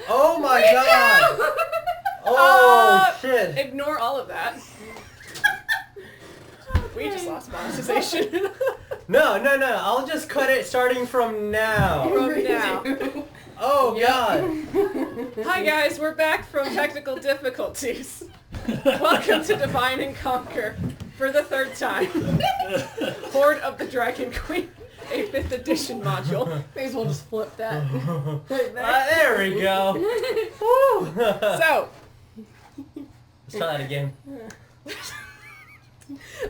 Oh my god! Oh shit! Ignore all of that. We just lost monetization. No. I'll just cut it starting from now. From now. Oh god! Hi guys, we're back from technical difficulties. Welcome to Divine and Conquer for the third time. Hoard of the Dragon Queen, a 5th edition module. May as well just flip that. Right there. There we go. Woo. So, Let's try that again.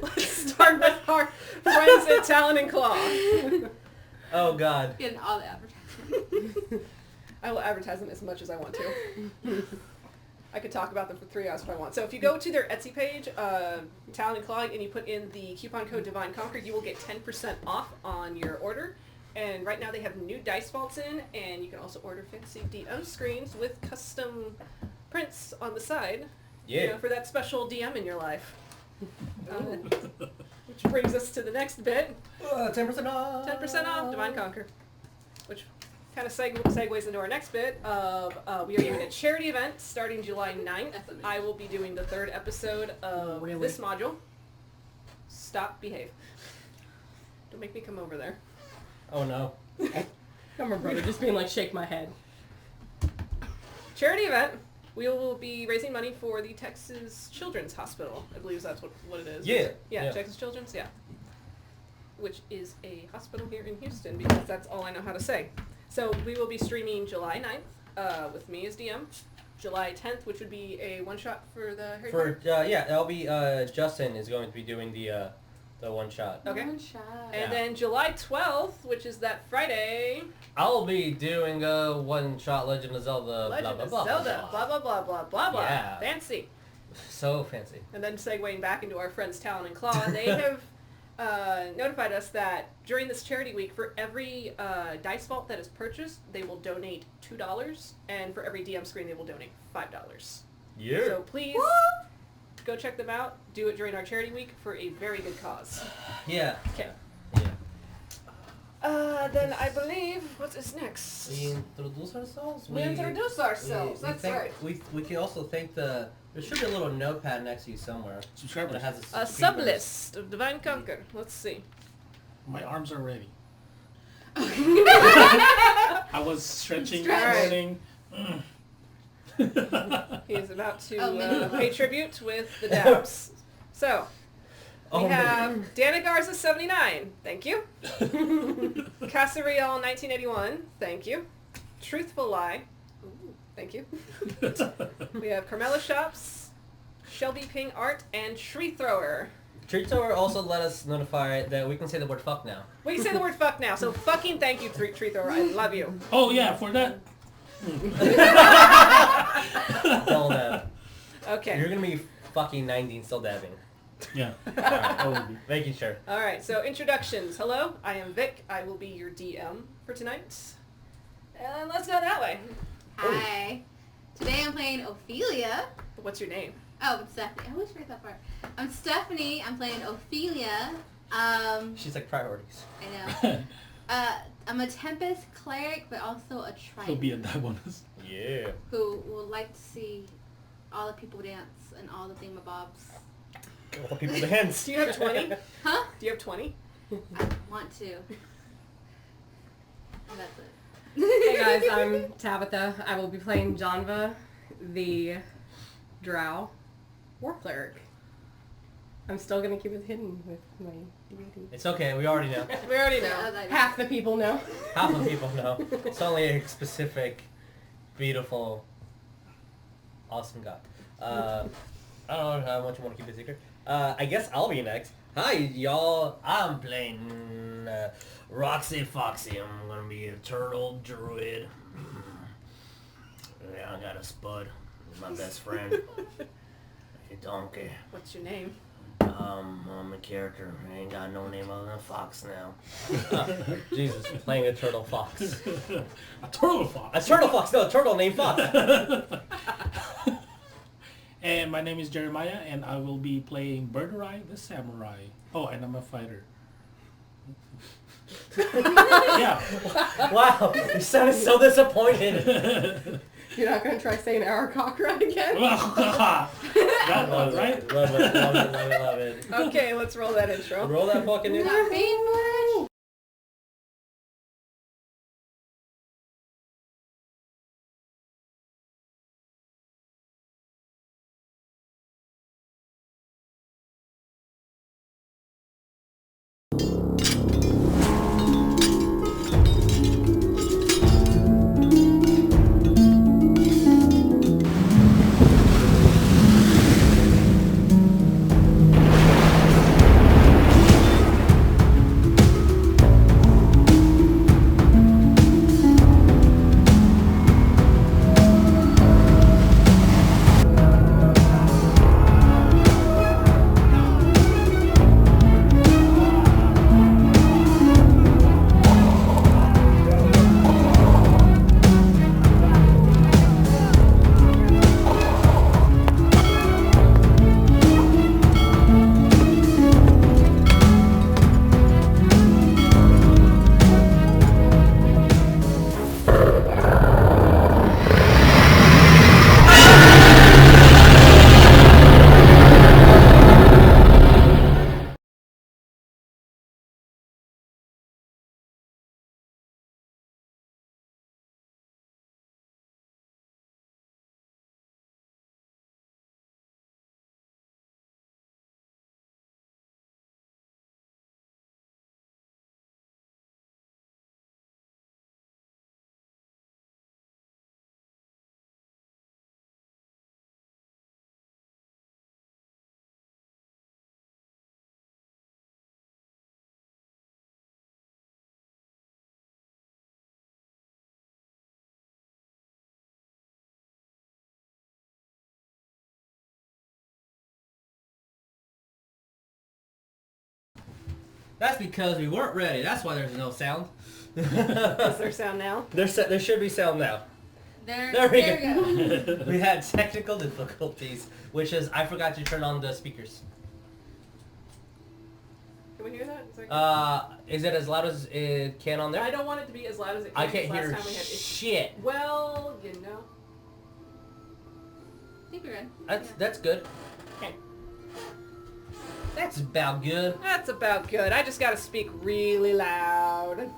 let's start with our friends at Talon and Claw. Oh god. Getting all the advertisements. I will advertise them as much as I want to. I could talk about them for 3 hours if I want. So if you go to their Etsy page, Talon and Claw, and you put in the coupon code Divine Conquer, you will get 10% off on your order. And right now they have new dice vaults in, and you can also order fancy DM screens with custom prints on the side. Yeah. You know, for that special DM in your life. Which brings us to the next bit. 10% off. 10% off Divine Conquer. Which kind of segues into our next bit of we are doing a charity event starting July 9th. I will be doing the 3rd episode of this module. Stop, behave. Don't make me come over there. Oh no. Come on, brother, just being like, shake my head. Charity event. We will be raising money for the Texas Children's Hospital. I believe that's what it is. Yeah. Texas Children's, yeah. Which is a hospital here in Houston, because that's all I know how to say. So we will be streaming July 9th with me as DM. July 10th, which would be a one-shot for the Harry Potter. That'll be Justin is going to be doing the one-shot. Okay. One shot. And then July 12th, which is that Friday. I'll be doing a one-shot Legend of Zelda. Legend blah, of blah, blah, Zelda. Blah, blah, blah, blah, blah, blah. Yeah. Fancy. So fancy. And then segueing back into our friends Talon and Claw, they have notified us that during this charity week, for every dice vault that is purchased, they will donate $2, and for every DM screen, they will donate $5. Yeah. So please go check them out. Do it during our charity week for a very good cause. Yeah. Okay. Yeah. Then I believe, what is next? We introduce ourselves? We introduce ourselves, that's right. We can also thank there should be a little notepad next to you somewhere. Subscribers. That has A sub-list of Divine Conquer. Let's see. My arms are ready. I was stretching this morning. He is about to Oh, pay tribute with the dabs. So, we have Dana Garza 79. Thank you. Casariel 1981. Thank you. Truthful Lie. Ooh, thank you. We have Carmela Shops, Shelby Ping Art, and Tree Thrower. Tree Thrower also let us notify that we can say the word fuck now. We can say the word fuck now, so fucking thank you, Tree Thrower. I love you. Oh yeah, for that. Tell that. Okay. You're gonna be fucking 90 and still dabbing. Yeah. Alright, making sure. Alright, so introductions. Hello, I am Vic. I will be your DM for tonight. And let's go that way. Hi. Today I'm playing Ophelia. What's your name? Oh, it's Stephanie. I always forget that part. I'm Stephanie. I'm playing Ophelia. She's like priorities. I know. I'm a Tempest Cleric, but also a He'll be a Trident. die bonus. Yeah. Who would like to see all the people dance and all the thingamabobs. All the people dance. Do you have 20? Huh? Do you have 20? I want to. That's it. Hey guys, I'm Tabatha. I will be playing Janva, the Drow War Cleric. I'm still gonna keep it hidden with my deity. It's okay, we already know. We already know. Yeah, Half the people know. Half of people know. It's only a specific, beautiful, awesome guy. I don't know how much you want to keep it secret. I guess I'll be next. Hi, y'all. I'm playing Roxy Foxy. I'm gonna be a turtle druid. Yeah, I got a spud. He's my best friend. A donkey. What's your name? I'm a character. I ain't got no name other than Fox now. Jesus, playing a turtle fox. A turtle fox. A turtle fox, no, a turtle named Fox. And my name is Jeremiah, and I will be playing Birdurai the Samurai. Oh, and I'm a fighter. Yeah. Wow, you sounded so disappointed. You're not gonna try saying Aarakocra again? That was right. Love it. Okay, let's roll that intro. Roll that fucking in. Not painful. That's because we weren't ready. That's why there's no sound. Is there sound now? There should be sound now. There we go. We had technical difficulties, which is I forgot to turn on the speakers. Can we hear that? Is it as loud as it can on there? I don't want it to be as loud as it can. I can't Last hear time we had shit. Well, you know. I think we're good. That's good. Okay. That's about good. That's about good. I just gotta speak really loud.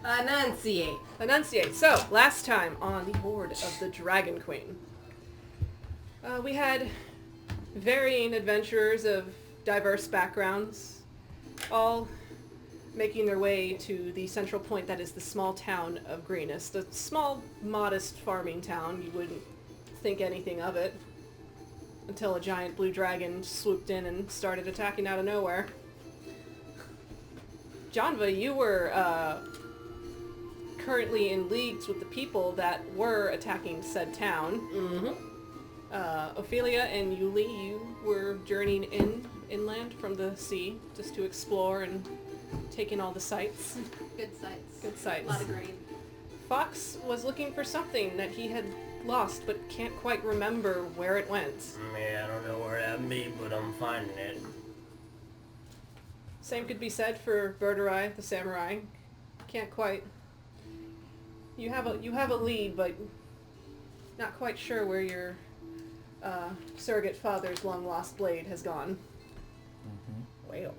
Enunciate. Enunciate. So, last time on the Hoard of the Dragon Queen, we had varying adventurers of diverse backgrounds, all making their way to the central point that is the small town of Greenest. A small, modest farming town. You wouldn't think anything of it until a giant blue dragon swooped in and started attacking out of nowhere. Janva, you were currently in leagues with the people that were attacking said town. Mm-hmm. Ophelia and Yuliy, you were journeying inland from the sea just to explore and take in all the sights. Good sights. Good sights. A lot of green. Fox was looking for something that he had lost but can't quite remember where it went. Yeah, I don't know where that be, but I'm finding it. Same could be said for Birdurai, the samurai. Can't quite. You have a lead, but not quite sure where your surrogate father's long lost blade has gone. Wow,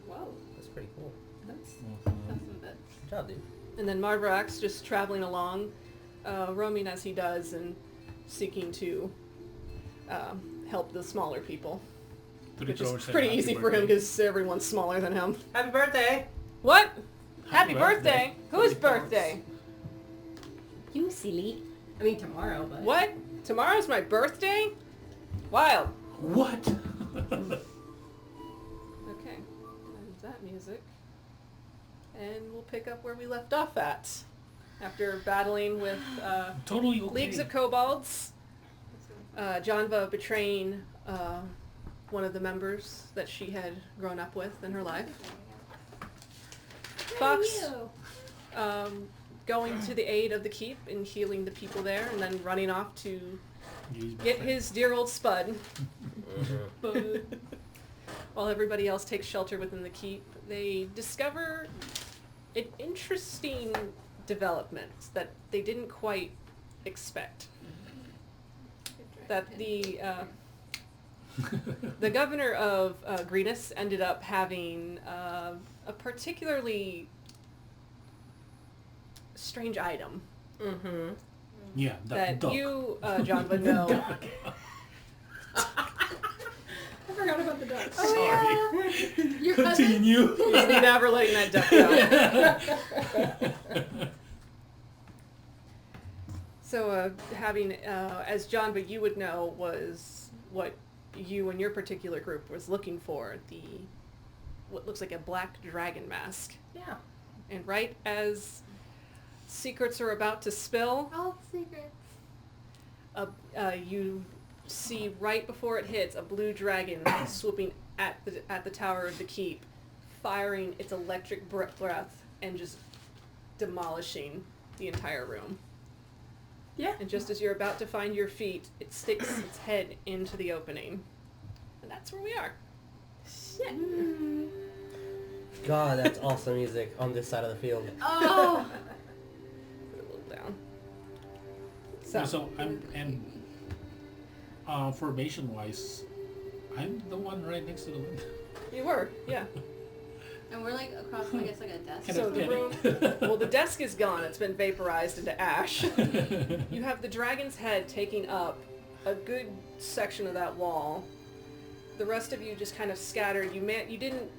Whoa. that's pretty cool. That's Some bits. Good job, dude. And then Marvarax just traveling along, roaming as he does and seeking to help the smaller people. Which is pretty easy for him because everyone's smaller than him. Happy birthday! What? Happy birthday. birthday! Whose birthday? You silly. I mean tomorrow, but... What? Tomorrow's my birthday? Wild. What? Okay. There's that music. And we'll pick up where we left off at. After battling with Totally okay. leagues of kobolds, Janva betraying one of the members that she had grown up with in her life. Fox going to the aid of the keep and healing the people there, and then running off to get his dear old Spud. While everybody else takes shelter within the keep, they discover an interesting development that they didn't quite expect. That the governor of Greenus ended up having a particularly strange item Mm-hmm. Yeah, that duck. you, Janva, know. I forgot about the ducks. Sorry. Your cousin? Continue. He's never letting that duck go. So, having, as Janva, you would know, was what you and your particular group was looking for, what looks like a black dragon mask. Yeah. And right as secrets are about to spill, All secrets. you see right before it hits a blue dragon swooping at the tower of the keep, firing its electric breath and just demolishing the entire room. Yeah. And just as you're about to find your feet, it sticks its head into the opening. And that's where we are. Shit. God, that's awesome music on this side of the field. Oh! Put it a little down. So formation wise, I'm the one right next to the window. You were, yeah. And we're like across, I guess, like a desk. Kind So of the room, panicked. well, the desk is gone. It's been vaporized into ash. You have the dragon's head taking up a good section of that wall. The rest of you just kind of scattered. You didn't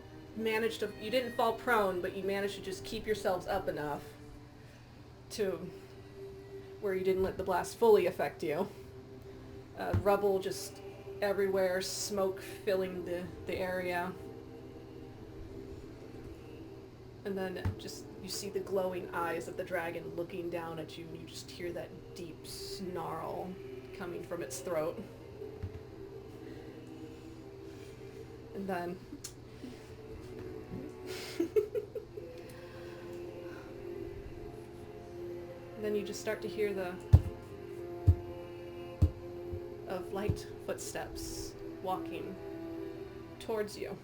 fall prone, but you managed to just keep yourselves up enough to where you didn't let the blast fully affect you. Rubble just everywhere, smoke filling the area. And then just you see the glowing eyes of the dragon looking down at you, and you just hear that deep snarl coming from its throat. And then you just start to hear of light footsteps walking towards you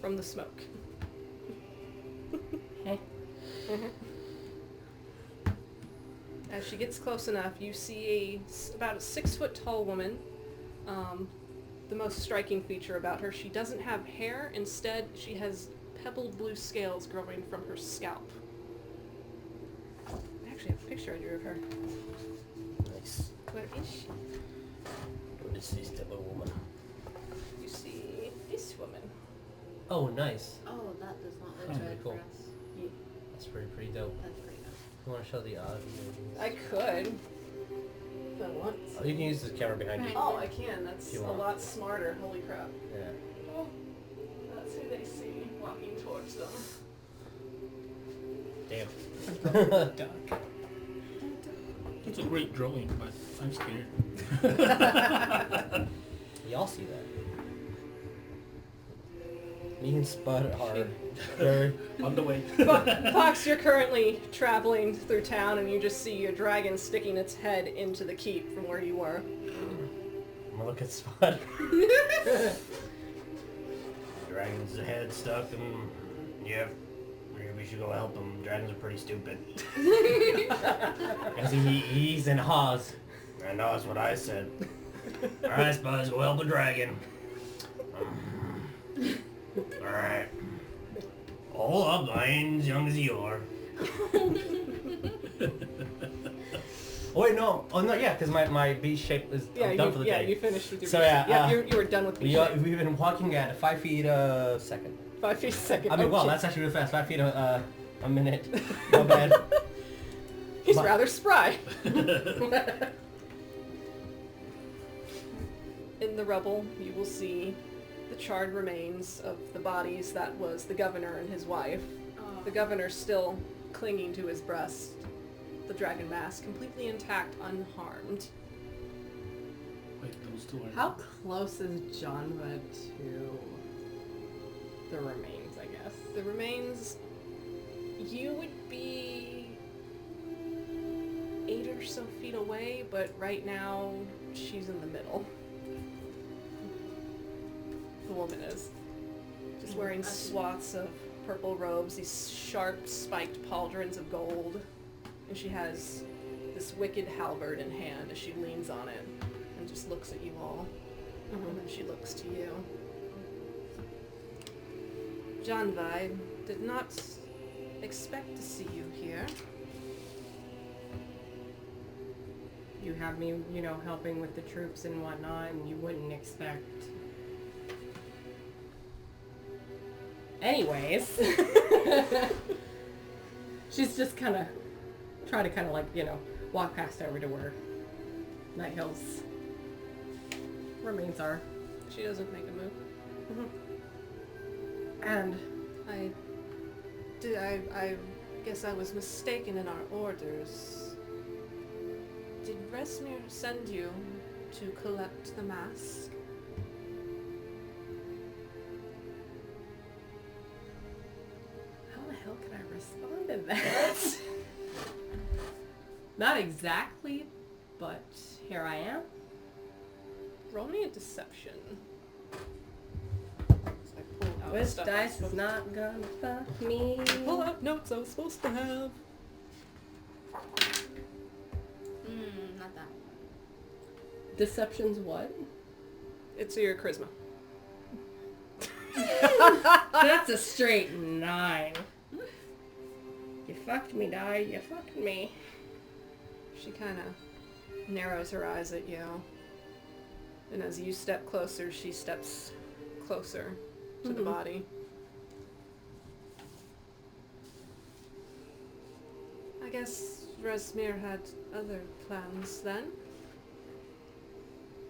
from the smoke. As she gets close enough, you see about a 6-foot-tall woman. The most striking feature about her, she doesn't have hair. Instead, she has pebbled blue scales growing from her scalp. I actually have a picture I drew of her. Nice. Where is she? What is this type of woman? You see this woman. Oh, nice. Oh, that does not look Oh, good cool. for us. That's pretty dope. That's pretty good. You want to show the audio? I could. If I want. Oh, you can use the camera behind you. Oh, I can. That's If you a want. lot smarter. Holy crap. Yeah. Oh, that's who they see walking towards them. Damn. Duck. It's a great drawing, but I'm scared. Y'all see that? Me and Spud are very... On the way. Fox, you're currently traveling through town, and you just see a dragon sticking its head into the keep from where you were. I'm gonna look at Spud. Dragon's head stuck and... Yeah. Maybe we should go help him. Dragons are pretty stupid. As he's in Haas. I know, that's what I said. Alright, Spud, let's go help a dragon. Alright. Hold up, I ain't as young as you are. Oh wait, no. Oh no, yeah, because my B shape is I'm done for the day. you finished with your So, B yeah, shape. You were done with B shape. We've been walking at 5 feet a second. 5 feet a second. I mean, Oh, well, shit. that's actually really fast. 5 feet a minute. Not bad. He's My- rather spry. In the rubble, you will see the charred remains of the bodies that was the governor and his wife. The governor still clinging to his breast, the dragon mask completely intact, unharmed. Wait, those two are... How close is Janva to the remains, I guess? The remains, you would be 8 or so feet away, but right now she's in the middle. The woman is. Just wearing swaths of purple robes, these sharp spiked pauldrons of gold, and she has this wicked halberd in hand as she leans on it and just looks at you all. And then she looks to you. Janva, I did not expect to see you here. You have me, helping with the troops and whatnot, and you wouldn't expect. Anyways. She's just try to walk past over to where Night Hill's remains are. She doesn't make a move. And I guess I was mistaken in our orders. Did Resmir send you to collect the mask? how the hell can I respond to that? Not exactly, but here I am. Roll me a deception. So I pull out Which stuff dice I'm is supposed not gonna fuck me. Pull out notes I was supposed to have. Not that. Deception's what? It's your charisma. That's a straight 9. You fucked me, die. You fucked me. She kind of narrows her eyes at you. And as you step closer, she steps closer to the body. I guess Resmir had other plans then.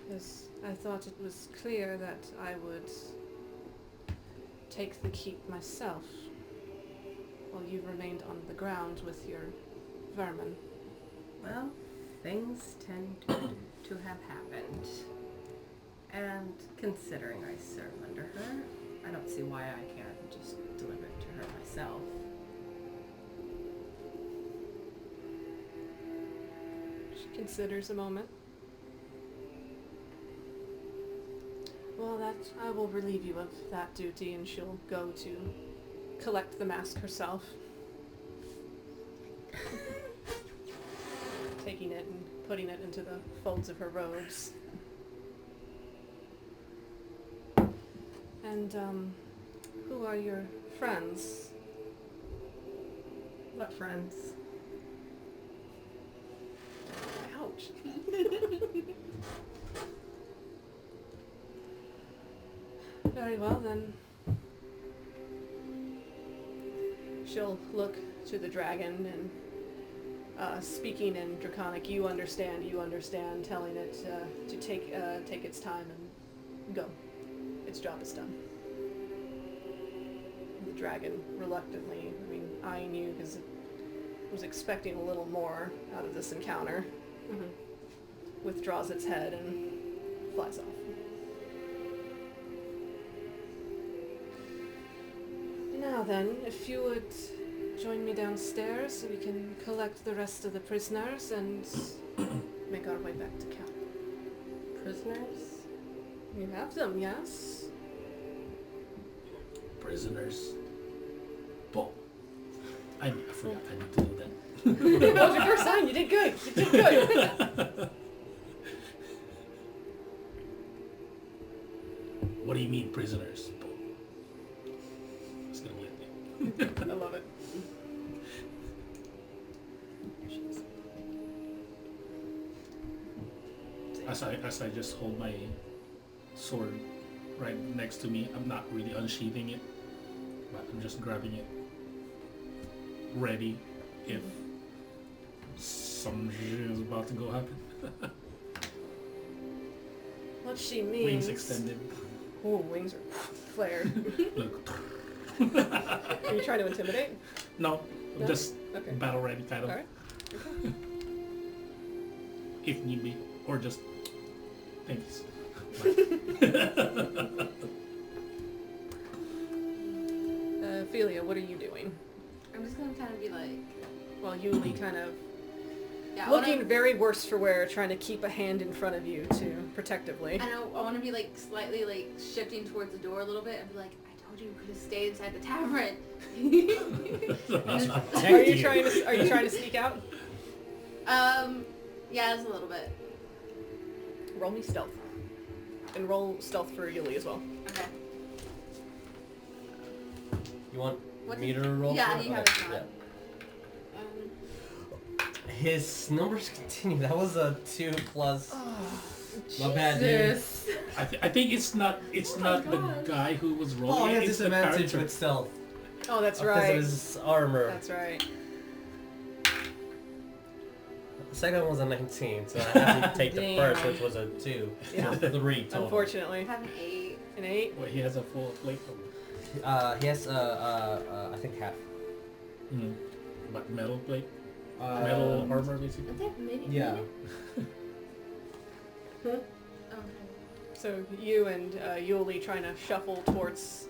Because I thought it was clear that I would take the keep myself, while you remained on the ground with your vermin. Well, things tend to have happened. And considering I serve under her, I don't see why I can't just deliver it to her myself. She considers a moment. Well, I will relieve you of that duty, and she'll go to collect the mask herself. Taking it and putting it into the folds of her robes. And, who are your friends? What friends? Ouch. Very well, then. She'll look to the dragon and, speaking in Draconic, you understand, telling it to take its time and go. Its job is done. The dragon reluctantly, eyeing you because it was expecting a little more out of this encounter, withdraws its head and flies off. Now then, if you would join me downstairs so we can collect the rest of the prisoners and make our way back to camp. Prisoners? You have them, yes? Prisoners. Boom. I forgot I need to do that. That was your first time. You did good. You did good. What do you mean, prisoners? Boom. It's gonna be a thing. I love it. As I just hold my sword right next to me, I'm not really unsheathing it, but I'm just grabbing it, ready if some shit is about to go happen. What she means... Wings extended. Ooh, wings are flared. Look. Are you trying to intimidate? No, No? just Okay. battle ready kind of. Alright. Okay. If need be, or just thanks. Ophelia, what are you doing? I'm just gonna kind of be like, Well, Yuliy kind of yeah, looking very worse for wear, trying to keep a hand in front of you too, protectively. I know, I want to be like slightly like shifting towards the door a little bit and be like, I don't told you could stay inside the tavern. That's not Are you trying to sneak out? Yeah, just a little bit. Roll me stealth. And roll stealth for Yuliy as well. Okay. You want What me did- to roll? yeah, for it? you have Okay, it on. His numbers continue. That was a 2 plus. My bad, dude. Jesus. I think it's not the guy who was rolling. Oh, he has it's the disadvantage character. with stealth. Oh, that's Because right. of his armor. That's right. The second one was a 19, so I had to take the Damn. first, which was a 2. Yeah. So 3 total. I Unfortunately. have an 8. An 8. Wait, he has a full plate. He has, I think half. But metal plate, Uh, metal armor, basically. Is that mini? Yeah. Okay. So you and Yuliy trying to shuffle towards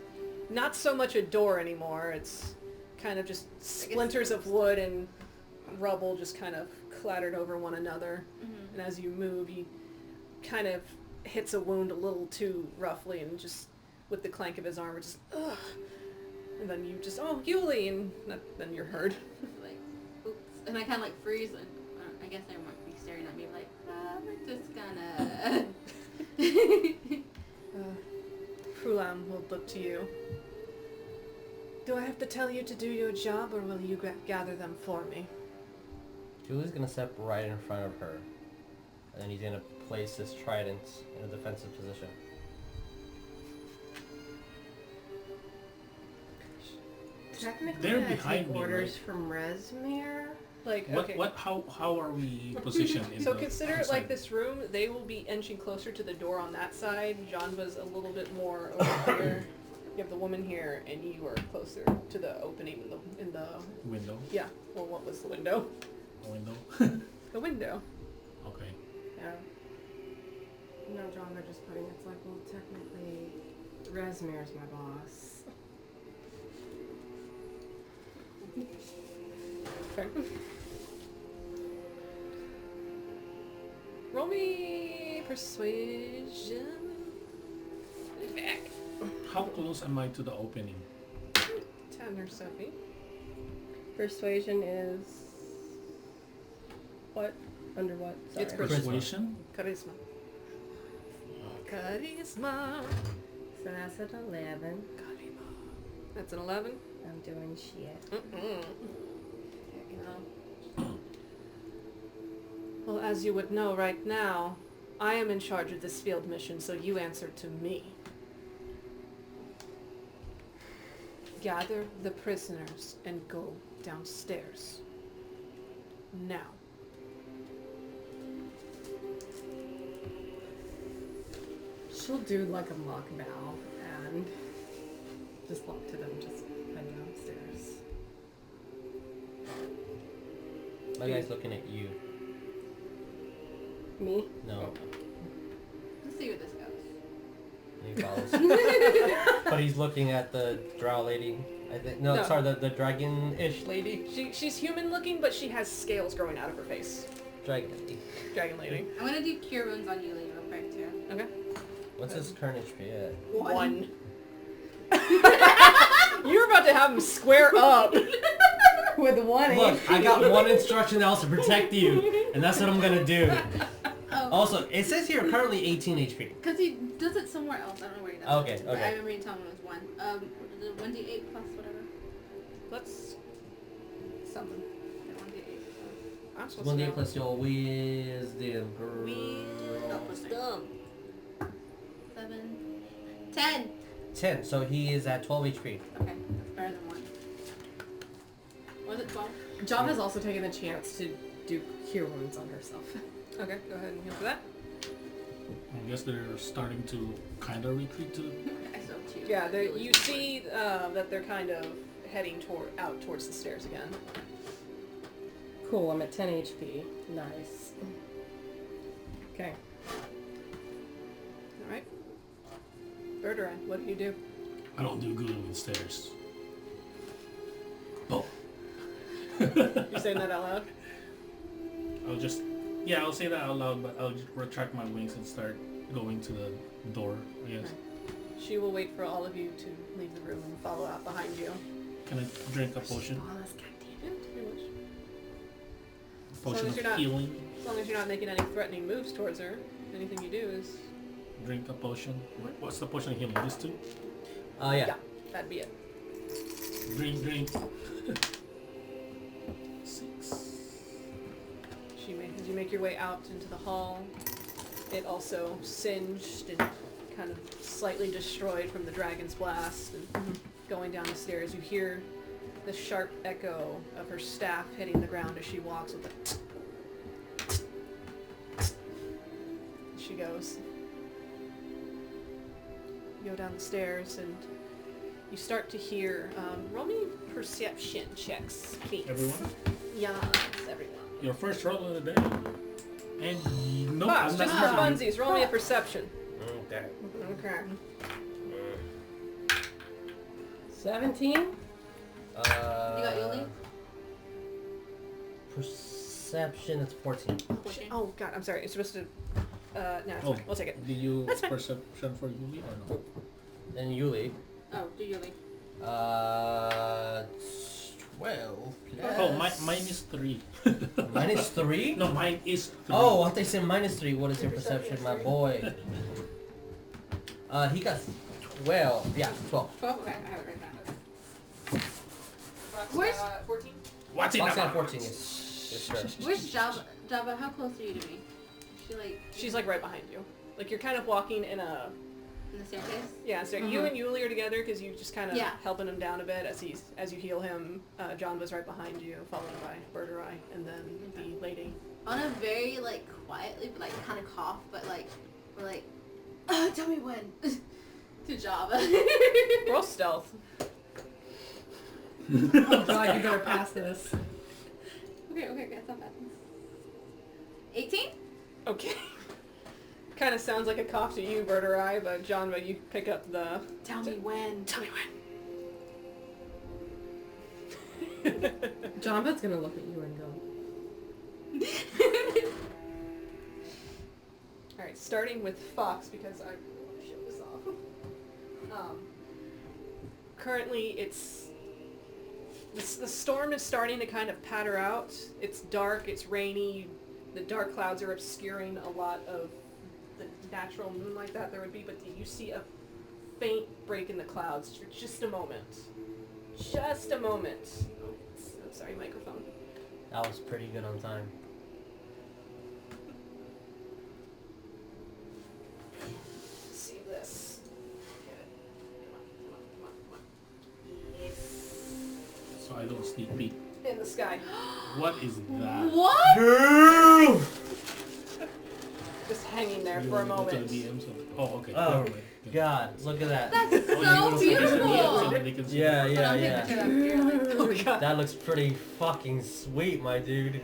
not so much a door anymore. It's kind of just splinters of wood and rubble just kind of clattered over one another. Mm-hmm. And as you move, he kind of hits a wound a little too roughly and just with the clank of his armor just ugh. And then you just, oh, Yuliy, and then you're heard. Like, oops. And I kind of like freeze, and I guess they might be staring at me like, we're just gonna... Fulam will look to you. Do I have to tell you to do your job, or will you gather them for me? Julie's gonna step right in front of her. And then he's gonna place his trident in a defensive position. Technically, They're I behind take me, orders right? from Resmere. Like, What? okay. What? How are we positioned? In So the consider it outside? like this room. They will be inching closer to the door on that side. Janva's a little bit more over here. You have the woman here, and you are closer to the opening in the Window. yeah. Well, what was the window? Window. The window. Okay. Yeah. No, John, they're just putting it's like, well, technically, Resmere's my boss. Okay. Roll me persuasion. Back. How close am I to the opening? 10 or so feet. Persuasion is what? Under what? Sorry. It's Persuasion. Charisma. Charisma. So that's at 11. That's an 11. I'm doing shit. Mm-mm. Well, as you would know right now, I am in charge of this field mission, so you answer to me. Gather the prisoners and go downstairs. Now. She'll do like a mock bow and just walk to them, just head downstairs. My guy's looking at you. Me? No. Let's see where this goes. And he follows. But he's looking at the drow lady. I think. No, No. sorry, the dragon-ish lady. She's human looking, but she has scales growing out of her face. Dragon lady. Dragon lady. I'm gonna do cure wounds on Yuliy real quick too. Okay. What's his current HP at? 1. You're about to have him square up. With one Look, I got one instruction else to protect you, and that's what I'm gonna do. Oh. Also, it says here currently 18 HP. Because he does it somewhere else. I don't know where he does Okay, it. okay. I remember you telling me it was 1. The 1d8 plus whatever. Let's... Something. Yeah, 1d8. I'm supposed to 1d know. plus your wisdom. Wisdom. 7. 10. 10, so he is at 12 HP. Okay, that's better than 1. Was it 12? John has also taken the chance to do cure wounds on herself. Okay, go ahead and heal for that. I guess they're starting to kind of retreat to. I still have 2. Yeah, That's really you good. see that they're kind of heading out towards the stairs again. Cool, I'm at 10 HP. Nice. Okay. Alright. Birdurai, what do you do? I don't do good with stairs. Oh. You saying that out loud? I'll say that out loud, but I'll just retract my wings and start going to the door, I guess. She will wait for all of you to leave the room and follow out behind you. Can I drink a potion? Yeah, if you wish. Potion as of you're not- healing. As long as you're not making any threatening moves towards her, anything you do is... Drink a potion. What's the potion of healing? This too? Yeah. Yeah, that'd be it. Drink. 6. As you make your way out into the hall, it also singed and kind of slightly destroyed from the dragon's blast. And going down the stairs, you hear the sharp echo of her staff hitting the ground as she walks with it. She goes. You go down the stairs and you start to hear, roll me perception checks, please. Everyone? Yes, everyone. Your first roll of the day. And no, Fox, I'm just not for using funsies, roll me a perception. Okay. Okay. 17? You got Yuliy? Perception, it's 14. Oh god, I'm sorry. It's supposed to. No, it's Oh. fine. We'll take it. Do you That's fine. perception for Yuliy or no? And Yuliy, Oh, do Yuliy. 12 Oh, mine is 3. minus 3? No, mine is 3. Oh, I thought they said minus 3. What is your perception, my boy? He got 12. Yeah, 12. 12? Okay, I have it right now. Where's- 14? What's in Fox the got 14. Yes, sir. Where's Java? Java, how close are you to me? Is she like She's like right behind you. Like you're kind of walking in a. in the staircase? Yeah, so you and Yuliy are together because you just kind of Yeah. helping him down a bit as you heal him. Janva's right behind you, followed by Birdurai, and then the lady. On a very like quietly, but like kind of cough, but like we're like, tell me when. To Java. Roll stealth. Oh god, you better pass this. Okay, it's not bad. 18? Okay. Kind of sounds like a cough to you, Birdurai, but Janva, you pick up the. Tell me when. Tell me when. Janva's gonna look at you and go, Alright, starting with Fox, because I want to show this off. Currently, it's... The storm is starting to kind of patter out. It's dark, it's rainy, the dark clouds are obscuring a lot of the natural moonlight that there would be, but you see a faint break in the clouds for just a moment. Just a moment. Oh, I'm sorry, microphone. That was pretty good on time. See this. So I don't sneak peek. In the sky. What is that? What? Just hanging there You for a wanna go to moment. the DMs of- Oh, okay. Oh, never mind. Okay. God, look at that. That's Oh, you so wanna put this in the DMs so beautiful. that they can see Yeah, it? yeah, I'll take yeah. a picture of it. Oh my god. That looks pretty fucking sweet, my dude.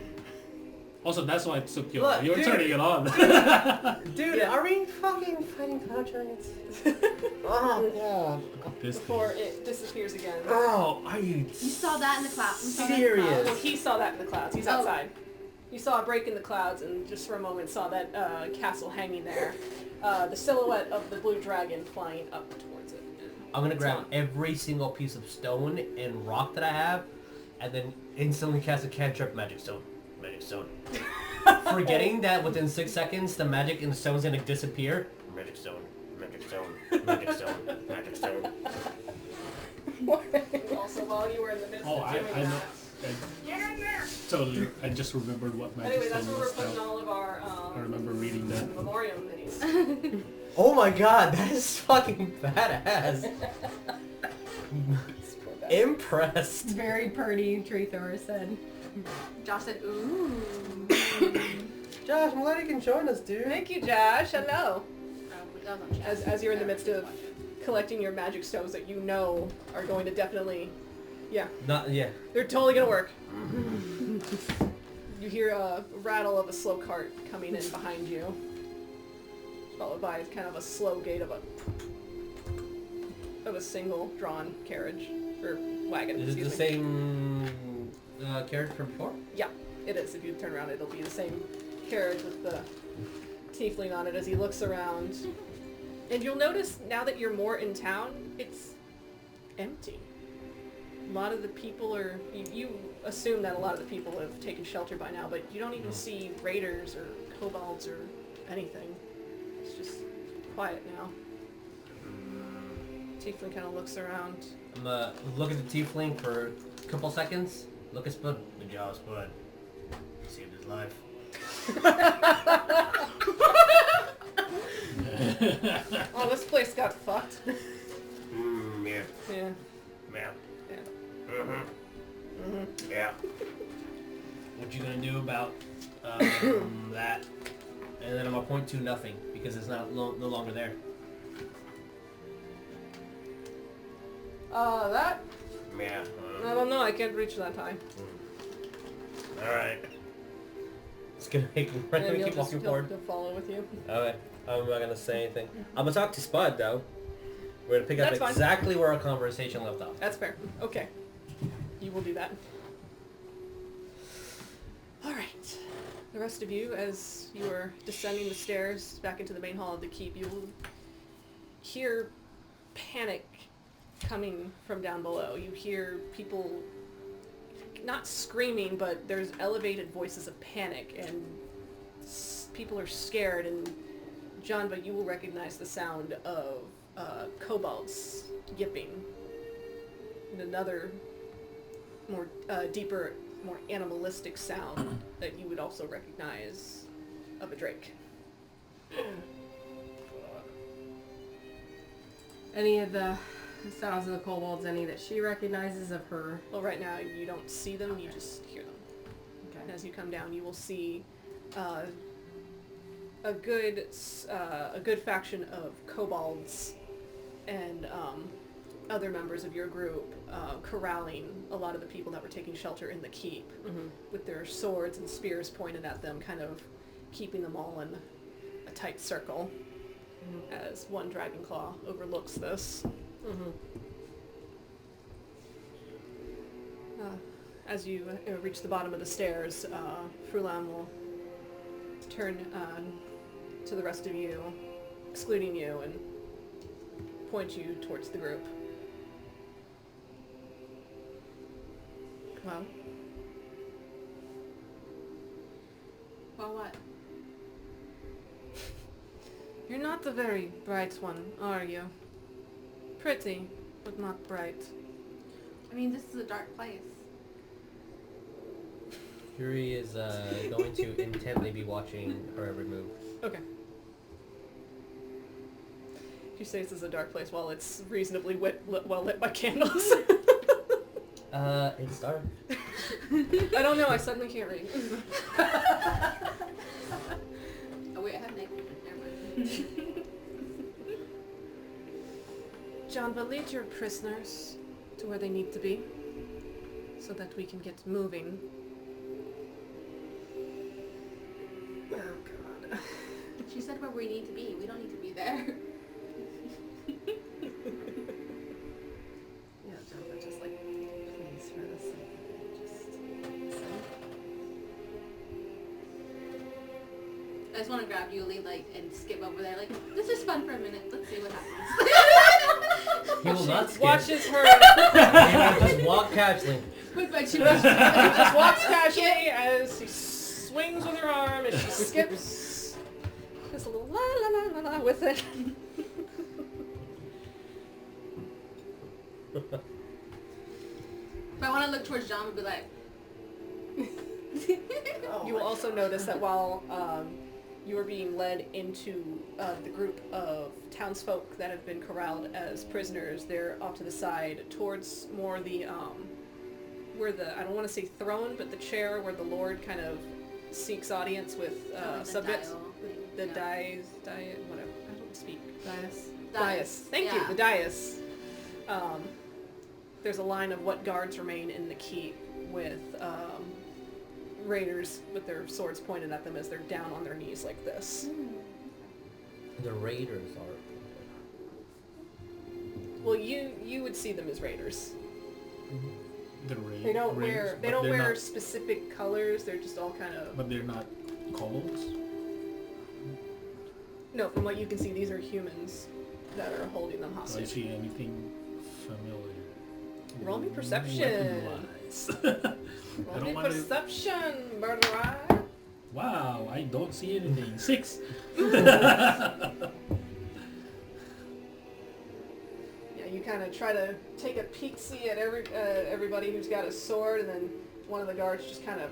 Also, that's why it took you. Look, You were dude. turning it on. Dude, Yeah. are we fucking fighting cloud giants? Oh, This Before it disappears again. oh, are you You saw that in the clouds. You saw that in the serious? clouds. Well, he saw that in the clouds. He's Oh. outside. You saw a break in the clouds and just for a moment saw that castle hanging there. The silhouette of the blue dragon flying up towards it. I'm gonna It's grab on. every single piece of stone and rock that I have, and then instantly cast a cantrip magic stone. Magic stone. Forgetting that within 6 seconds the magic in the stone's gonna disappear. Magic stone. Magic stone. Magic stone. Magic stone. Also, while you were in the midst Oh, of I doing know. that. Totally. I just remembered what magic Anyway, that's stone where we're was putting now. all of our I remember reading that. memoriam minis. Oh my god, that is fucking badass. Impressed. very pretty, Tree Thrower said. Josh said, ooh. Josh, I'm glad you can join us, dude. Thank you, Josh. Hello. That was on chat. As you're in the midst of collecting your magic stones that you know are going to definitely, yeah, Yeah. they're totally gonna work. You hear a rattle of a slow cart coming in behind you, followed by kind of a slow gait of a single drawn carriage or wagon. Is it the excuse me. same character from before? Yeah, it is. If you turn around, it'll be the same carriage with the tiefling on it as he looks around. And you'll notice now that you're more in town, it's empty. A lot of the people are... You assume that a lot of the people have taken shelter by now, but you don't even see raiders or kobolds or anything. It's just quiet now. Tiefling kind of looks around. I'm look at the tiefling for a couple seconds. Look at Spud. Good job, Spud. Saved his life. Oh, this place got fucked. Yeah. Yeah. Yeah. Yeah. Yeah. What you gonna do about that? And then I'm gonna point to nothing because it's not no longer there. That? Yeah. I don't know. I can't reach that high. All right. It's gonna make me And keep walking forward. He'll follow with you. Okay. I'm not gonna say anything. I'm gonna talk to Spud though. We're gonna pick up That's fine. exactly where our conversation left off. That's fair. Okay. You will do that. Alright. The rest of you, as you are descending the stairs back into the main hall of the keep, you will hear panic coming from down below. You hear people not screaming, but there's elevated voices of panic, and people are scared, and Janva, you will recognize the sound of kobolds yipping. And another more deeper, more animalistic sound that you would also recognize of a drake. Any of the sounds of the kobolds, any that she recognizes of her? Well, right now you don't see them, you just hear them. Okay. And as you come down, you will see a good faction of kobolds and other members of your group corralling a lot of the people that were taking shelter in the keep, with their swords and spears pointed at them, kind of keeping them all in a tight circle, as one Dragonclaw overlooks this. As you reach the bottom of the stairs, Frulan will turn to the rest of you, excluding you, and point you towards the group. Well? Well, what? You're not the very bright one, are you? Pretty, but not bright. I mean, this is a dark place. Fury is going to intently be watching her every move. Okay. You say this is a dark place while it's reasonably well lit by candles. It's dark. I don't know, I suddenly can't read. Oh wait, I have never mind. Janva, lead your prisoners to where they need to be, so that we can get moving. Oh god. She said where we need to be. We don't need to be there. Yeah, Janva, just like, please, for the sake of it, just listen. I just want to grab Yuliy, like, and skip over there. Like, this is fun for a minute. Let's see what happens. He will not skip. Watches her. He will just walk casually. With my two Just walks casually as she swings with her arm and she skips. Just a little la la la la la with it. If I want to look towards John, would be like. You will also notice that while you are being led into the group of townsfolk that have been corralled as prisoners, they're off to the side towards more the, where the, I don't want to say throne, but the chair where the Lord kind of seeks audience with subjects. The dais, whatever, I don't speak. Dais. Thank you, the dais. There's a line of what guards remain in the keep with raiders with their swords pointed at them as they're down on their knees like this. The raiders are. Well, you would see them as raiders. The They don't raiders, wear but they're not- specific colors. They're just all kind of. But they're not kobolds? No, from what you can see, these are humans. that are holding them Do I hostage. see anything familiar? Roll me perception. Weapon-wise. I Roll don't me want to. perception, Birdurai. Wow, I don't see anything. 6. Yeah, you kind of try to take a peek-see at everybody who's got a sword, and then one of the guards just kind of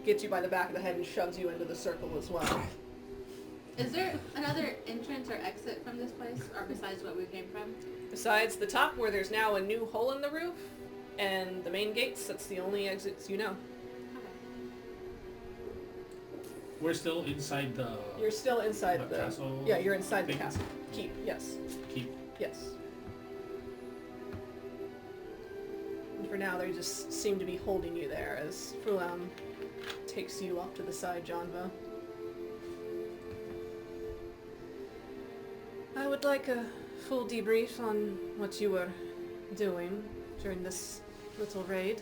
gets you by the back of the head and shoves you into the circle as well. Is there another entrance or exit from this place, or besides what we came from? Besides the top, where there's now a new hole in the roof, and the main gates, that's the only exits you know. We're still inside the You're still inside the... castle. Yeah, you're inside the thing? castle. Keep, yes. Keep. Yes. And for now, they just seem to be holding you there as Frulam takes you up to the side, Janva. I would like a full debrief on what you were doing during this little raid.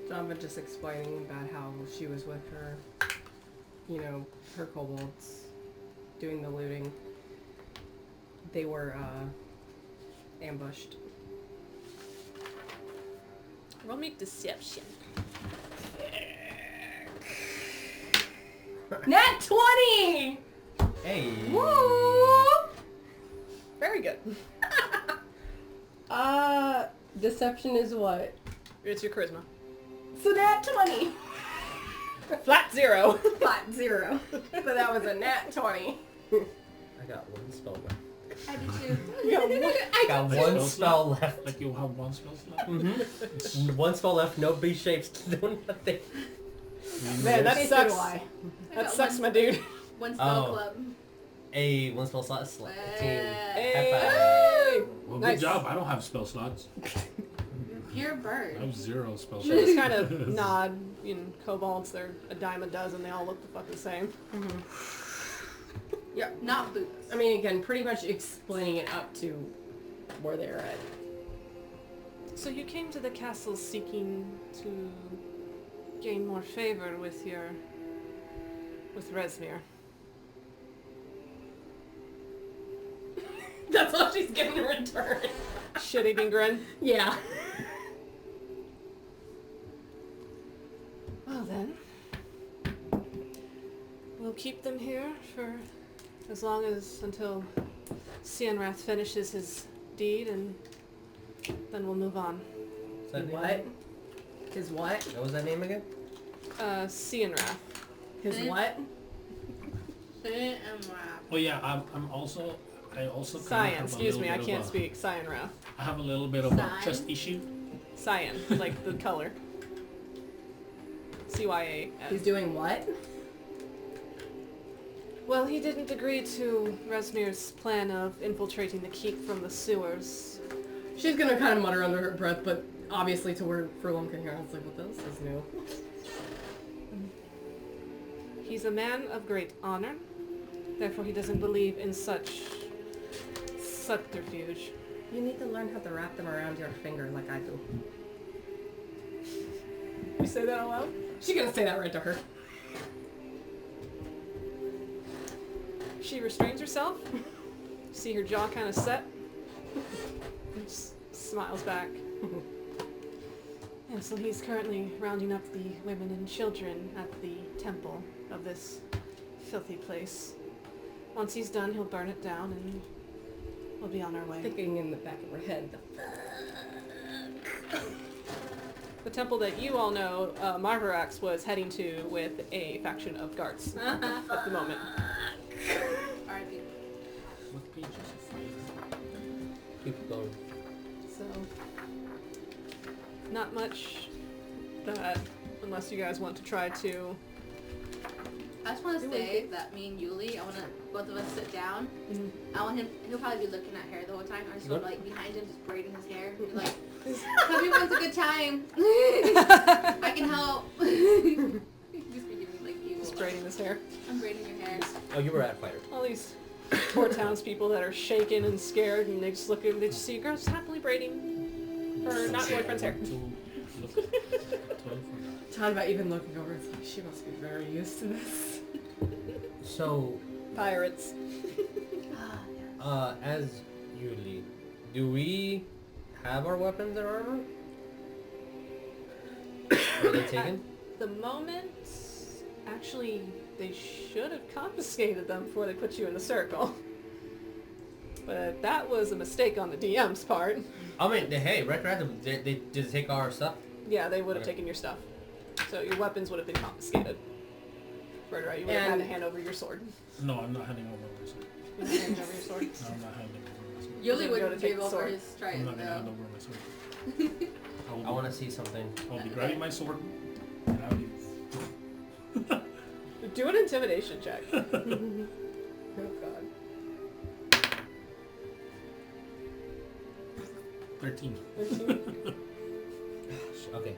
Janva just explaining about how she was with her, you know, her kobolds, doing the looting. They were, ambushed. Roll me deception. Nat 20! Hey. Woo! Very good. Deception is what? It's your charisma. So nat 20! Flat 0. Flat 0. So that was a nat 20. I got one spell left. I do too. I got one spell left. Like you have one spell slot? Mm-hmm. One spell left, no B shapes, no nothing. Man, that Neither sucks. do I. I That got sucks, one- my dude. One spell Oh. club. A one spell slot is like a team. Hey! High Well, Nice. good job. I don't have spell slots. You're a I bird. have 0 spell She'll slots. just kind of nod. You know, kobolds, they're a dime a dozen. They all look the fucking same. Yeah. Not boots. I mean, again, pretty much explaining it up to where they're at. So you came to the castle seeking to gain more favor with Rezmir. That's all she's getting in return. Shit-eating grin. Yeah. Well then, we'll keep them here for as long as until Cianrath finishes his deed, and then we'll move on. Is that What? name? His what? What was that name again? Cianrath. His what? Sit and laugh. Oh yeah, I also kinda Cyan, have a excuse me, little I bit can't of a- speak. Cianrath. I have a little bit of a Cyan? trust issue. Cyan, like the color. CYA. He's doing what? Well, he didn't agree to Rezmir's plan of infiltrating the keep from the sewers. She's gonna kind of mutter under her breath, but obviously to where Furlong can hear, it's like, what else is new? He's a man of great honor, therefore he doesn't believe in such subterfuge. You need to learn how to wrap them around your finger like I do. You say that out loud? She's gonna say that right to her. She restrains herself. See her jaw kind of set. And just smiles back. And so he's currently rounding up the women and children at the temple of this filthy place. Once he's done, he'll burn it down and we'll be on our way. Thinking in the back of her head, The temple that you all know, Marvarax was heading to with a faction of guards at the moment. R.I.P. What page is it? Keep going. So, not much that, unless you guys want to try to... I just want to Do say anything. that me and Yuliy, I want to both of us sit down. Mhm. I want him, he'll probably be looking at hair the whole time. I just want What? like behind him, just braiding his hair. Be like, hope everyone's a good time. I can help. Just be giving like evil. Just braiding this hair. I'm braiding your hair. Oh, you were at fighter. All these poor townspeople that are shaken and scared, and they just look at, they just see girls happily braiding her not boyfriend's hair. Janva even looking over, it's like, she must be very used to this. So, Pirates. yes. As Yuliy, do we have our weapons and armor? Are they taken? At the moment, actually, they should have confiscated them before they put you in the circle. But that was a mistake on the DM's part. I mean, hey, retroactive, they did take our stuff? Yeah, they would have Okay. taken your stuff. So your weapons would have been confiscated. Birdurai, you would have had to hand over your sword. No, I'm not handing over my sword. You're not handing over your sword? No, I'm not handing over my sword. You're Yuliy gonna go wouldn't to take give the over sword. his I'm Trident not gonna hand though. over my sword. I want to see something. I'll be grabbing my sword and I'll leave. Do an intimidation check. Oh god. 13. Okay.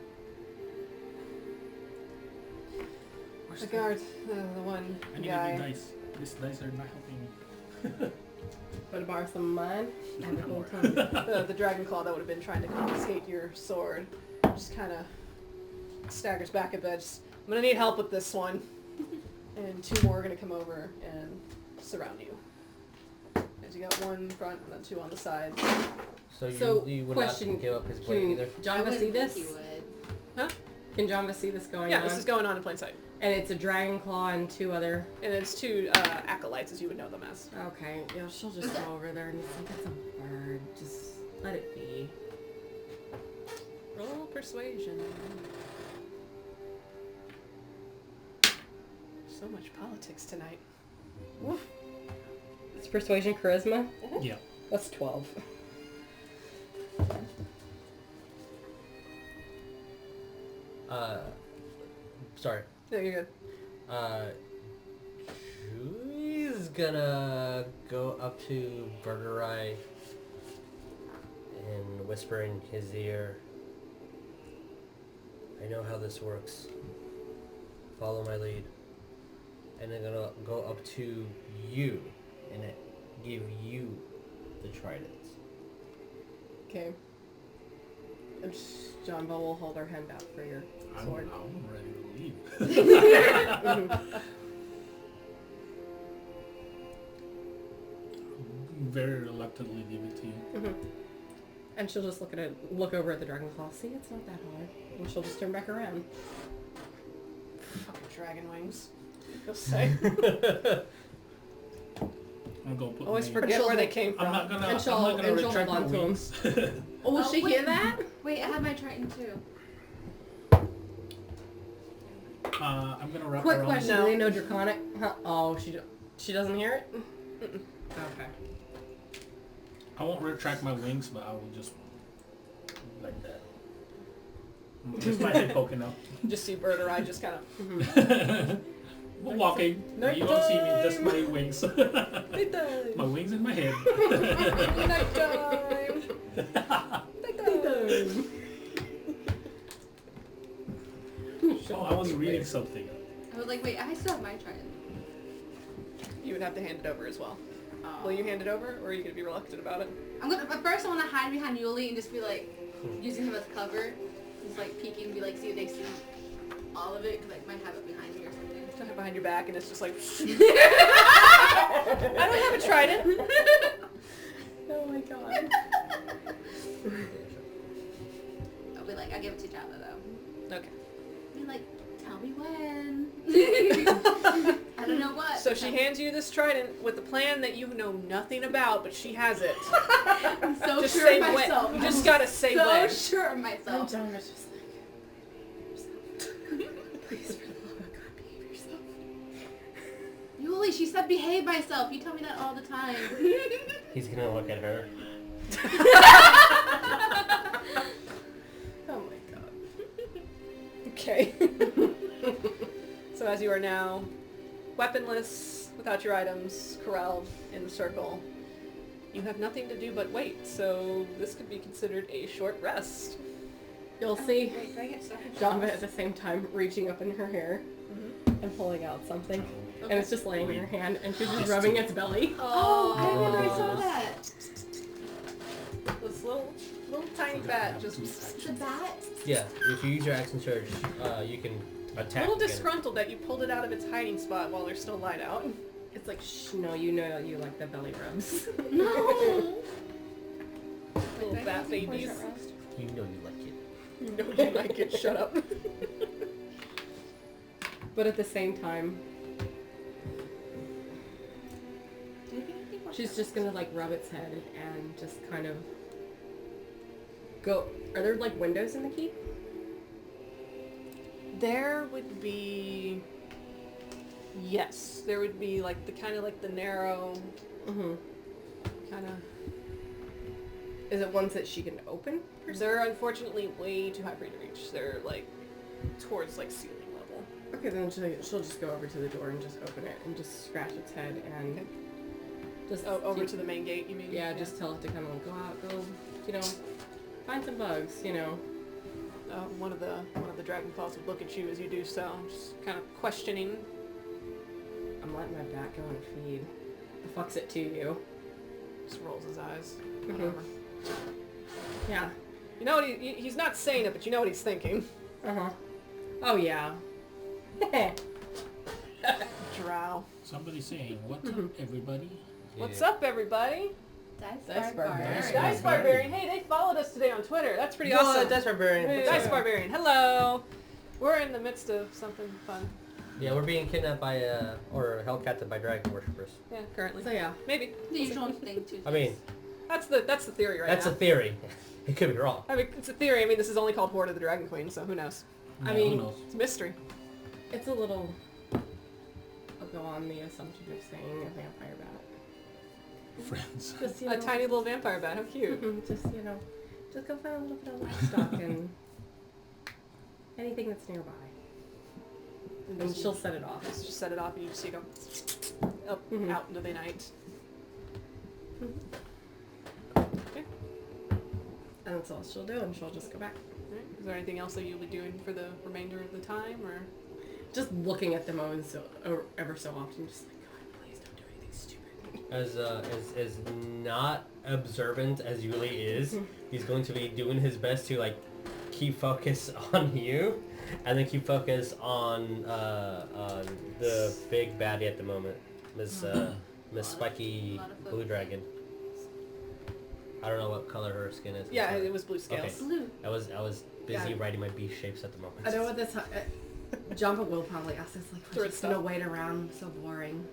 Where's The guard, the one I need guy. a new dice. These dice are not helping me. Want to borrow some of mine? The dragon claw that would have been trying to confiscate your sword just kind of staggers back a bit. Just, I'm gonna need help with this one. And two more are gonna come over and surround you. As you got one in front and then two on the side. So So, you would question, not give up his blade either? Can Janva see wouldn't this? think he would. Huh? Can Janva see this going Yeah, on? this is going on in plain sight. And it's a dragon claw and two other... And it's two acolytes, as you would know them as. Okay, yeah, she'll just go over there and think it's a bird. Just let it be. Roll persuasion. So much politics tonight. Woof. It's persuasion charisma? Yeah. That's 12. Sorry. No, you're good. Yuliy's gonna go up to Birdurai and whisper in his ear, I know how this works. Follow my lead. And I'm gonna go up to you and give you the tridents. Okay. And Janva will hold her hand out for your sword. I'm ready to leave. Very reluctantly give it to you. And she'll just look over at the dragon claw. See, it's not that hard. And she'll just turn back around. Fucking dragon wings. You'll say. I'm gonna go put Always my- forget where they came from. I'm not gonna, And she'll- I'm not gonna and she'll retract hold my on to 'em. wings. Oh, will Oh, she wait. hear that? Wait, I have my Trident too. I'm gonna wrap Quick around. question. No. Do they know Draconic? Huh? Oh, she doesn't hear it? Okay. I won't retract my wings, but I will just like that. Just my head poking out. Just see Birdurai just kind of. Walking. You don't see me, just my wings. My wings in my head. Nighttime. Nighttime. Oh, I was reading something. I was like, wait, I still have my Trident. You would have to hand it over as well. Will you hand it over, or are you going to be reluctant about it? At first I want to hide behind Yuliy and just be like, using him as cover. Just like peeking and be like, see if they see all of it, because I might have it behind me or something. Tuck it behind your back, and it's just like... I don't have a trident. Oh my god. I'll be like, I'll give it to Janva though. Okay. Be like, tell me when. I don't know what. So she hands you this trident with a plan that you know nothing about, but she has it. I'm so Just sure say of when. myself. You just gotta say so when. sure of And myself. Janva's just like, please, for the love of God, behave yourself. Yuliy, she said behave myself. You tell me that all the time. He's gonna look at her. Oh my god. Okay. So as you are now weaponless, without your items, corralled in the circle, you have nothing to do but wait. So this could be considered a short rest. You'll see Wait, do I get stuff? Janva at the same time reaching up in her hair and pulling out something. And it's just laying in her hand and she's just rubbing its belly. Oh, dang it, I saw that. This little tiny bat just It's a bat? Yeah, if you use your action surge, you can a attack little again. disgruntled that you pulled it out of its hiding spot while there's still light out. It's like, shh, no, you know you like the belly rubs. No. Little bat babies. You know you like it. You know you like it. Shut up. But at the same time, she's just gonna like rub its head and just kind of go. Are there like windows in the keep? There would be... Yes. There would be like the kind of like the narrow... Mm-hmm. kind of... Is it ones that she can open? They're unfortunately way too high for you to reach. They're like towards like ceiling level. Okay, then she'll just go over to the door and just open it and just scratch its head and Okay. just Over to the main gate, you mean? yeah, just tell it to kind of like go out, go, you know, find some bugs, you know. One of the dragon claws would look at you as you do so, just kind of questioning. I'm letting my bat go and feed. The fuck's it to you? Just rolls his eyes. Mhm. Whatever. Yeah. You know what he's not saying it, but you know what he's thinking. Uh-huh. Oh yeah. Drow. Somebody saying, "What's up, everybody?" What's up, everybody? Dice Barbarian. Dice Barbarian. Hey, they followed us today on Twitter. That's pretty awesome. That's Barbarian. Hey, What's Dice up? Barbarian. Hello. We're in the midst of something fun. Yeah, we're being kidnapped by, or held captive by dragon worshippers. Yeah, currently. So yeah. Maybe. The usual thing too. I mean, That's the theory right that's now. a theory. It could be wrong. I mean, it's a theory. I mean, this is only called Hoard of the Dragon Queen, so who knows? I Yeah, mean- who knows? It's a mystery. It's a little. I'll go on the assumption of saying a vampire bat. Friends. Just you A know, tiny little vampire bat. How cute. just you know, just go find a little bit of livestock and anything that's nearby, and she'll set it off. Just set it off and you just see it go up, Mhm. out into the night. And that's all she'll do, and she'll just go back. Right. Is there anything else that you'll be doing for the remainder of the time, or? Just looking at them ever so often, just like, God, please don't do anything stupid. As not observant as Yuliy is, he's going to be doing his best to like keep focus on you, and then keep focus on the big baddie at the moment, Miss Spiky Blue Dragon. I don't know what color her skin is. Yeah, it was blue scales. Okay. Blue. I was busy Got it. writing my beast shapes at the moment. I know what this. Janva will probably ask us, like, Through we're its just gonna stuff. wait around, so boring.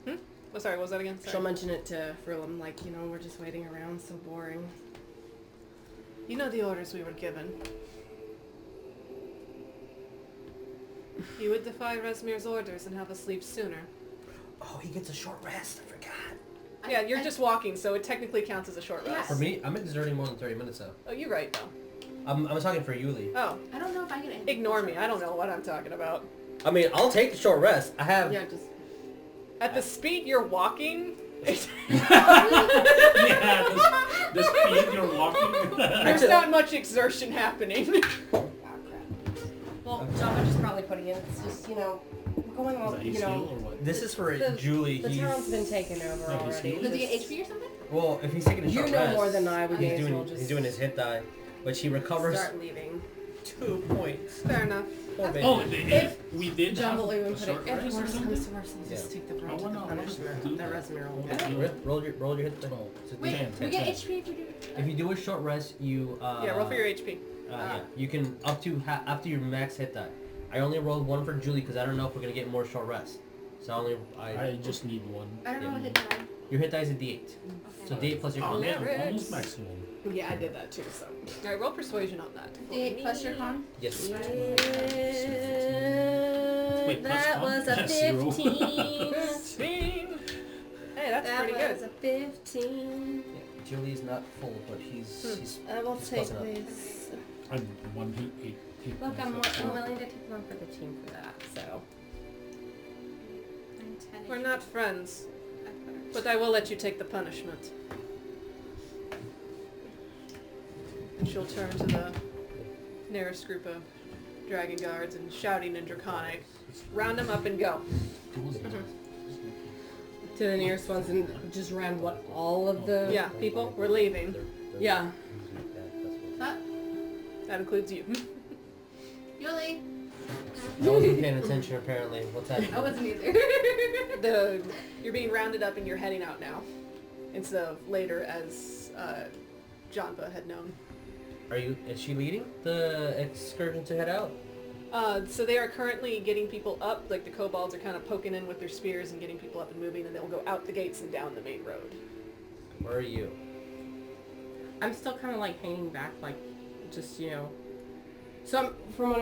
Oh, sorry, what was that again? Sorry. She'll mention it to Frilum, like, you know, we're just waiting around, so boring. You know the orders we were given. You would defy Resmir's orders and have us leave sooner. Oh, he gets a short rest. I forgot. Yeah, you're just walking, so it technically counts as a short rest. For me, I'm exerting more than 30 minutes though. Oh, you're right, though. I'm talking for Yuliy. Oh, I don't know if I can. ignore me. I don't know what I'm talking about. I mean, I'll take the short rest. I have. Yeah, just. At the speed you're walking, Yeah, the speed you're walking. there's not much exertion happening. Well, Janva just probably putting in, it's just, you know, going Is on, that you his heal know. or what? This is for The- Julie. The town's been taken over No, he's already. healed. Does he Just- get HP or something? Well, if he's taking a You short know rest, more than I. We may as well he's just doing his hit die, which he recovers start leaving. 2 points. Fair enough. Poor baby. Oh, we did have Janva will even a put short it. If rest or worse something? comes to worse, I'll just Yeah. take the I brunt of the wanna punishment. do That that. Resmir will Okay. do. Roll your hit die. Oh, So Wait, Ten, we ten, get ten. HP if you do. if you do a short rest, you Yeah, roll for your HP. yeah, you can up to after your max hit die. I only rolled 1 for Julie because I don't know if we're gonna get more short rest. So I just need one. I don't know Yeah. what hit die. your hit die is a D8. So Okay. D8 plus your Oh con. man, Clerics. almost maximum. Yeah, I did that too, so. Alright, roll persuasion on that. D8 plus your con. Yes. Wait, plus That con? was a That's 0. 15. 15! Hey, that's That pretty was good. a 15. Yeah, Julie's not full, but he's I will He's take close enough. this. I'm 1 hit. Look, I'm myself. willing to take one for the team for that, so. And 10 We're HP. not friends, That's better. but I will let you take the punishment. And she'll turn to the nearest group of dragon guards and shouting in Draconic, round them up and go. Who was it? To the nearest ones and just round what, all of the... Yeah, people, we're leaving. Yeah. Huh? That includes you. Yuliy. I wasn't paying attention apparently. What's happening? I wasn't either. You're being rounded up and you're heading out now, instead of later as Janva had known. Is she leading the excursion to head out? So they are currently getting people up, like the kobolds are kind of poking in with their spears and getting people up and moving, and they'll go out the gates and down the main road. Where are you? I'm still kind of like hanging back, like just So from what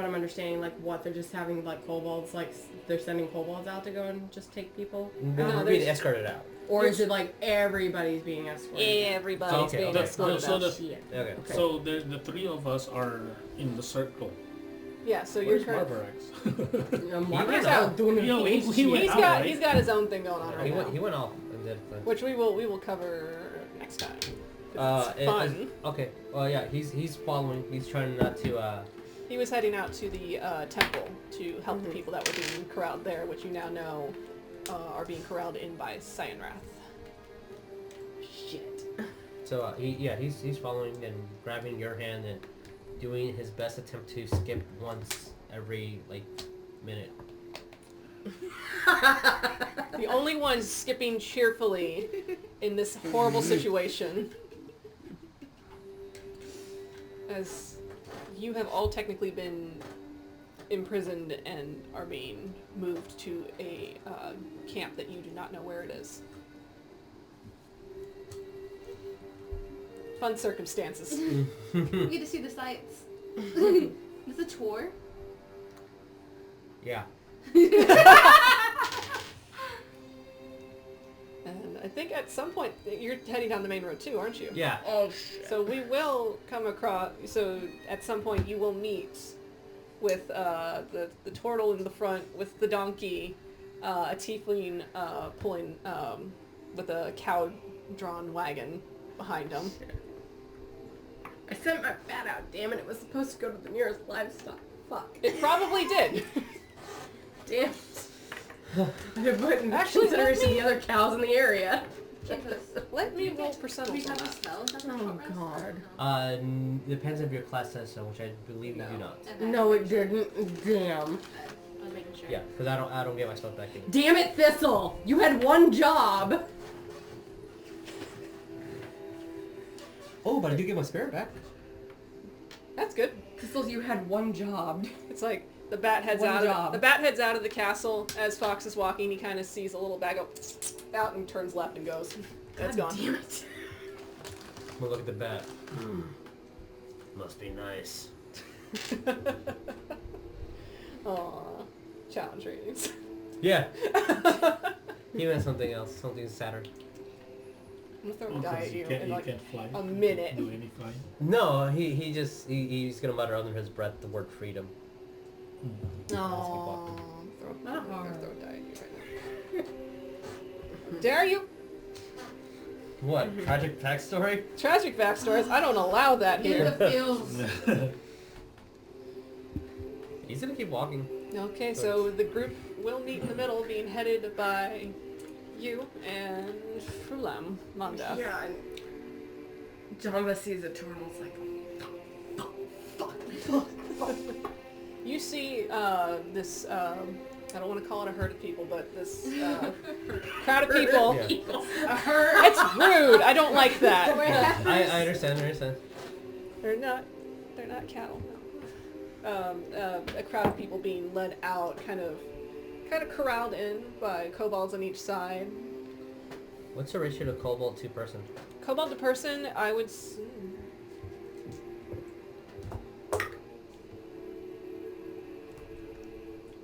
I'm understanding, like what they're just having like kobolds, like they're sending kobolds out to go and just take the We're being escorted out. Or is it like everybody's being escorted? Everybody's Okay, being okay. escorted So out. Okay. So the three of us are in the circle. Yeah, so Where's you're Marvarax? Marvarax out doing Yo, the he went out, right? he's got his own thing going on right now, He went off and did things. which we will cover next time. It's fun. Okay. Well, yeah, he's following. He's trying not to. He was heading out to the temple to help the people that were being corralled there, which you now know are being corralled in by Cyanrath. Shit. So he's following and grabbing your hand and doing his best attempt to skip once every minute. The only one skipping cheerfully in this horrible situation, as you have all technically been imprisoned and are being moved to a camp that you do not know where it is. Fun circumstances. We get to see the sights. It's a tour. Yeah. And I think at some point you're heading down the main road too, aren't you? Yeah. Oh shit. So we will come across. So at some point you will meet with the Tortle in the front with the donkey, a tiefling pulling with a cow-drawn wagon behind him. I sent my bat out, damn it. It was supposed to go to the nearest livestock. Fuck. It probably did. Damn it. I didn't put in Actually, consideration the other cows in the area. Let me roll percentile We on have a that. spell. Is that the Oh short rest? Uh, Or depends if your class says so, which I believe No. you do not. Okay. No, it didn't. Damn. I was making sure. Yeah, because I don't get my spells back in. Damn it, Thistle! You had one job! Oh, but I do get my spirit back. That's good. Thistle, you had one job. It's like the bat heads One out. job. The bat heads out of the castle as Fox is walking. He kind of sees a little bag go out and turns left and goes. That's God gone. damn it. I'm gonna look at the bat. Must be nice. Aw, challenge ratings. Yeah. He meant something else, something sadder. I'm gonna throw a Oh, die 'cause at you can't, in you like can't fly. a minute. Do any flying. No, he's gonna mutter under his breath the word freedom. No. Throw Not a hard. die at you right now. Dare you? What? Tragic backstory? Tragic backstories. I don't allow that Get here. the feels. He's gonna keep walking. Okay, so the group will meet in the middle, being headed by you and Frulam Manda. Yeah, and Janva sees a turtle, it's like, You see this, I don't want to call it a herd of people, but this crowd of people. Yeah. It's rude. I don't like that. I understand. They're not cattle. No. A crowd of people being led out, kind of corralled in by kobolds on each side. What's the ratio to kobold to person? Kobold to person, I would.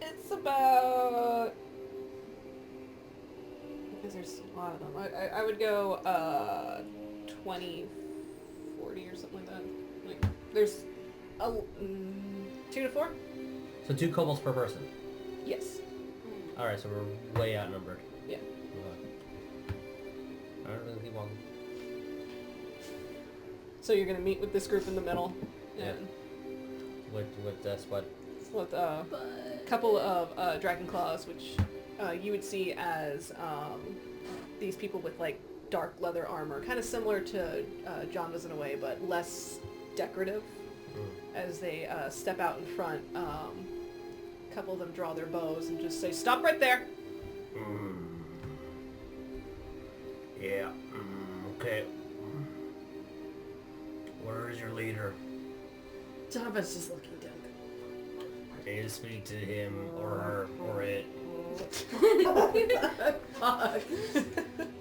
It's about. Because there's a lot of them. I would go 20, 40 or something like that. Like, there's 2 to 4? So 2 kobolds per person. Yes. Alright, so we're way outnumbered. Yeah. Alright, let's keep walking. So you're gonna meet with this group in the middle, and With this, what? with a couple of dragon claws, which you would see as these people with like dark leather armor, kind of similar to Janva's in a way, but less decorative. As they step out in front, A couple of them draw their bows and just say, "Stop right there." Yeah. Okay. Where is your leader? Janva's just looking down. I need to speak to him or her or it. Fuck.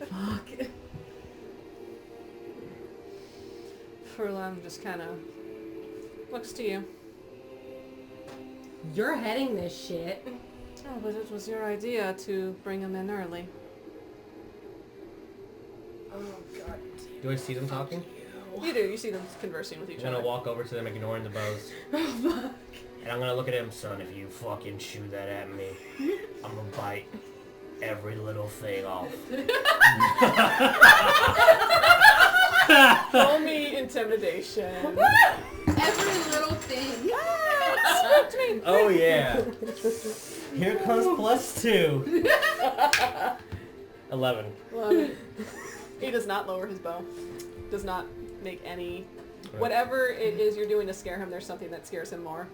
Fuck. Furlan just kind of looks to you. You're heading this shit. Oh, but it was your idea to bring him in early. Oh god. Do I see them talking? You do. You see them conversing with each I'm other. gonna walk over to them, ignoring the bows. Oh fuck. And I'm gonna look at him, son, if you fucking shoot that at me, I'm gonna bite every little thing off. Roll me intimidation. Every little thing. Oh yeah. Here comes +2. 11. Well, he does not lower his bow. Does not make any... Whatever it is you're doing to scare him, there's something that scares him more.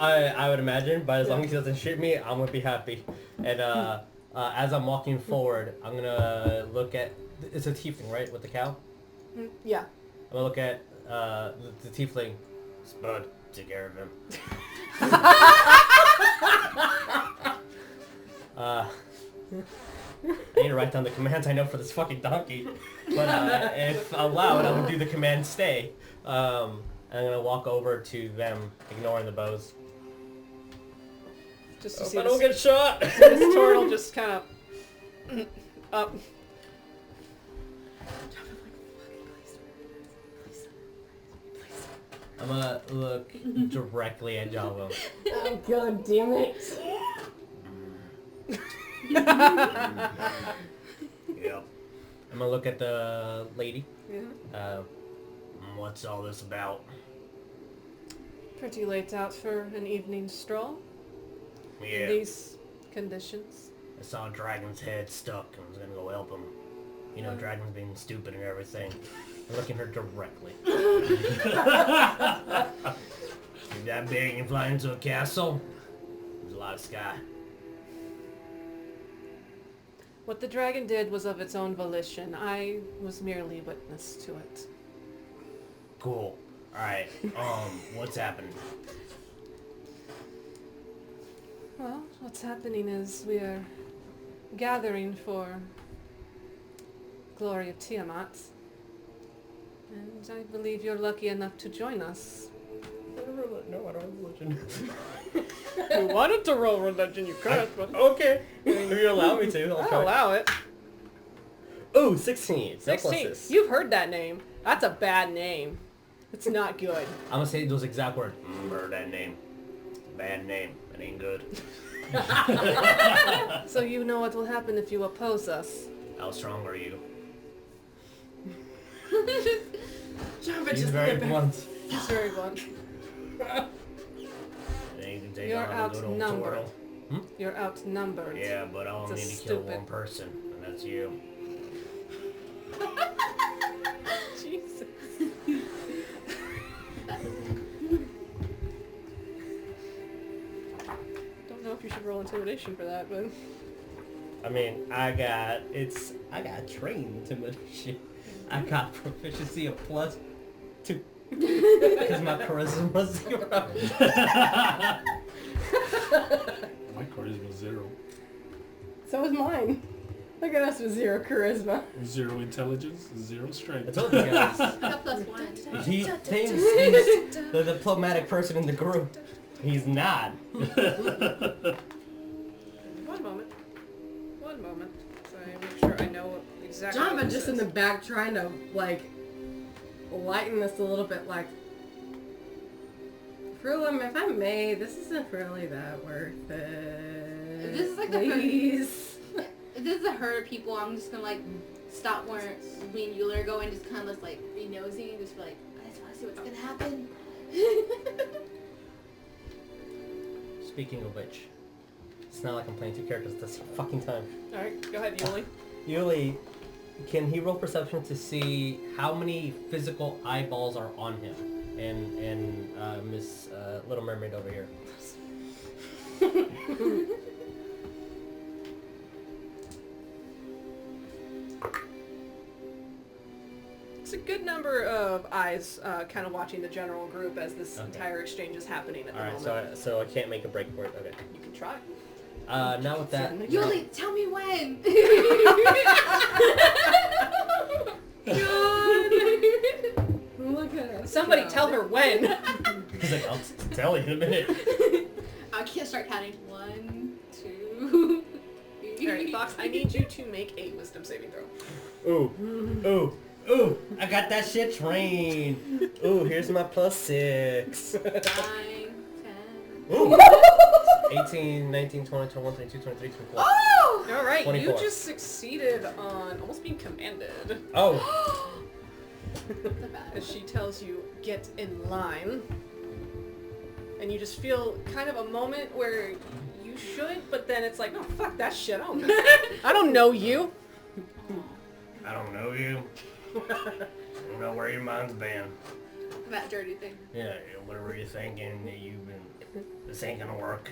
I would imagine, but as long as he doesn't shoot me, I'm gonna be happy. And as I'm walking forward, I'm gonna look at... It's a tiefling, right? With the cow? Yeah. I'm gonna look at the tiefling. Spud, take care of him. I need to write down the commands I know for this fucking donkey. But if allowed, I'm gonna do the command stay. I'm gonna walk over to them, ignoring the bows. Just to Hope see I don't this, get shot! this turtle just kind of up. I'm gonna look directly at Janva. Oh god damn it. Yep. I'm gonna look at the lady. Yeah. What's all this about? Pretty late out for an evening stroll. In Yeah, these conditions. I saw a dragon's head stuck and I was gonna go help him. You know, dragons being stupid and everything. I'm looking at her directly. You're that big and fly into a castle? There's a lot of sky. What the dragon did was of its own volition. I was merely witness to it. Cool. Alright, what's happening? Well, what's happening is we are gathering for Glory of Tiamat. And I believe you're lucky enough to join us. No, I don't have religion. You wanted to roll religion, you could, but Okay. If you allow me to, I'll I'll try. allow it. Ooh, 16. 16. You've heard that name. That's a bad name. It's not good. I'm gonna say those exact words. Heard that name. Bad name. It ain't good. So you know what will happen if you oppose us. How strong are you? Janva He's just very looked back. It's blunt. very blunt. And you can take You're on a good old outnumbered. Tortle. You're outnumbered. Yeah, but I only It's a need to kill stupid- one person, and that's you. Jesus. Don't know if you should roll intimidation for that, but I mean, I got trained intimidation. I got proficiency of +2. Because my charisma's 0. My charisma 0. So was mine. Look at us with 0 charisma. 0 intelligence, 0 I strength. told you guys. I got +1. He thinks he's the diplomatic person in the group. He's not. one moment. One moment. So I make sure I know exactly. what Janva this just in is. the back trying to, like, lighten this a little bit, like, Frulam, if I may, this isn't really that worth it. This is like the Please. If this is a herd of people, I'm just gonna like stop where me and Yuliy are going, just kind of like be nosy and just be like, I just want to see what's gonna happen. Speaking of which, it's not like I'm playing 2 characters at this fucking time. Alright, go ahead, Yuliy. Yuliy, can he roll perception to see how many physical eyeballs are on him? And Miss Little Mermaid over here. It's a good number of eyes kind of watching the general group as this entire exchange is happening at the moment. So I can't make a break for it. Okay. You can try. Now with that. Yuliy, tell me when. Look at us. Somebody tell her when. He's like, I'll tell you in a minute. I can't start counting. 1, 2. Alright, Fox, I need you to make a wisdom saving throw. Ooh, I got that shit trained. Ooh, here's my +6. 9, 10. Ooh. 18, 19, 20, 21, 22, 23, 24. Oh! Alright, you 24. just succeeded on almost being commanded. Oh. As she tells you, get in line. And you just feel kind of a moment where you should, but then it's like, oh fuck that shit, I don't know you. I don't know you. I don't know where your mind's been. That dirty thing. Yeah, whatever you're thinking, you've been... This ain't gonna work.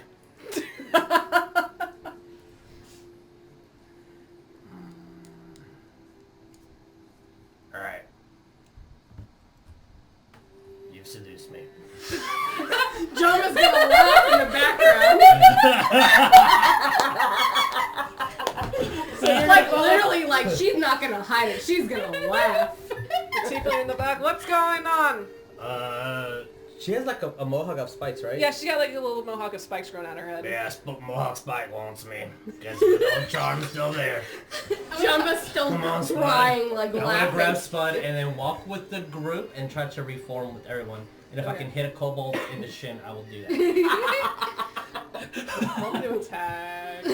Alright. You've seduced me. Janva's gonna laugh in the background. So it's like literally like she's not gonna hide it. She's gonna laugh. The tiefling in the back, what's going on? She has like a mohawk of spikes, right? Yeah, she got like a little mohawk of spikes growing out her head. Yeah, mohawk spike wants me. Guess the old charm's still there. Janva's still Come on, Spud. crying, like I want to grab laughing. Spud and then walk with the group and try to reform with everyone. And if I can hit a kobold in the shin, I will do that. Roll me to attack.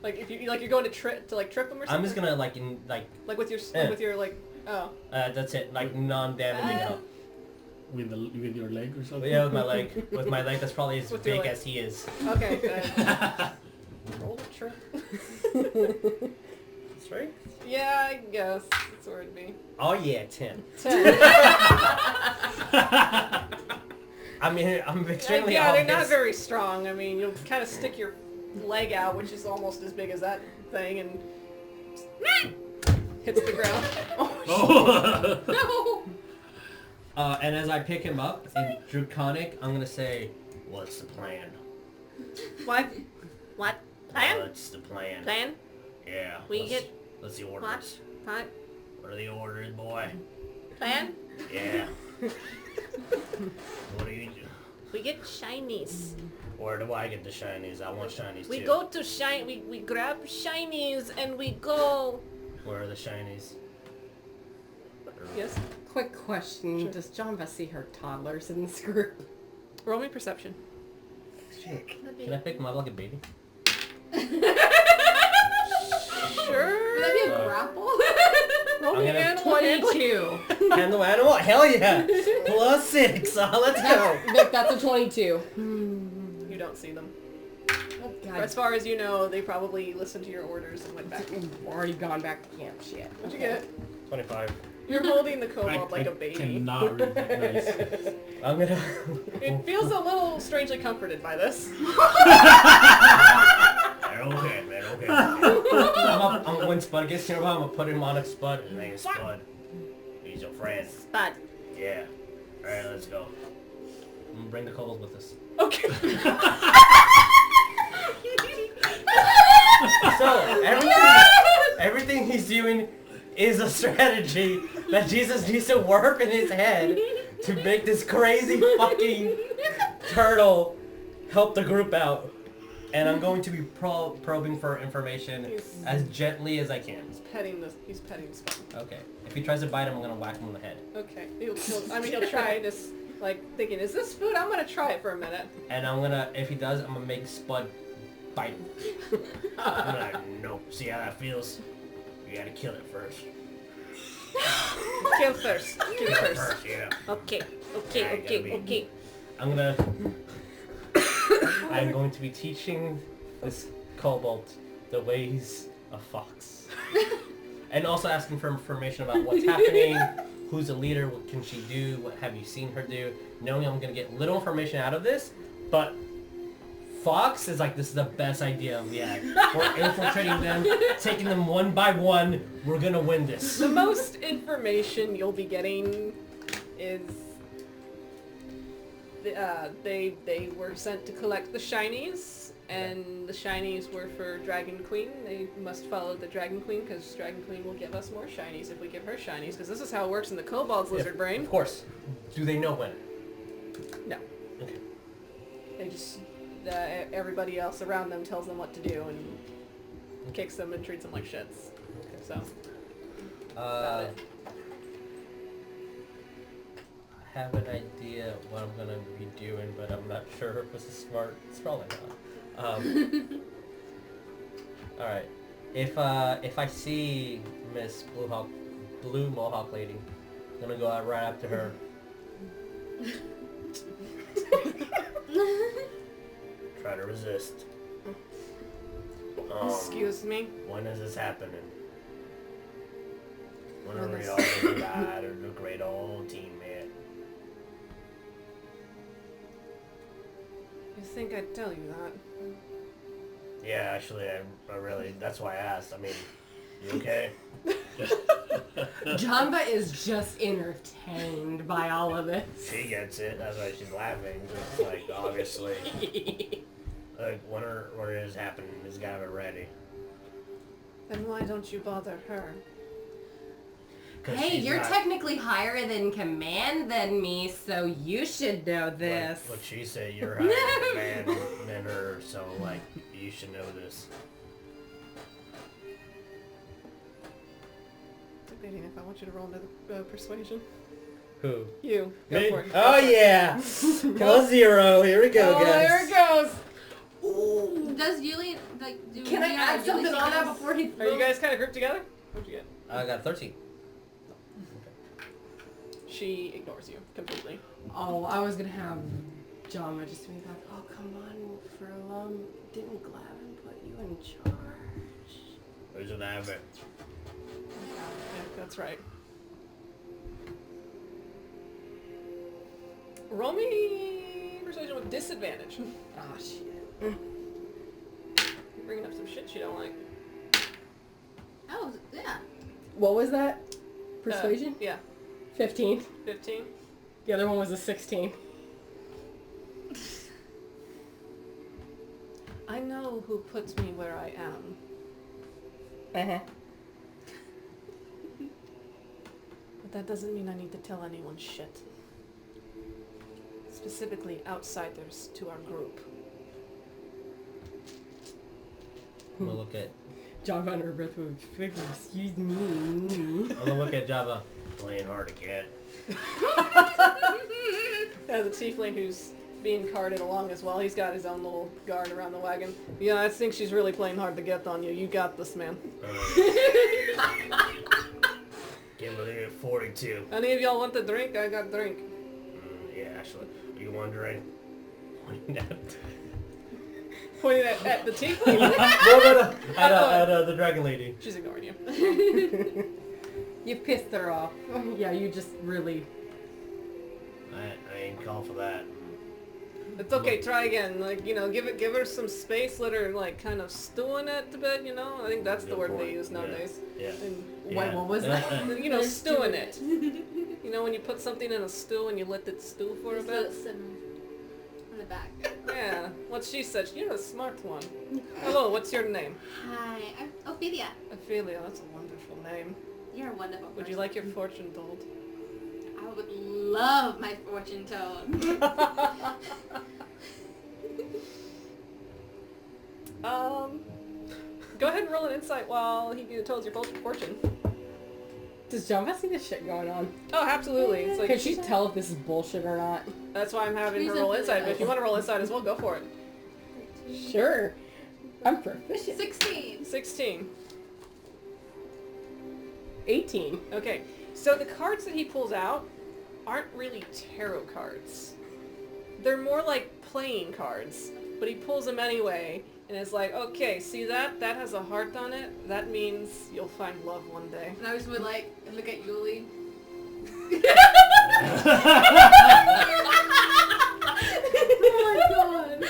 Like if you you're going to trip them or something. I'm just gonna like with your oh. That's it, like non-damaging at all. With your leg or something? Yeah, with my leg. With my leg, that's probably as With your big leg. as he is. Okay, good. Roll the trip. That's right. Yeah, I guess that's where it'd be. Oh yeah, 10. 10. I mean, I'm extremely Yeah, they're not obvious. very strong. I mean, you'll kind of stick your leg out, which is almost as big as that thing, and hits the ground. Oh, No! And as I pick him up in Draconic, I'm gonna say, "What's the plan?" What? Plan? What's the plan? Plan? Yeah. We let's- get- Let's the orders. What? What are the orders, boy? Plan? Yeah. What do you do? We get shinies. Where do I get the shinies? I want shinies We too. go to we grab shinies and we go. Where are the shinies? Yes. Quick question: Sure. does Janva see her toddlers in this group? Roll me perception. Shit. Can I pick them up like a baby? Sure. Would that be a grapple? Roll I'm me gonna- animal handling. 22. Handle animal? Hell yeah! +6. Let's go. Vic, that's a 22. You don't see them. Oh, God. As far as you know, they probably listened to your orders and went back. We've already gone back to camp. Shit. What'd you get? 25. You're holding the kobold like a baby. cannot read that nice. I'm gonna... It feels a little strangely comforted by this. They're okay, man, okay. When Spud gets here, I'm gonna put him on a Spud. His name's Spud. He's your friend. Spud. Yeah. Alright, let's go. I'm gonna bring the kobolds with us. Okay. So, everything he's doing is a strategy that Jesus needs to work in his head to make this crazy fucking turtle help the group out. And I'm going to be probing for information as gently as I can. He's petting Spud. Okay. If he tries to bite him, I'm gonna whack him on the head. Okay. He'll try this, like, thinking, is this food? I'm gonna try it for a minute. And I'm gonna, if he does, I'm gonna make Spud bite him. I'm gonna, no. See how that feels? You gotta kill it first. Kill first. Kill first. Yeah. Okay. I'm going to be teaching this kobold the ways of fox. And also asking for information about what's happening, who's the leader, what can she do, what have you seen her do. Knowing I'm going to get little information out of this, but Fox is like, this is the best idea we had. We're infiltrating them, taking them one by one. We're gonna win this. The most information you'll be getting is they were sent to collect the shinies, and the shinies were for Dragon Queen. They must follow the Dragon Queen because Dragon Queen will give us more shinies if we give her shinies, because this is how it works in the Kobold's lizard brain. Of course. Do they know when? No. Okay. They just everybody else around them tells them what to do and kicks them and treats them like shits. Okay. So. About it. I have an idea what I'm gonna be doing, but I'm not sure if this is smart. It's probably not. All right. If I see Miss Blue Mohawk Lady, I'm gonna go out right up to her. Try to resist. Excuse me? When is this happening? When are When we is- all gonna ride or the great old team, man? You think I'd tell you that? Yeah, actually, I really, that's why I asked. I mean, you okay? Janva is just entertained by all of this. She gets it. That's why she's laughing. It's like, obviously. Like, when it is happening, it's gotta be ready. Then why don't you bother her? 'Cause Hey, she's you're not- technically higher than command than me, so you should know this. What she said, you're higher man than her, so, like, you should know this. Debating if I want you to roll another persuasion. Who? You. Go Me? for it. Oh, yeah! Go 0. Here we go, Oh, guys. there it goes! Does Yuliy, like, do Can I Yuliy add something on that things? before he Are you guys kind of grouped together? What'd you get? I got 13. She ignores you completely. Oh, I was gonna have Janva just be like, oh, come on, Furlong. Didn't Glavin put you in charge? Who's an abbot? Yeah, that's right. Roll me persuasion with disadvantage. Oh, shit. You're bringing up some shit you don't like. Oh, yeah. What was that? Persuasion? Yeah. 15. 15. The other one was a 16. I know who puts me where I am. Uh-huh. But that doesn't mean I need to tell anyone shit. Specifically outsiders to our group. I'm gonna look at... Janva under her breath would figure, excuse me. I'm gonna look at Java. Playing hard to get. The tiefling who's being carted along as well. He's got his own little guard around the wagon. Yeah, I think she's really playing hard to get on you. You got this, man. Give it a 42. Any of y'all want the drink? I got drink. Yeah, actually. Do you want to drink? Pointing at the tiefling. No. At the dragon lady. She's ignoring you. You pissed her off. Yeah, you just really... I ain't call for that. It's okay, try again. Like, you know, give her some space, let her, like, kind of stew in it a bit, you know? I think that's the Good word point. they use nowadays. Yeah. And, Wait, what was that? you know, stew in it. You know, when you put something in a stew and you let it stew for a Just let bit? it simmer on the back. Yeah. What she said. You're a smart one. Hello, what's your name? Hi, I'm Ophelia. Ophelia, that's a wonderful name. You're a wonderful Would you person. like your fortune told? I would love my fortune told. Go ahead and roll an insight while he tells your fortune. Does Janva see this shit going on? Oh, absolutely. It's like, Can she tell if this is bullshit or not? that's why I'm having her Please roll don't do insight, that. but if you want to roll insight as well, go for it. Sure. I'm proficient. 16. 16. 18. Okay, so the cards that he pulls out aren't really tarot cards. They're more like playing cards, but he pulls them anyway, and it's like, okay, see that? That has a heart on it. That means you'll find love one day. And I just would like look at Yuliy. Oh my god.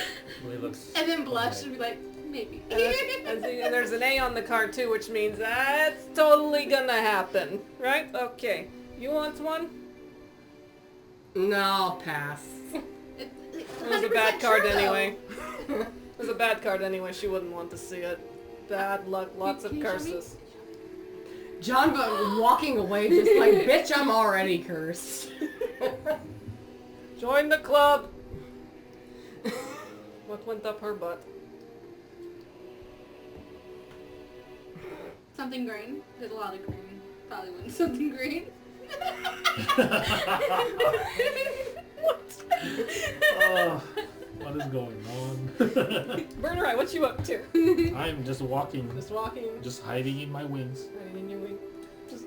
Julie looks. And then blush and be like, maybe. And there's an A on the card too, which means that's totally gonna happen, right? Okay. You want one? No, I'll pass. It was a bad card anyway. It was a bad card anyway. She wouldn't want to see it. Bad luck, lots of Can you show me? curses. Janva walking away just like, bitch, I'm already cursed. Join the club. What went up her butt? Something green. There's a lot of green. Probably went something green. Oh, what is going on? Birdurai, what you up to? I'm just walking, Just walking. just hiding in my wings. Hiding in your wing. Just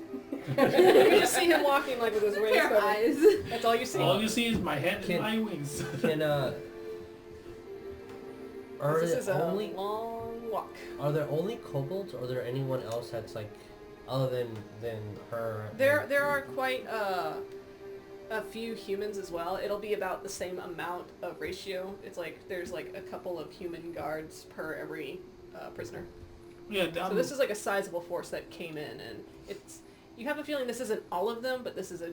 you can just see him walking like with his wings Pair of covered. eyes. That's all you see. All you see is my head Can- and my wings. Can are This there is a only long walk. are there only kobolds, or are there anyone else that's like other than her? There are quite a few humans as well. It'll be about the same amount of ratio. It's like there's like a couple of human guards per every prisoner. Yeah, So this is like a sizable force that came in, and it's you have a feeling this isn't all of them, but this is a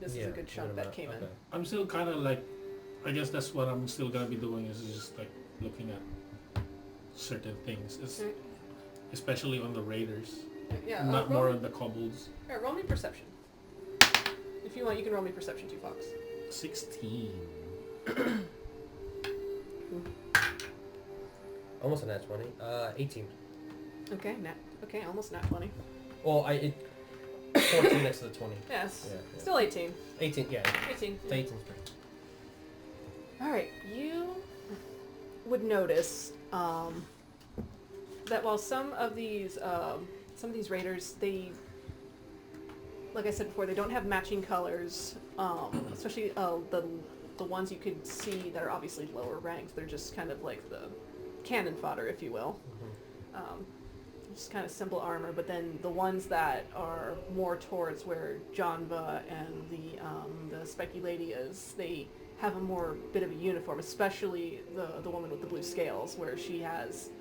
good chunk that came in. I'm still kind of like, I guess that's what I'm still gonna be doing is just like looking at certain things, especially on the raiders, Yeah, not roll, more on the kobolds. yeah, roll me perception. If you want, you can roll me perception too, Fox. 16. Almost a nat 20. 18. Okay, almost nat 20. Well, 14 next to the 20. Yes, Yeah, yeah. still 18. 18, yeah. 18. It's 18's pretty. Alright, you would notice that while some of these raiders, they, like I said before, they don't have matching colors, especially the ones you could see that are obviously lower ranked. They're just kind of like the cannon fodder, if you will. Just kind of simple armor, but then the ones that are more towards where Janva and the Spiky Lady is, they have a more bit of a uniform, especially the woman with the blue scales, where she has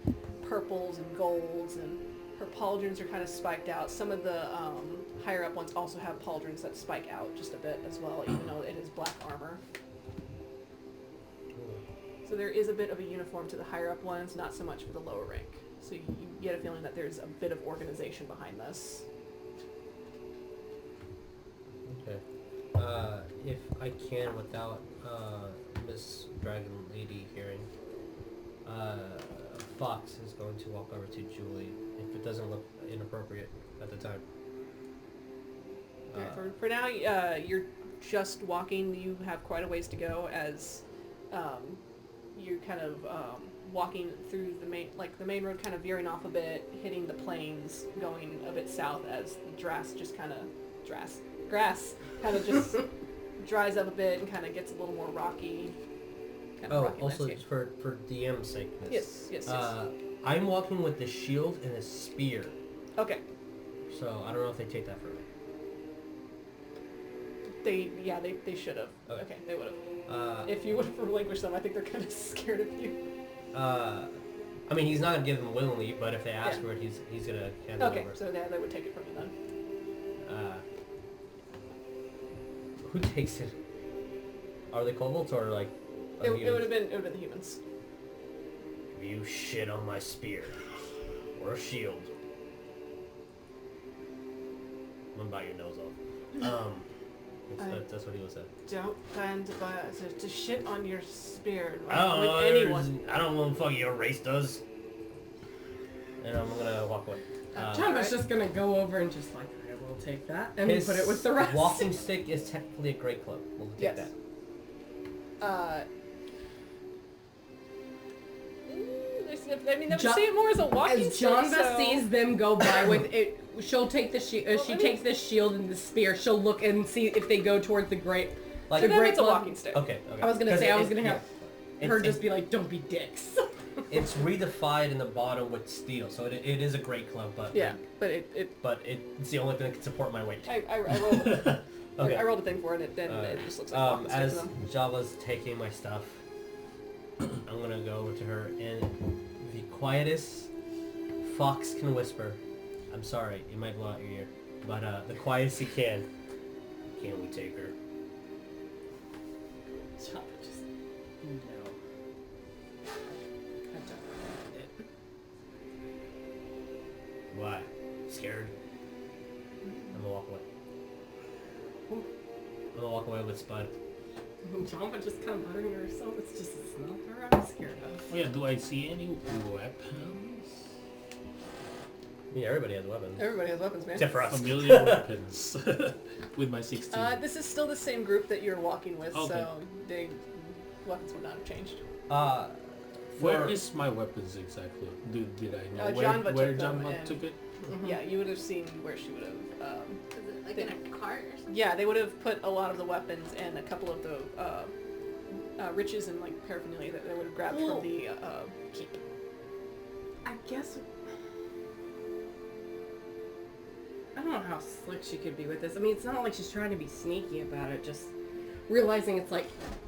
purples and golds, and her pauldrons are kind of spiked out. Some of the higher up ones also have pauldrons that spike out just a bit as well, even though it is black armor. So there is a bit of a uniform to the higher up ones, not so much for the lower rank. So you get a feeling that there's a bit of organization behind this. Okay. If I can, without Miss Dragon Lady hearing, Fox is going to walk over to Julie if it doesn't look inappropriate at the time. Alright, for now, you're just walking. You have quite a ways to go as you're kind of walking through the main road, kind of veering off a bit, hitting the plains, going a bit south as the grass kind of just dries up a bit and kind of gets a little more rocky. Rocky also landscape. for DM's sake. Yes. I'm walking with the shield and a spear, Okay. so I don't know if they take that from me. They should have. Okay, they would have. If you would have relinquished them, I think they're kind of scared of you. I mean, he's not gonna give them willingly, but if they ask for it, he's gonna hand it Okay, over. so they would take it from you then. Who takes it? Are they kobolds or like? It would have been the humans. You shit on my spear or a shield. I'm gonna bite your nose off. That's what he was saying. Don't plan to shit on your spear I don't with know. anyone. I don't know what the fuck your race does. And I'm gonna walk away. Janva's just gonna go over and just like, I will take that, and His put it with the rest. walking stick is technically a great club. We'll take Yes. that. I mean, they would see it more as a walking As stick. Janva so... sees them go by with it, she'll take the takes the shield and the spear. She'll look and see if they go towards the great. Like To the them, great it's a club. walking stick. Okay. I was gonna say I was gonna have her It's- just be like, "Don't be dicks." It's redefined in the bottom with steel, so it is a great club, but Yeah, like, but it's the only thing that can support my weight. I rolled. Okay. I rolled a thing for it, and it just looks like a walking stick as to them. Java's taking my stuff, I'm I'm gonna go over to her and the quietest fox can whisper. I'm sorry, it might blow out your ear, but the quietest he can. Can we take her? Janva just no. I don't recommend it. Why? Scared? I'm gonna walk away. I'm gonna walk away with Spud. Janva just kind of muttering to herself. It's not her I'm scared of. Oh yeah, do I see any weapons? Yeah, everybody has weapons. Everybody has weapons, man. Except for us. Familiar weapons. With my 16. This is still the same group that you're walking with, Okay. so the weapons would not have changed. Where is my weapons exactly? Did I know Janva where took them Janva and- took it? Yeah, you would have seen where she would have. Is it like in a cart or something? Yeah, they would have put a lot of the weapons and a couple of the riches and like paraphernalia that they would have grabbed Well- from the keep. I guess... I don't know how slick she could be with this. I mean, it's not like she's trying to be sneaky about it, just realizing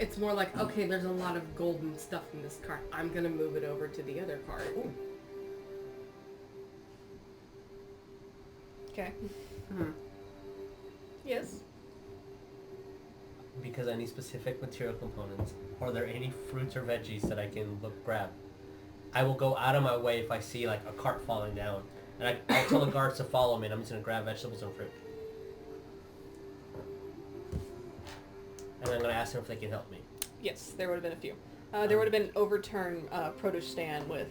it's more like, okay, there's a lot of golden stuff in this cart. I'm gonna move it over to the other cart. Okay. Hmm. Yes. Because I need specific material components. Are there any fruits or veggies that I can grab? I will go out of my way if I see like a cart falling down. And I'll tell the guards to follow me and I'm just going to grab vegetables and fruit. And I'm going to ask them if they can help me. Yes, there would have been a few. There would have been an overturned produce stand with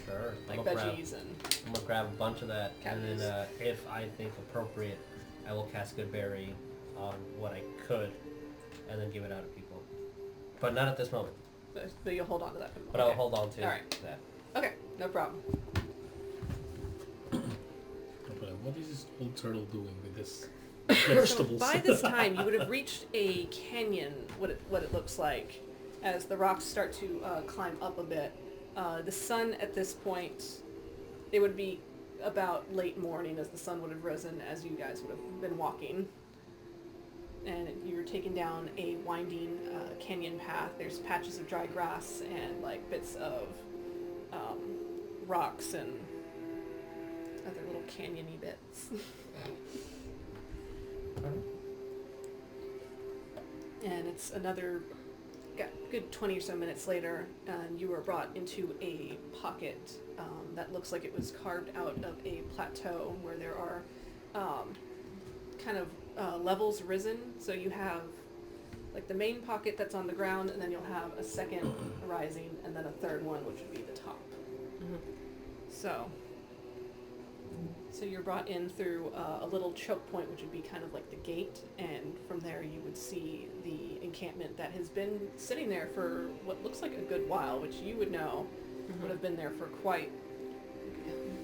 Sure. like I'm gonna veggies and... I'm going to grab a bunch of that. And then if I think appropriate, I will cast Good Berry on what I could and then give it out to people. But not at this moment. But you'll hold on to that for the moment. But I'll hold on to Alright. that. Okay, no problem. What is this old turtle doing with this So vegetables? by this time, you would have reached a canyon, what it looks like, as the rocks start to climb up a bit. The sun at this point, it would be about late morning as the sun would have risen as you guys would have been walking. And you were taken down a winding canyon path. There's patches of dry grass and like bits of rocks and other little canyony bits. And it's another good 20 or so minutes later, and you were brought into a pocket that looks like it was carved out of a plateau where there are kind of levels risen. So you have like the main pocket that's on the ground, and then you'll have a second rising, and then a third one, which would be the top. Mm-hmm. So you're brought in through a little choke point, which would be kind of like the gate, and from there you would see the encampment that has been sitting there for what looks like a good while, which you would know would have been there for quite,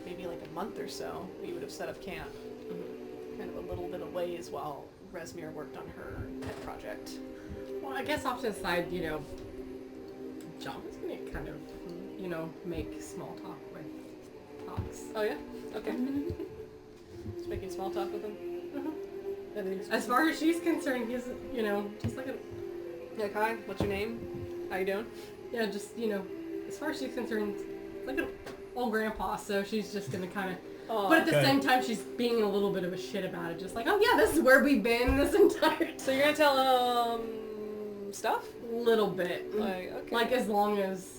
maybe like a month or so. You would have set up camp kind of a little bit of ways while Resmir worked on her pet project. Well, I guess off to the side, Janva's gonna kind of, make small talk with Fox. Oh yeah? Okay. Just making small talk with him? Everything's As far as she's concerned, he's, just like like, hi, what's your name? How you doing? as far as she's concerned, like an old grandpa, so she's just gonna kind of, Aw. but at the Okay. same time, she's being in a little bit of a shit about it, just like, oh yeah, this is where we've been this entire time. So you're gonna tell him stuff? Little bit. Like, okay. Like, as long as...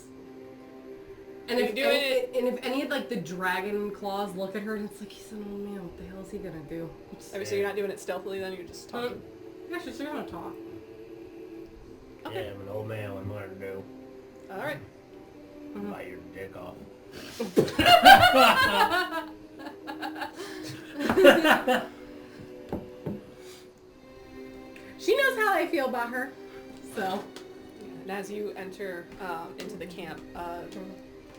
And Are if, you doing if any of, like, the dragon claws look at her, and it's like, he's an old man, what the hell is he gonna do? Okay, so you're not doing it stealthily then, you're just talking? Yeah, she's gonna talk. Okay. Yeah, I'm an old man. What am I going to do? Alright. Bite your dick off. She knows how I feel about her, so... And as you enter into the camp,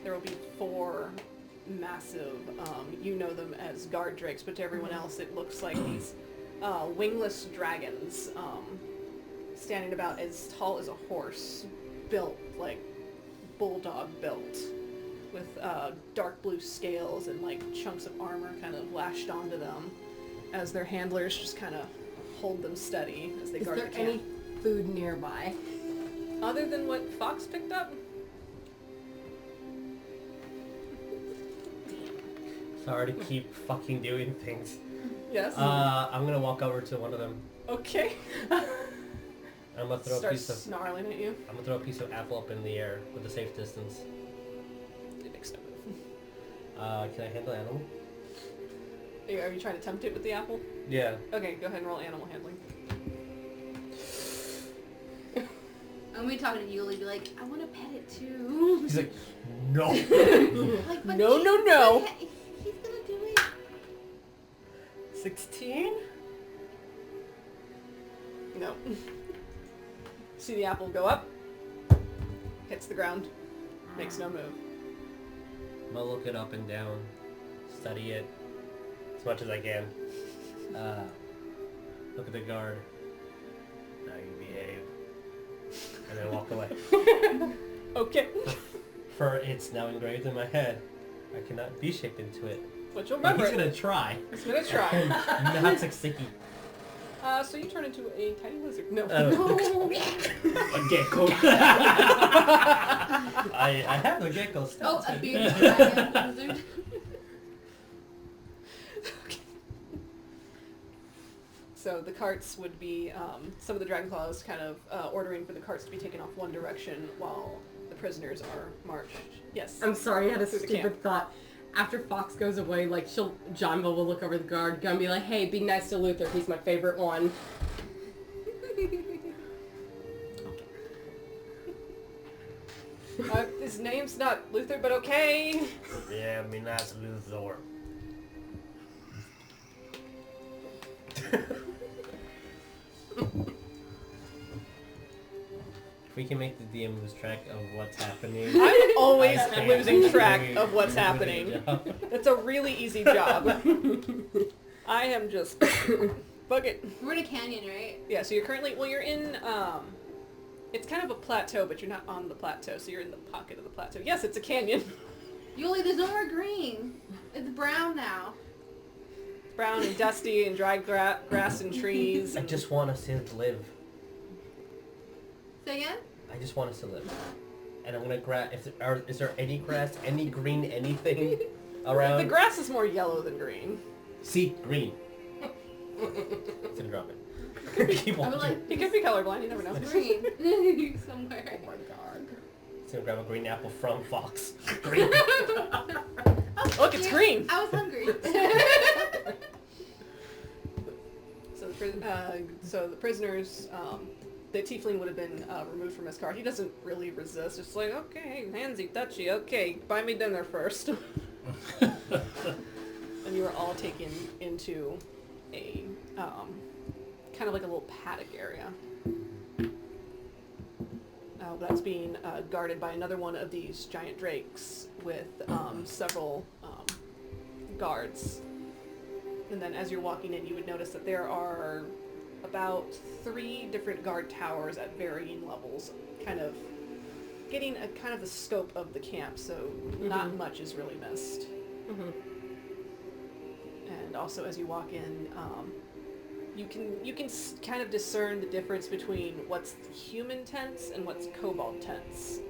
there will be 4 massive, you know them as guard drakes, but to everyone else it looks like these wingless dragons standing about as tall as a horse, built like bulldog built, with dark blue scales and like chunks of armor kind of lashed onto them, as their handlers just kind of hold them steady as they Is guard there the camp. any food nearby? Other than what Fox picked up? Sorry to keep fucking doing things. Yes. I'm gonna walk over to one of them. Okay. I'm gonna throw Starts snarling at you. I'm gonna throw a piece of apple up in the air with a safe distance. It makes no move. Can I handle animal? Are you trying to tempt it with the apple? Yeah. Okay, go ahead and roll animal handling. I'm gonna be talking to Yuliy, be like, I want to pet it too. He's like, no. Like, but No, he- no, no. but he's gonna do it. 16? No. See the apple go up, hits the ground, makes no move. I'm gonna look it up and down, study it as much as I can. Look at the guard. Now you behave. And then walk away. Okay. For it's now engraved in my head. I cannot be shaped into it. But you'll But remember he's it. gonna try. He's gonna try. Not succeed. So you turn into a tiny lizard. No. A gecko. I have the gecko Oh, stealth. a bearded dragon lizard. So the carts would be, some of the Dragonclaws kind of ordering for the carts to be taken off one direction while the prisoners are marched. Yes. I'm sorry, I had a Through the stupid camp. thought. After Fox goes away, like, Janva will look over the guard, gonna be like, hey, be nice to Luther, he's my favorite one. His name's not Luther, but okay. Yeah, I mean that's Luthor. If we can make the DM lose track of what's happening. I'm always I think losing we're track doing- of what's we're doing a happening. good job. It's a really easy job. I am just bug it. We're in a canyon, right? Yeah, so you're currently, well, you're in, it's kind of a plateau, but you're not on the plateau, so you're in the pocket of the plateau. Yes, it's a canyon. Yuliy, there's no more green. It's brown now. Brown and dusty and dry grass and trees. I And just want us to live. Say again? I just want us to live. And I'm gonna grab. Is there any grass, any green, anything around? the grass is more yellow than green. See, green. It's gonna drop it. Keep I walking. would like He could be colorblind, you never know. green somewhere. Oh my god. It's gonna grab a green apple from Fox. Green. Look, it's green. I was hungry. So the prisoners, the tiefling would have been removed from his car. He doesn't really resist. It's like, okay, handsy, touchy, okay, buy me dinner first. And you are all taken into a kind of like a little paddock area. That's being guarded by another one of these giant drakes with several guards. And then as you're walking in, you would notice that there are about 3 different guard towers at varying levels, kind of getting a kind of the scope of the camp, so not much is really missed. And also as you walk in, you can kind of discern the difference between what's human tents and what's kobold tents.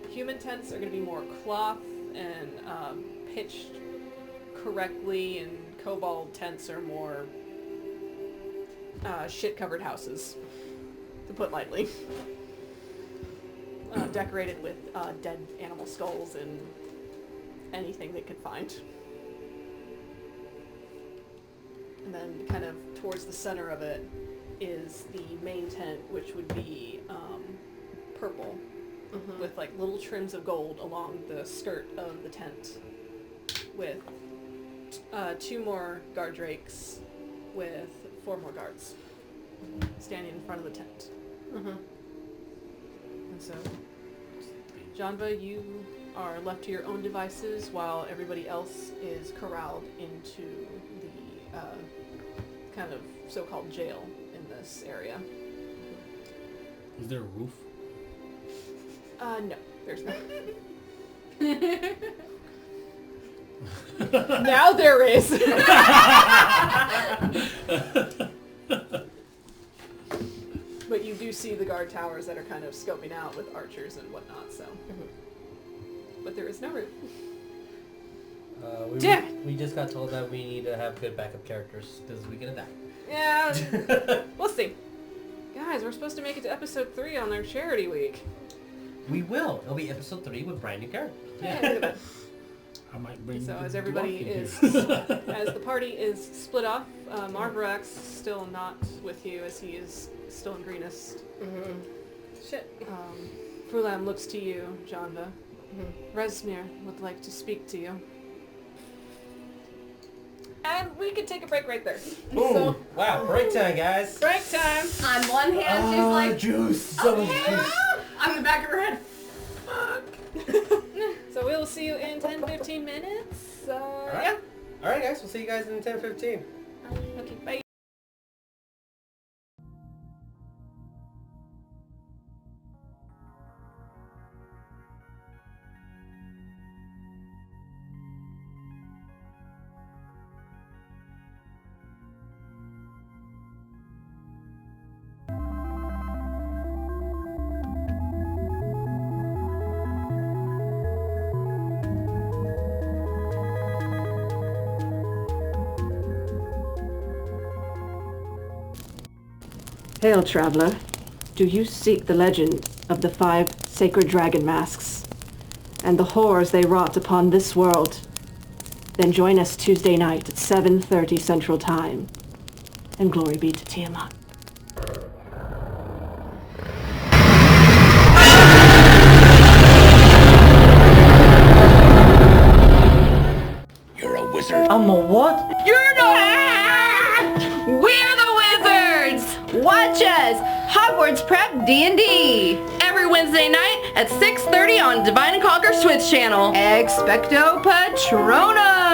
Human tents are going to be more cloth and pitched correctly, and kobold tents are more shit-covered houses, to put lightly. Decorated with dead animal skulls and anything they could find. And then kind of towards the center of it is the main tent, which would be purple, with like little trims of gold along the skirt of the tent, with 2 more guard drakes with 4 more guards standing in front of the tent. And so, Janva, you are left to your own devices while everybody else is corralled into the kind of so-called jail in this area. Is there a roof? No, there's not. Now there is. But you do see the guard towers that are kind of scoping out with archers and whatnot, so. But there is no roof. Damn it. We just got told that we need to have good backup characters because we're gonna die. Yeah, we'll see. Guys, we're supposed to make it to episode 3 on their charity week. We will. It'll be episode 3 with brand new characters. Yeah. I might bring. So the as everybody dwarf in is, here. as the party is split off, Marvarax still not with you as he is still in greenest. Mm-hmm. Shit. Frulam looks to you, Janva. Resmir would like to speak to you. And we can take a break right there. Boom! So, Wow, break time, guys. break time! On one hand, she's like, juice. So much juice. on the back of her head, fuck. So we will see you in 10-15 minutes. Yeah. Alright, guys, we'll see you guys in 10:15. Okay, bye. Hail, traveler. Do you seek the legend of the 5 sacred dragon masks and the horrors they wrought upon this world? Then join us Tuesday night at 7:30 Central Time. And glory be to Tiamat. You're a wizard. I'm a what? You're not! We're the wizards! Watch us! Hogwarts Prep D&D! Every Wednesday night at 6:30 on Divine and Conquer's Twitch channel. Expecto Patronum!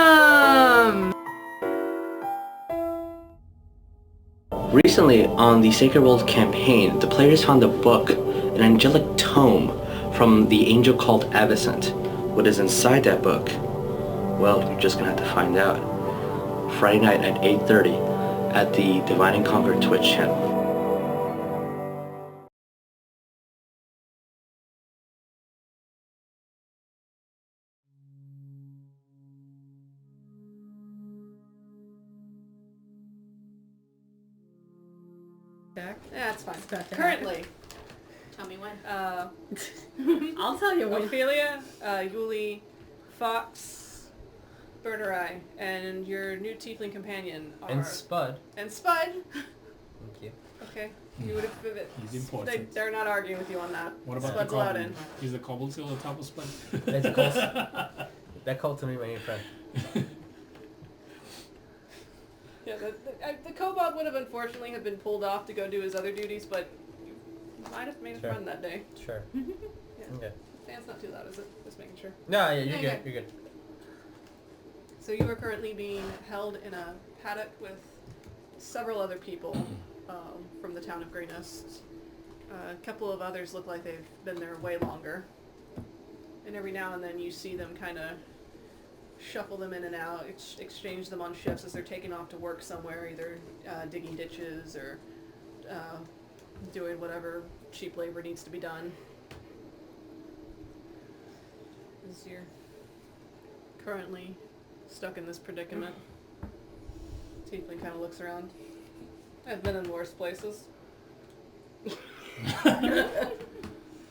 Recently, on the Sacred World campaign, the players found a book, an angelic tome, from the angel called Avicent. What is inside that book? Well, you're just gonna have to find out. Friday night at 8:30 at the Divine and Conquer Twitch channel. Yeah, it's fine. Got to Currently, Tell me when. I'll tell you when. Ophelia, Yuliy, Fox, Birdurai, and your new tiefling companion are... And Spud. And Spud. Thank you. Okay, you would have... He's important. They're not arguing with you on that. What about Spud's the allowed kobold? in. Is the kobold still on top of Spud? That's close. That called to me, my new friend. Yeah, the kobold would have unfortunately have been pulled off to go do his other duties, but you might have made a Sure. friend that day. Sure. Yeah. Okay. Fan's not too loud, is it? Just making sure. No, yeah, you're Okay. good. You're good. So you are currently being held in a paddock with several other people from the town of Greenest. A couple of others look like they've been there way longer. And every now and then you see them kind of shuffle them in and out, exchange them on shifts as they're taking off to work somewhere, either digging ditches or doing whatever cheap labor needs to be done. As you're currently stuck in this predicament, Tiefling kind of looks around. I've been in worse places. It's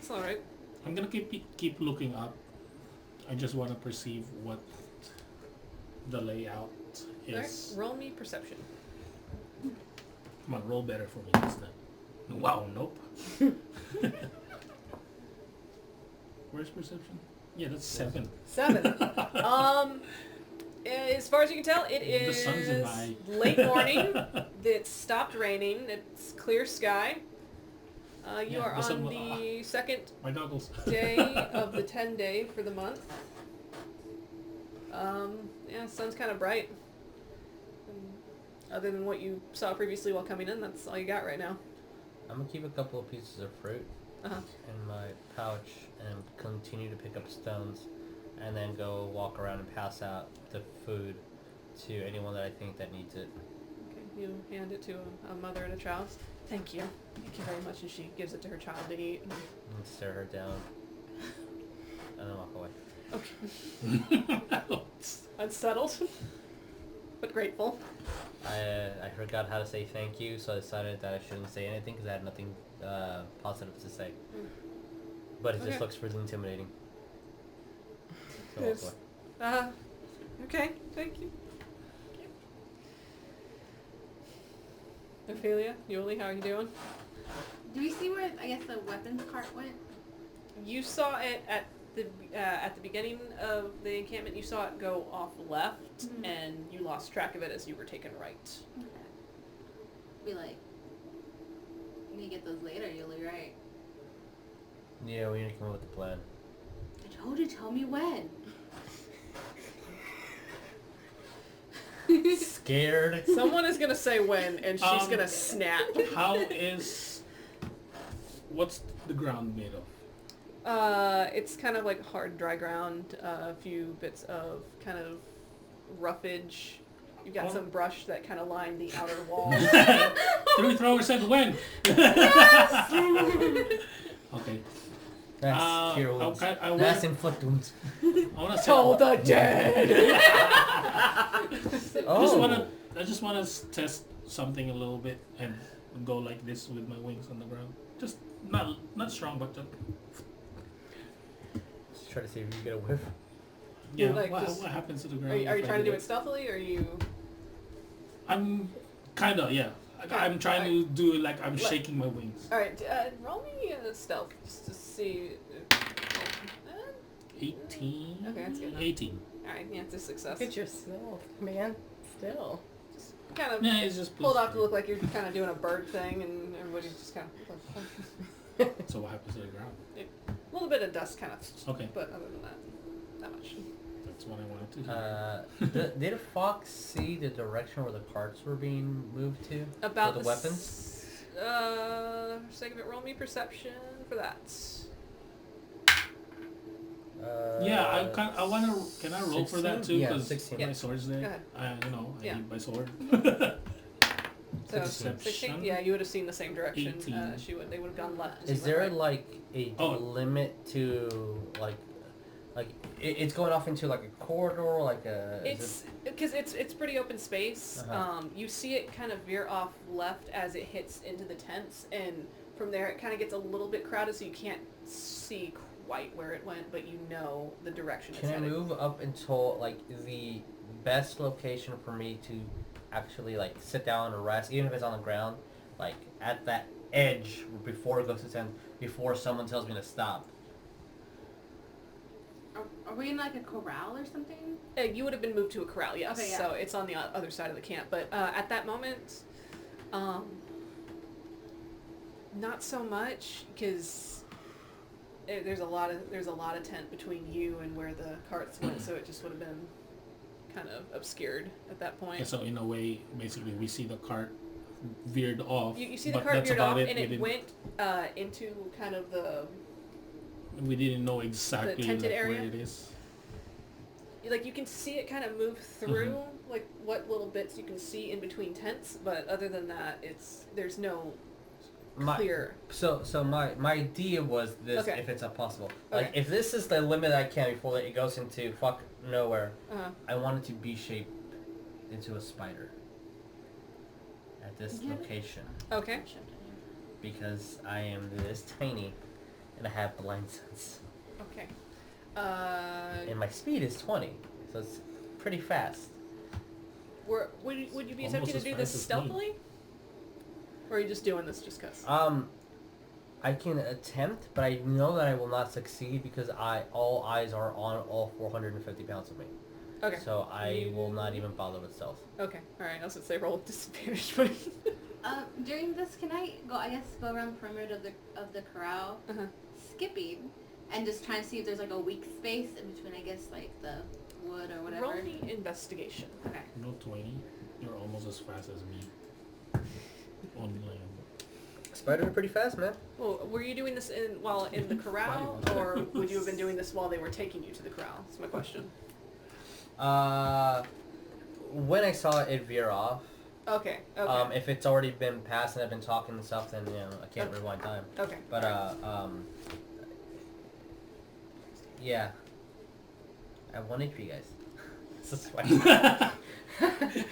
alright. I'm gonna keep looking up. I just want to perceive what the layout is. Alright, roll me perception. Come on, roll better for me this time. Wow, nope. Where's perception? Yeah, that's 7. 7. As far as you can tell, it The is sun's in my- late morning. It's stopped raining. It's clear sky. You Yeah, are the sun on will- the second My goggles. day of the 10 day for the month. Yeah, sun's kind of bright. Other than what you saw previously while coming in, that's all you got right now. I'm gonna keep a couple of pieces of fruit Uh-huh. in my pouch and continue to pick up stones, and then go walk around and pass out the food to anyone that I think that needs it. Okay, you hand it to a mother and a child. Thank you. Thank you very much. And she gives it to her child to eat. And stare her down, and then walk away. Okay. Unsettled, but grateful. I forgot how to say thank you, so I decided that I shouldn't say anything because I had nothing positive to say. But it just looks really intimidating. So Yes. Okay, thank you. Ophelia, Yuliy, how are you doing? Do we see where, I guess, the weapons cart went? You saw it at the beginning of the encampment. You saw it go off left, and you lost track of it as you were taken right. Okay. Be like, we need to get those later, Yuliy, right? Yeah, we need to come up with a plan. I told you, tell me when. Scared? Someone is gonna say when, and she's gonna snap. What's the ground made of? It's kind of like hard, dry ground. A few bits of kind of roughage. You've got some brush that kind of line the outer wall. Three thrower said when. Okay. That's cure wounds. That's inflict wounds. I wanna Toll the dead. I just wanna test something a little bit and go like this with my wings on the ground. Just not strong, but just try to see if you get a whiff. yeah. Like What just- happens to the Are ground? you if I trying to do that? it stealthily, or are you? I'm kinda I'm trying to do it like I'm shaking my wings. All right, roll me a stealth just to see. 18. Okay, that's good. 18. All right, yeah, it's a success. Look at yourself, man. Still. Kind of Yeah, it's just pulled off to look like you're kind of doing a bird thing, and everybody's just kind of So what happens to the ground? a little bit of dust, kind of. Okay. But other than that, not much. That's what I wanted to do. Did Fox see the direction where the carts were being moved to? About for the weapons? Second bit, roll me perception for that. Yeah, I wanna. Can I roll for that 16? too? Yeah, Because 16. my sword's Go there. ahead. I Yeah. need my sword. So Perception. 16. Yeah, you would have seen the same direction. 18. They would have gone left. as Is you went there right. like a limit to like it's going off into like a corridor, like a? It's because it's pretty open space. Uh-huh. You see it kind of veer off left as it hits into the tents, and from there it kind of gets a little bit crowded, so you can't see quite where it went, but you know the direction it's Can I headed. move up until like the best location for me to actually like sit down and rest, even if it's on the ground, like at that edge before it goes to 10, before someone tells me to stop? Are we in like a corral or something? You would have been moved to a corral, yes. Okay, yeah. So it's on the other side of the camp. But at that moment, not so much, because there's a lot of tent between you and where the carts went, so it just would have been kind of obscured at that point. And so in a way, basically, we see the cart veered off. You see the but cart that's veered about off, it. and We it didn't- went into kind of the We didn't know exactly tented like, area? where it is. like you can see it kind of move through, like what little bits you can see in between tents, but other than that, there's no clear. So my idea was this, Okay. if it's possible. Like Okay. if this is the limit I can before it goes into fuck nowhere, Uh-huh. I want it to be shaped into a spider at this location Okay. because I am this tiny and I have blind sense. Okay. And my speed is 20, so it's pretty fast. Would you be Almost attempting to as do fast this as me. stealthily? Or are you just doing this just cause? I can attempt, but I know that I will not succeed because all eyes are on all 450 pounds of me. Okay. So I will not even bother with stealth. Okay. Alright, I was gonna say roll with disadvantage, but During this, can I go around the perimeter of the corral, skipping, and just try and see if there's like a weak space in between, I guess, like the wood or whatever. roll me investigation. Okay. No 20. You're almost as fast as me. On land. Spiders are pretty fast, man. Well, were you doing this while in the corral, or would you have been doing this while they were taking you to the corral? That's my question. When I saw it veer off, Okay. Okay. if it's already been passed and I've been talking and stuff, then I can't rewind time. Okay. But yeah. I have 1 HP, guys. It's a spider.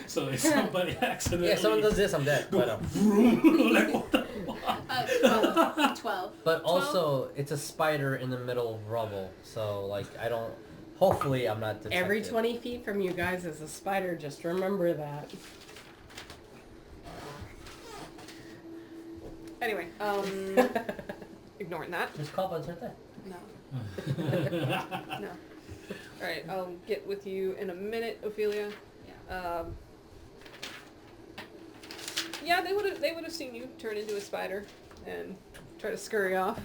So if somebody accidentally... Yeah, someone does this, I'm dead. But, like, what the fuck? 12. but also, it's a spider in the middle of rubble. So, like, I don't... Hopefully, I'm not detected. Every 20 feet from you guys is a spider. Just remember that. Anyway, ignoring that. There's cobwebs right there. No. No. Alright, I'll get with you in a minute, Ophelia. Yeah. Yeah, they would have seen you turn into a spider and try to scurry off.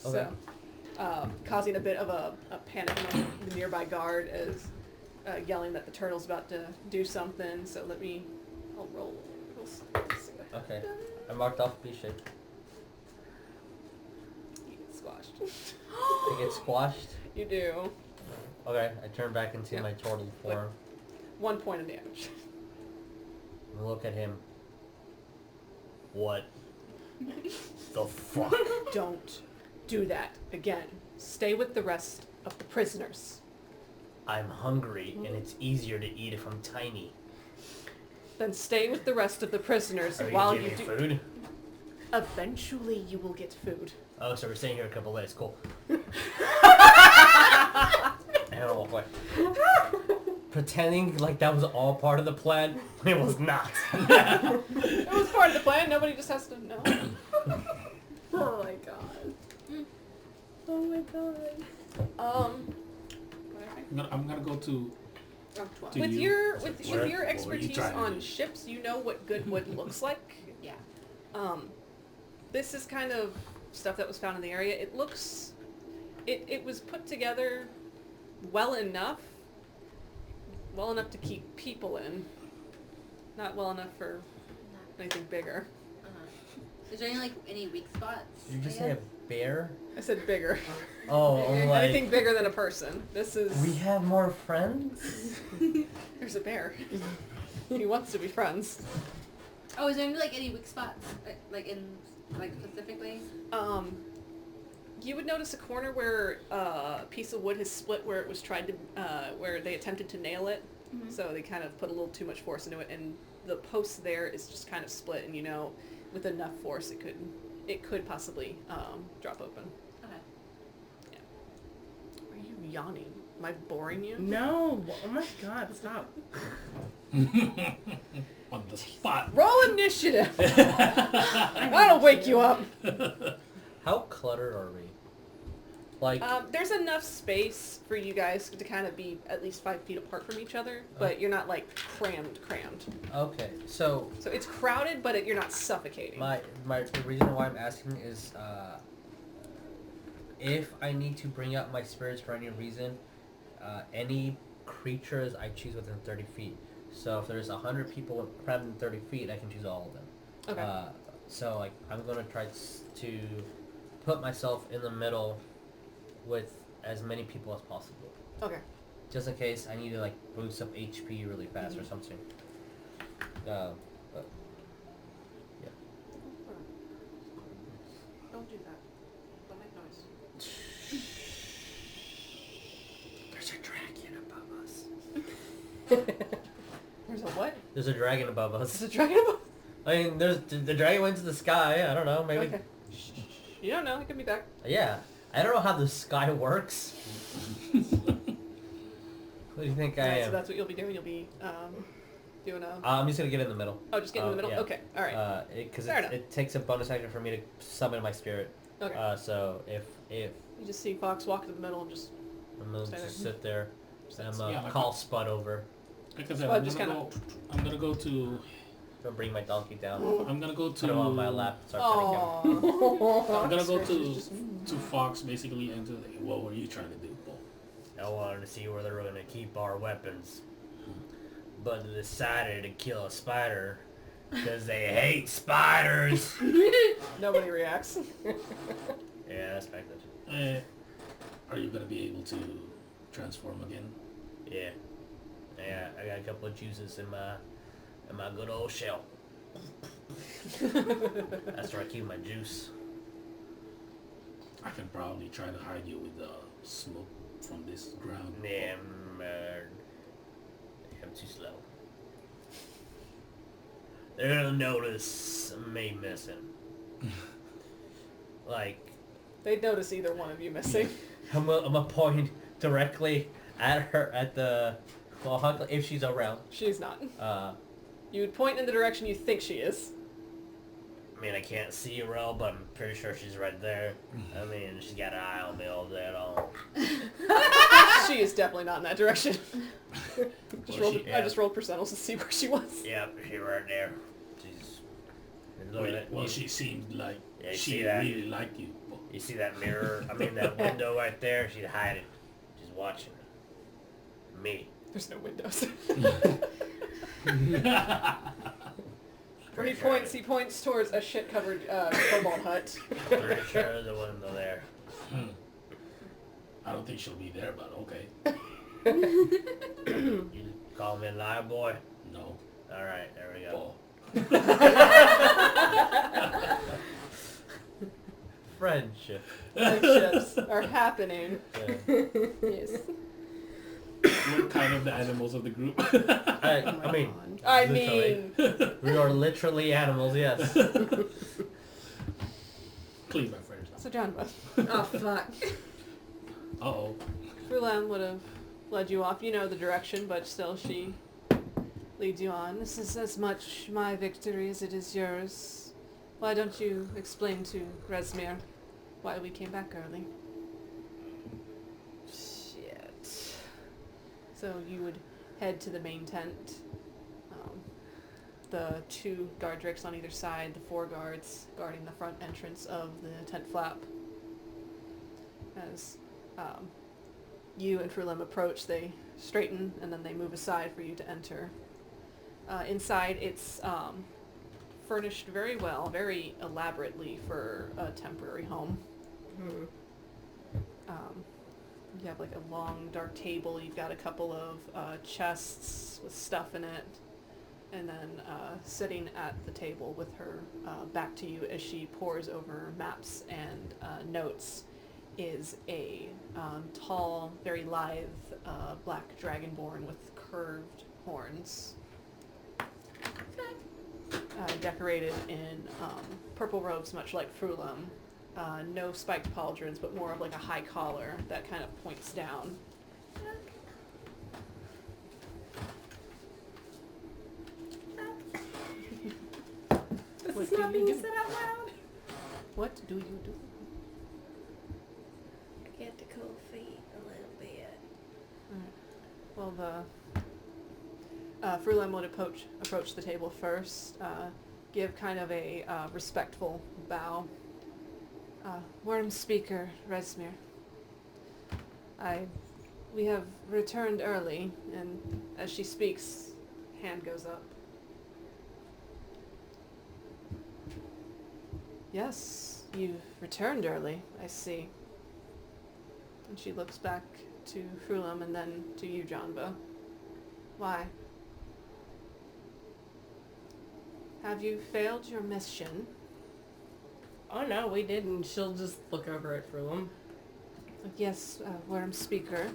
Okay. So, causing a bit of a panic among the nearby guard as yelling that the turtle's about to do something. So I'll roll. Okay. I marked off a piece shape. You get squashed. I get squashed. You do. Okay, I turn back into my turtle form. 1 point of damage. And look at him. What the fuck? Don't do that again. Stay with the rest of the prisoners. I'm hungry, and it's easier to eat if I'm tiny. Then stay with the rest of the prisoners Are while you you giving do. me food? Eventually, you will get food. Oh, so we're staying here a couple days. Cool. And I'll walk away. Pretending like that was all part of the plan. It was not. It was part of the plan. Nobody just has to know. Oh my god. Oh my god. I'm gonna go to... To With you. your It's with like, what your are you expertise trying to on do? ships, you know what good wood looks like. Yeah. This is kind of stuff that was found in the area. It looks, it was put together well enough to keep people in. Not well enough for anything bigger. Is there any weak spots? Did you just I say a guess? bear? I said bigger. Oh, I'm like... Anything bigger than a person. This is... We have more friends? There's a bear. He wants to be friends. Oh, is there any weak spots? Specifically? You would notice a corner where a piece of wood has split where it was tried to, where they attempted to nail it. Mm-hmm. So they kind of put a little too much force into it, and the post there is just kind of split, and with enough force it could possibly drop open. Okay. Yeah. Are you yawning? Am I boring you? No. Oh my god, stop. On the spot. Roll initiative! That'll wake you up. How cluttered are we? Like... There's enough space for you guys to kind of be at least 5 feet apart from each other, but you're not crammed. Okay, so... So it's crowded, but you're not suffocating. The reason why I'm asking is, if I need to bring out my spirits for any reason, any creatures I choose within 30 feet. So if there's 100 people crammed in 30 feet, I can choose all of them. Okay. So I'm gonna try to put myself in the middle with as many people as possible. Okay. Just in case I need to boost up HP really fast or something. But yeah. Don't do that. Don't make noise. There's a dragon above us. There's a what? There's a dragon above us. There's a dragon above? I mean, the dragon went to the sky. I don't know. Maybe. Okay. You don't know. It could be back. Yeah. I don't know how the sky works. What do you think I Alright, am? so that's what you'll be doing. You'll be doing a... I'm just gonna get in the middle. Oh, just get in the middle? Yeah. Okay. Alright. Because Fair enough. it takes a bonus action for me to summon my spirit. Okay. So if You just see Fox walk to the middle and just... I'm gonna Stay there. just sit there and Yeah, call Spud over. Like I said, Well, I'm just gonna go to... Gonna bring my donkey down. I'm gonna go Put him on my to... lap. Start petting him. Aww. I'm gonna go to Fox basically and to what were you trying to do, Paul? I wanted to see where they were gonna keep our weapons, but they decided to kill a spider because they hate spiders. Nobody reacts. Yeah, that's expected. Are you gonna be able to transform again? Yeah, I got a couple of juices in my good old shell. That's where I keep my juice. I can probably try to hide you with smoke from this ground. I'm too slow. They're gonna notice me missing. Like, They'd notice either one of you missing. I'm gonna point directly at her if she's around. She's not. You would point in the direction you think she is. I mean, I can't see her well, but I'm pretty sure she's right there. I mean, she's got an eye on me all day long. She is definitely not in that direction. I just rolled percentals to see where she was. Yep, she's right there. She's... Well, she seemed like she that? really liked you. You see that mirror? I mean, that window right there? She's hiding. She's watching me. There's no windows. Where he points towards a shit-covered cobalt hut. Pretty sure there's a window there. I don't think she'll be there, but okay. You call me a liar, boy? No. Alright, there we go. Friendships are happening. Yeah. Yes. We're kind of the animals of the group. I mean, we are literally animals, yes. Please, my friends. So Janva. Oh, fuck. Uh-oh. Frulam would have led you off. You know the direction, but still she leads you on. This is as much my victory as it is yours. Why don't you explain to Rezmir why we came back early? Shit. So you would head to the main tent. The 2 guard drakes on either side, the 4 guards guarding the front entrance of the tent flap. As you and Frulam approach, they straighten and then they move aside for you to enter. Inside, it's furnished very well, very elaborately for a temporary home. You have like a long dark table, you've got a couple of chests with stuff in it, and then sitting at the table with her back to you as she pores over maps and notes is a tall, very lithe black dragonborn with curved horns. Decorated in purple robes, much like Frulam. No spiked pauldrons, but more of like a high collar that kind of points down. This is not being said out loud. What do you do? I get the cold feet a little bit. Well, Frulam would approach the table first, give kind of a respectful bow. Worm Speaker, Rezmir. We have returned early, and as she speaks, hand goes up. Yes, you've returned early, I see. And she looks back to Frulam and then to you, Janva. Why? Have you failed your mission? Oh no, we didn't. She'll just look over at Frulam. Yes, Worm Speaker,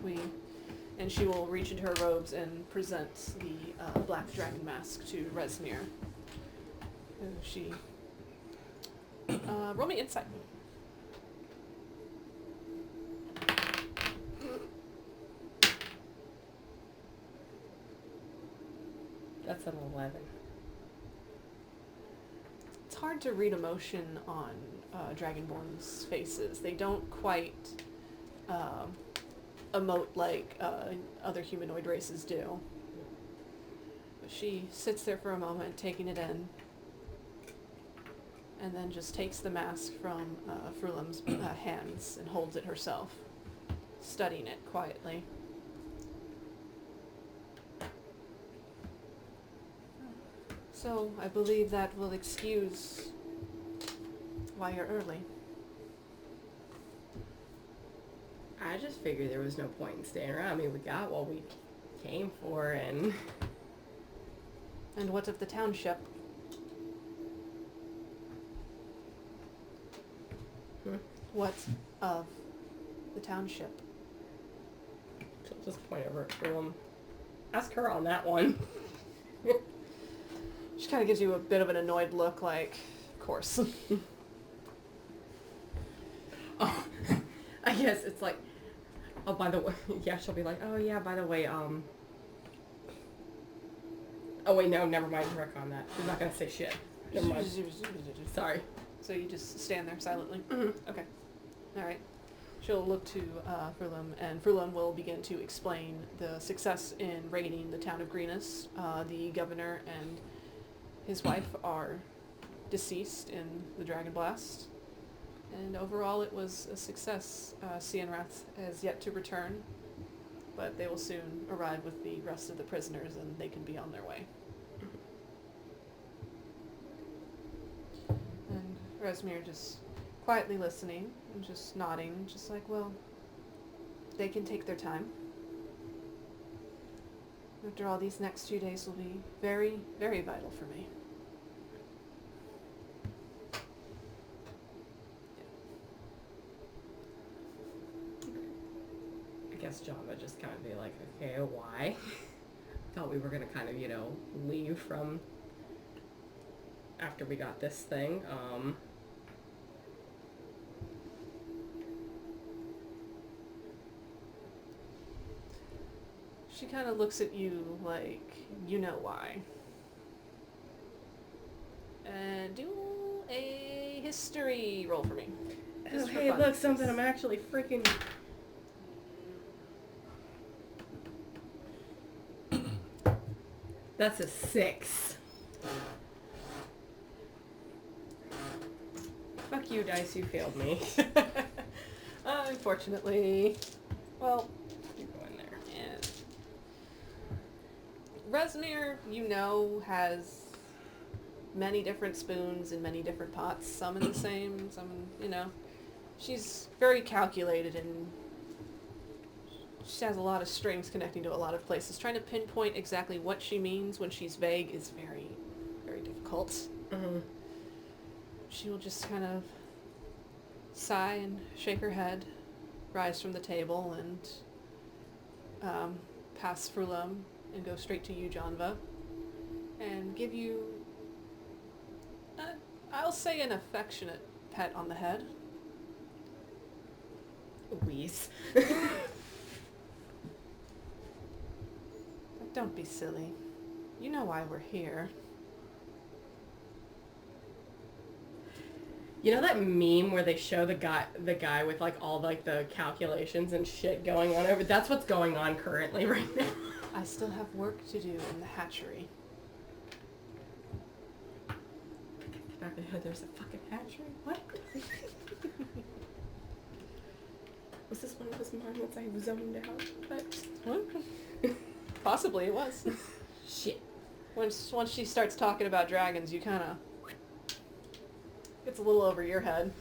and she will reach into her robes and present the black dragon mask to Rezmir. She... roll me insight. That's an 11. It's hard to read emotion on Dragonborn's faces. They don't quite emote like other humanoid races do. But she sits there for a moment, taking it in, and then just takes the mask from Frulam's hands and holds it herself, studying it quietly. So, I believe that will excuse why you're early. I just figured there was no point in staying around. I mean, we got what we came for, and... And what of the township? What of the township? Just point over at Fulham. Ask her on that one. She kind of gives you a bit of an annoyed look, like, of course. Oh, I guess it's like, oh, by the way, yeah, she'll be like, oh, yeah, by the way, oh, wait, no, never mind, work on that. She's not going to say shit. Never mind. Sorry. So you just stand there silently? Mm-hmm. Okay. Alright. She'll look to Furlum, and Furlum will begin to explain the success in raiding the town of Greenus. The governor and his wife are deceased in the Dragon Blast. And overall it was a success. Cianrath has yet to return, but they will soon arrive with the rest of the prisoners and they can be on their way. And Resmir just quietly listening and just nodding, just like, well, they can take their time. After all, these next few days will be very, very vital for me. I guess John would just kind of be like, okay, why? Thought we were going to kind of, you know, leave from after we got this thing. She kind of looks at you like, you know why. And do a history roll for me. Oh, Just for hey, fun. look, something I'm actually freaking... That's a 6. Fuck you, dice, you failed me. Unfortunately. Well, You go in there. yeah. Resmir, you know, has many different spoons in many different pots. Some in the same, some in, you know. She's very calculated and she has a lot of strings connecting to a lot of places. Trying to pinpoint exactly what she means when she's vague is very, very difficult. Mm-hmm. She will just kind of sigh and shake her head, rise from the table, and pass Frulum and go straight to you, Janva, and give you, I'll say, an affectionate pet on the head. Wheeze. Don't be silly. You know why we're here. You know that meme where they show the guy with like all like the calculations and shit going on over? That's what's going on currently right now. I still have work to do in the hatchery. Back in the hood, there's a fucking hatchery. What? Was this one of his moments I zoned out? What? Possibly it was. Shit. Once she starts talking about dragons, you kind of... It's a little over your head.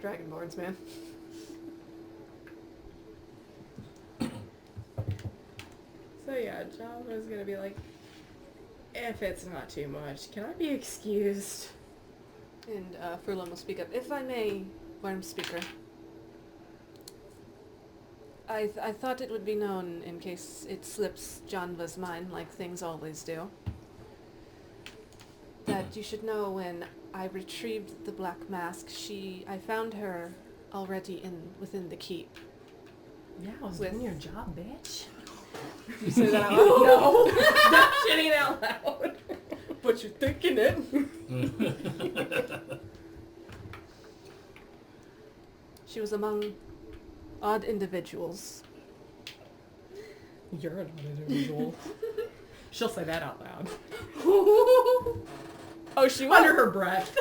Dragonborns, man. So yeah, Java's gonna be like, if it's not too much, can I be excused? And Furlum will speak up. If I may, Worm Speaker. I thought it would be known in case it slips Janva's mind like things always do. That you should know when I retrieved the black mask, I found her already within the keep. Yeah, I was doing your job, bitch. Did you say that out loud? No! Stop shitting out loud. But you're thinking it. She was among odd individuals. You're an odd individual. She'll say that out loud. Oh, she will? Under her breath.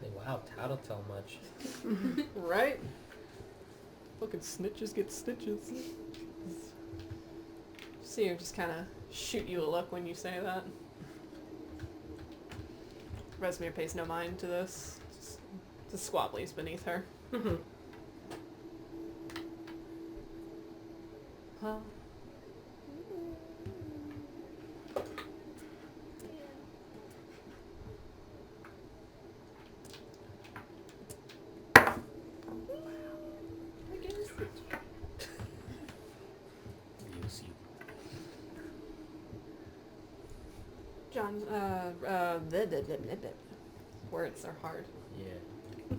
Wow, tattletale much. Right? Fucking snitches get stitches. See her just kind of shoot you a look when you say that. Resmir pays no mind to this. Just the squabblies beneath her. Huh? John, words are hard. Yeah. I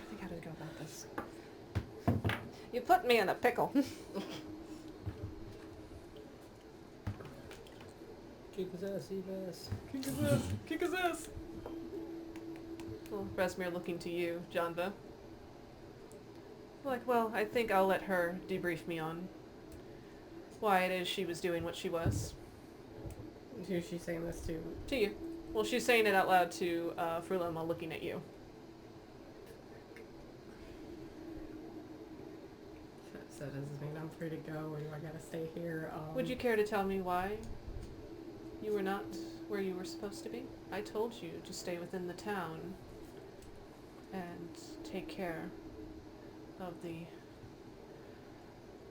think how to go about this. You put me in a pickle. Kick his ass, Eva's. Kick his ass. Kick his ass. Well, Resmir looking to you, Janva. Like, well, I think I'll let her debrief me on why it is she was doing what she was. Who's she saying this to? To you. Well, she's saying it out loud to Frulin while looking at you. So does this mean I'm free to go, or do I gotta stay here? Would you care to tell me why you were not where you were supposed to be? I told you to stay within the town and take care of the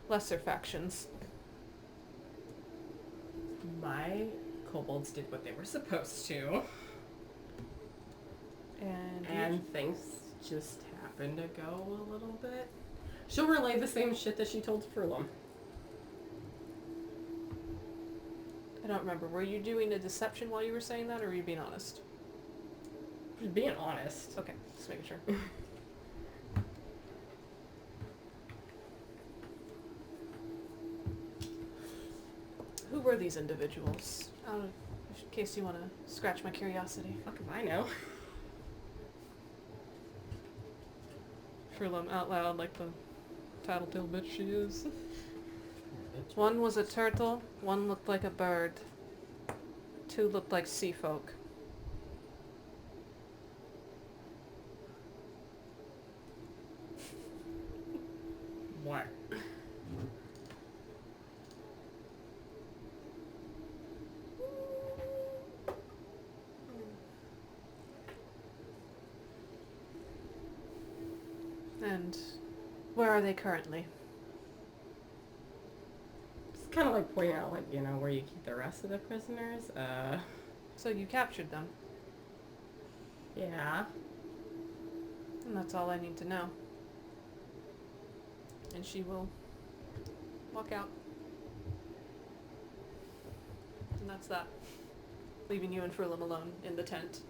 lesser factions. My kobolds did what they were supposed to. And things just happened to go a little bit. She'll relay the same shit that she told Frulum. I don't remember. Were you doing a deception while you were saying that, or were you being honest? Just being honest. Okay, just making sure. Who were these individuals? In case you want to scratch my curiosity. Fuck if I know. Frulum out loud like the tattletale bitch she is. One was a turtle, one looked like a bird. Two looked like sea folk. What? And where are they currently? It's kind of like pointing out, like, you know, where you keep the rest of the prisoners. So you captured them, Yeah. and that's all I need to know. And she will walk out. And that's that. Leaving you and Frulum alone in the tent.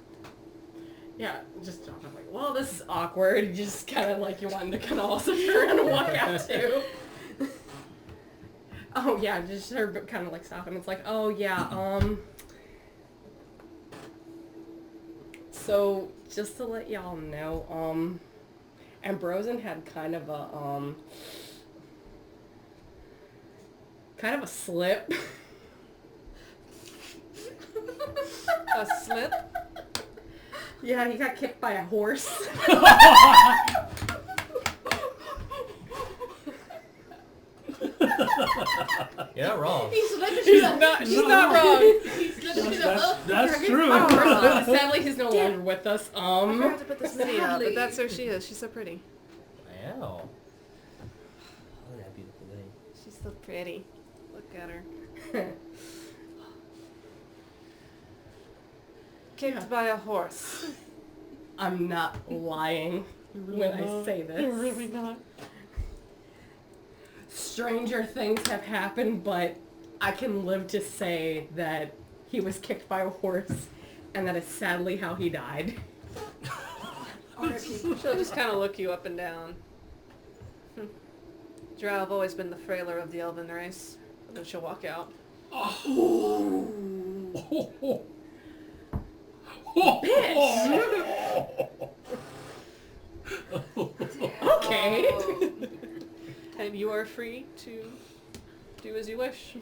Yeah, just I'm like, well, this is awkward. Just kind of like you wanted to kind of also turn and walk out too. Oh yeah, just her kind of like stop and it's like, oh yeah, so just to let y'all know, Ambrosen had kind of a slip. A slip? Yeah, he got kicked by a horse. You're not wrong. He's not wrong. That's true. Oh, sadly, he's no longer with us. I forgot to put this video up, but that's where she is. She's so pretty. Wow. Oh, that beautiful thing. She's so pretty. Look at her. Kicked by a horse. I'm not lying when I say this. You're really not. Stranger things have happened, but I can live to say that he was kicked by a horse, and that is sadly how he died. She'll just kind of look you up and down. Drow have always been the frailer of the elven race. And then she'll walk out. Okay. And you are free to do as you wish.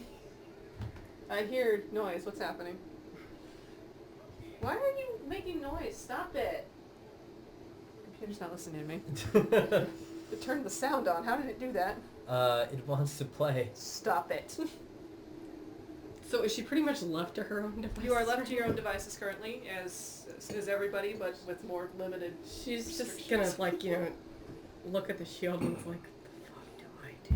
I hear noise. What's happening? Why are you making noise? Stop it. Computer's not listening to me. It turned the sound on. How did it do that? It wants to play. Stop it. So is she pretty much left to her own devices? You are left to your own devices currently, as is everybody, but with more limited. She's just gonna, like, you know, look at the shield and it's like, what the fuck do I do?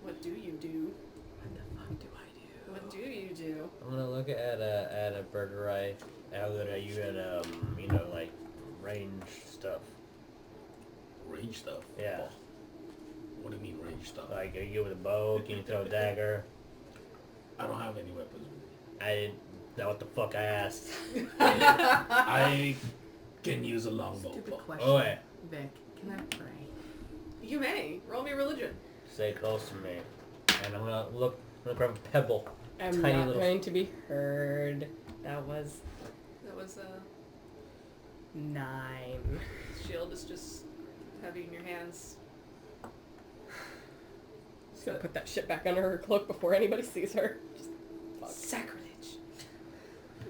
What do you do? What the fuck do I do? What do you do? I'm gonna look at a Birdurai. How good are you at you know, like range stuff? Range stuff? Yeah. What do you mean range stuff? Like, are you good with a bow? Can you throw a dagger? I don't have any weapons. I didn't know what the fuck I asked. I can use a longbow. Stupid question. Oh, wait. Vic, can I pray? You may. Roll me religion. Stay close to me. And I'm gonna grab a pebble. I'm Tiny not little- going to be heard. That was That was 9. shield is just heavy in your hands. Just gonna put that shit back under her cloak before anybody sees her. Just fuck. Sacrilege.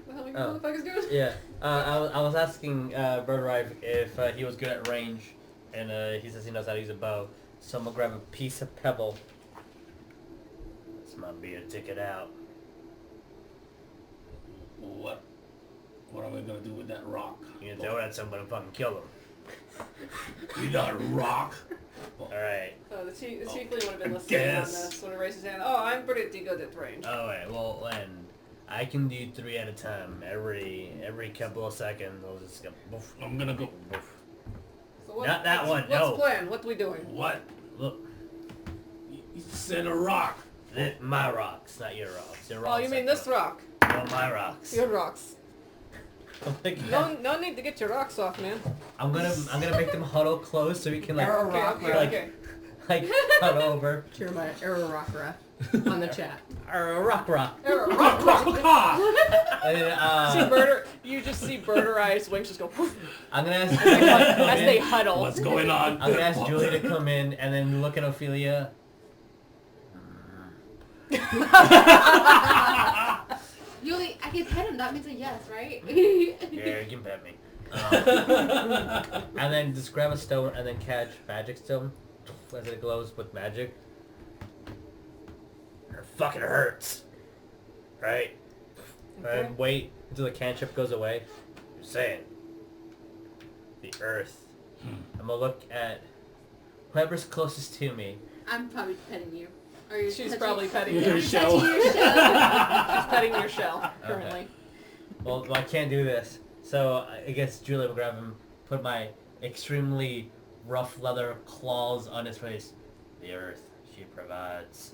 What the hell are you Oh. motherfuckers doing? Yeah. I was asking Birdurai if he was good at range, and he says he knows how to use a bow. So I'm gonna grab a piece of pebble. This might be a ticket out. What am I gonna do with that rock? You can throw it at somebody and fucking kill them. You got a rock? Alright. The chiefling would have been I listening on guess. this. Would have raised his hand. Oh, I'm pretty good at range. Alright, well then I can do 3 at a time. Every couple of seconds I'll just go boof. I'm gonna go. Boof. So Not that one, What's no. the plan? What are we doing? What? Look, You said a rock. my rocks, not your rocks. Your Oh, rocks you mean are this good. rock? No, my rocks. Your rocks. I'm No need to get your rocks off, man. gonna make them huddle close so we can like Okay, like, okay. like huddle over. Cheer my Aarakocra on the chat. Or rock. Rock. And then, You just see Birdurai's wings just go poof I'm gonna ask as they huddle. What's going on? I'm gonna ask Yuliy to come in and then look at Ophelia. Yuliy, I can pet him. That means a yes, right? Yeah, you can pet me. And then just grab a stone and then catch magic stone as it glows with magic. It fucking hurts. Right? And wait until the cantrip goes away. You're saying the earth. I'm gonna look at whoever's closest to me. I'm probably petting you. Or you're She's touching- probably petting Your you. You're shell. touching your shell. She's petting your shell currently. Okay. Well, I can't do this. So I guess Julie will grab him, put my extremely rough leather claws on his face. The earth, she provides.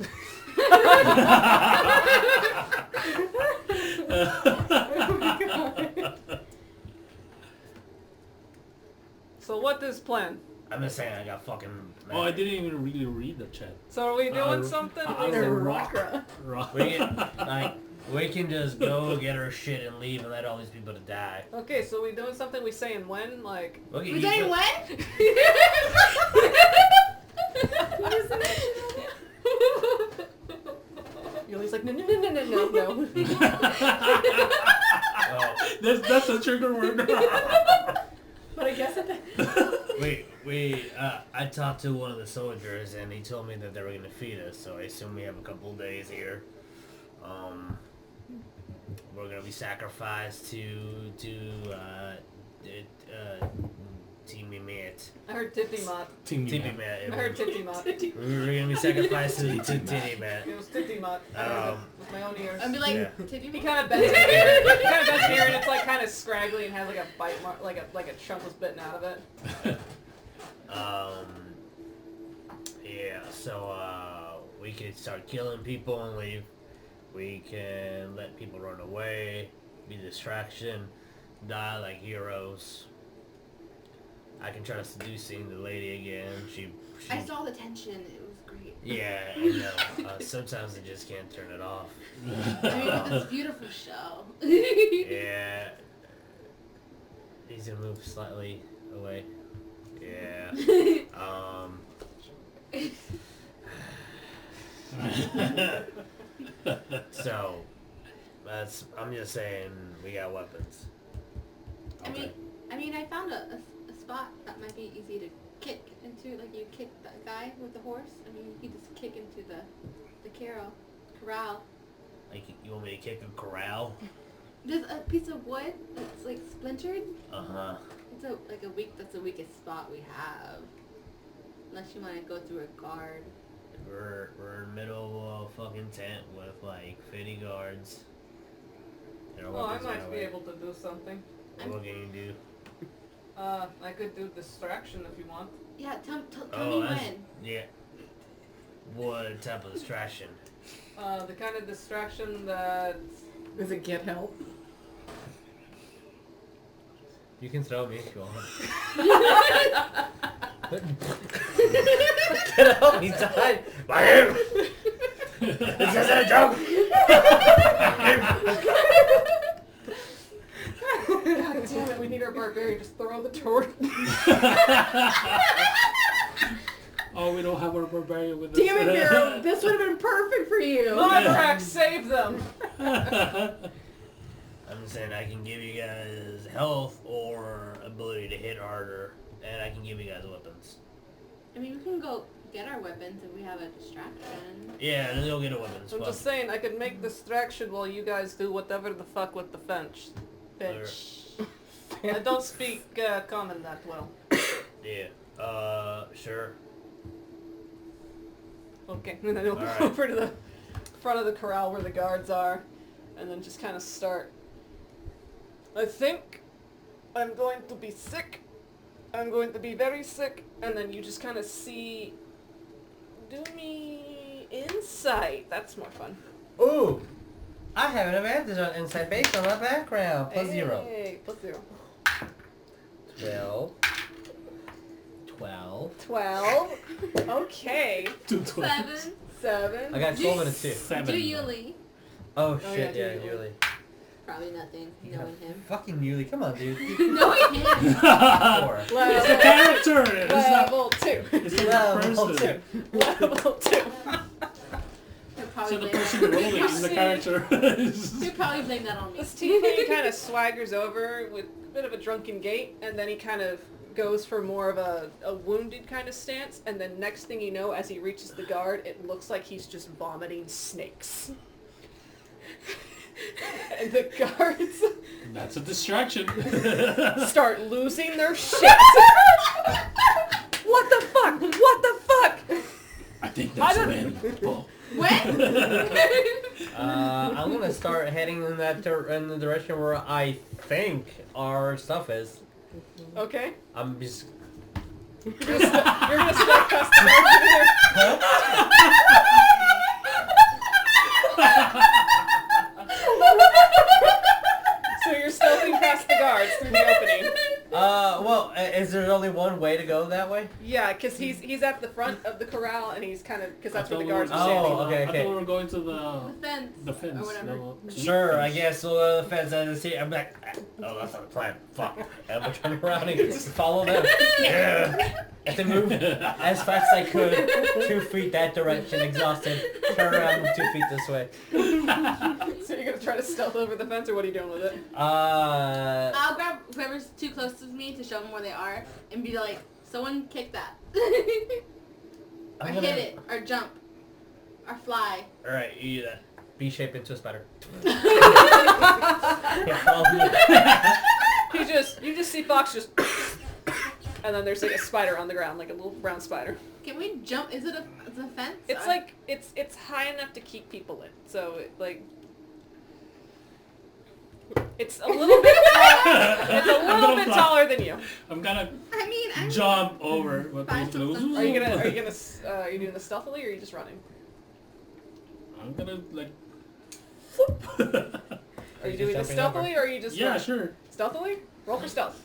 So what is plan? I'm just saying I got fucking... Oh, I didn't even really read the chat. So are we doing something? Rock. We can just go get our shit and leave and let all these people to die. Okay, so we doing something? We saying when? Like Look at We you. saying when? Yuliy's like no. Oh, That's a trigger word. But I guess I talked to one of the soldiers and he told me that they were gonna feed us, so I assume we have a couple of days here. We're gonna be sacrificed to Tiamat. I heard Tiamat. Tiamat. I heard Tiamat. We're gonna be sacrificed to Tiamat. It was Tiamat. I heard it with my own ears. I'd be like, Yeah. tip you He kind of bends here. He kind of bends here, and it's like kind of scraggly and has like a bite mark, like a chunk was bitten out of it. Yeah, so we can start killing people and leave. We can let people run away, be a distraction, die like heroes. I can try seducing the lady again. She I saw the tension. It was great. yeah, I know. Sometimes I just can't turn it off. I mean, with this beautiful show. Yeah. He's gonna move slightly away. Yeah. So, I'm just saying, we got weapons. I mean, I found a spot that might be easy to kick into. Like, you kick that guy with the horse. I mean, you just kick into the corral. Like, you want me to kick a corral? There's a piece of wood that's like splintered. Uh-huh. It's that's the weakest spot we have. Unless you want to go through a guard. We're in the middle of a fucking tent with like 50 guards. And our Well, I weapons are might be away. able to do something. What can you do? I could do distraction if you want. Yeah, tell me that's- when. Yeah. What type of distraction? The kind of distraction that... Does it get help? You can throw me if you want. Get out, he's died. By him! This isn't a joke! God damn it, we need our barbarian. Just throw the torch. Oh, we don't have our barbarian with us. Damn it, Hero! This would have been perfect for you! Marvarax, save them! I'm saying I can give you guys health or ability to hit harder, and I can give you guys weapons. I mean, we can go get our weapons if we have a distraction. Yeah, then you'll get a weapons. I'm just saying, I could make distraction while you guys do whatever the fuck with the bench. I don't speak common that well. Yeah. Sure. Okay, and then he'll go Alright. over to the front of the corral where the guards are, and then just kind of start. I think I'm going to be sick. I'm going to be very sick, and then you just kind of see. Do me insight. That's more fun. Ooh! I have an advantage on insight based on my background. Plus 0. Hey, plus 0. 12. 12. 12. Okay. 7. 7. I got 12 and a 2. 7. Do Yuliy. Oh Oh, shit, yeah, yeah, do Yuliy. Probably nothing, knowing him. Fucking Yuliy, come on, dude. Knowing him. 4. It's the character! It's not, Level 2. it's not the Level person. 2. Level 2. He'll probably So the blame person that. rolling is the character. He'll probably blame that on me. This tiefling kind of swaggers over with a bit of a drunken gait, and then he kind of goes for more of a wounded kind of stance, and then next thing you know, as he reaches the guard, it looks like he's just vomiting snakes. And the guards That's a distraction. start losing their shit. What the fuck? What the fuck? I think I that's don't- when. Oh. When? I'm gonna start heading in in the direction where I think our stuff is. Okay. I'm just. You're gonna start casting guards So you're stealthing past the guards through the opening. Well, is there only one way to go that way? Yeah, because he's at the front of the corral, and he's kind of, because that's where the guards are Oh, standing. okay, I thought we were going to The fence. the fence. Or whatever. No. Sure, I guess we'll go to the fence and see. I'm like, oh, that's not the plan. Fuck. And I'm turning around and just follow them. Yeah. And to move as fast as I could, 2 feet that direction, exhausted. Turn around, move 2 feet this way. So you're going to try to stealth over the fence, or what are you doing with it? I'll grab whoever's too close to me to show them where they are and be like, someone kick that. Or I'm gonna- hit it. Or jump. Or fly. Alright, you do that. Be shaped into a spider. Yeah, follow me. You just see Fox just, and then there's like a spider on the ground, like a little brown spider. Can we jump? Is it a fence? It's Or- like, it's high enough to keep people in, so it, like, it's a little bit it's a little bit taller than you. I'm gonna I mean, I'm jump over. What Find something. Are you are you doing this stealthily, or are you just running? I'm gonna like. Are you doing this jumping stealthily, or are you just Yeah, running? sure. Stealthily? Roll for stealth.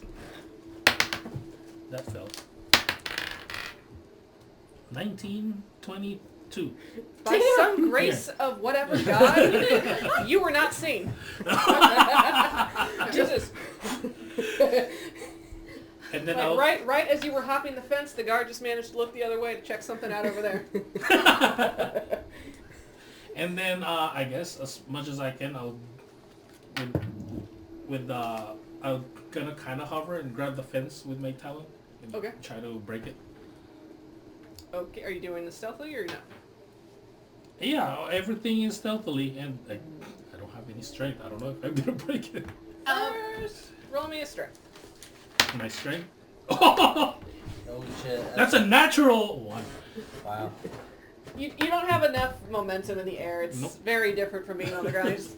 That fell. 1922. By some grace of whatever god, you were not seen. Jesus. And then Like, right as you were hopping the fence, the guard just managed to look the other way to check something out over there. And then I guess as much as I can, I'll I'm gonna kind of hover and grab the fence with my talon and Okay. try to break it. Okay, are you doing this stealthily or no? Yeah, everything is stealthily, and I don't have any strength. I don't know if I'm gonna break it. First, roll me a strength. My strength. Oh, Holy shit. that's a natural one. Wow. You don't have enough momentum in the air. It's Nope. very different from being on the ground. You just,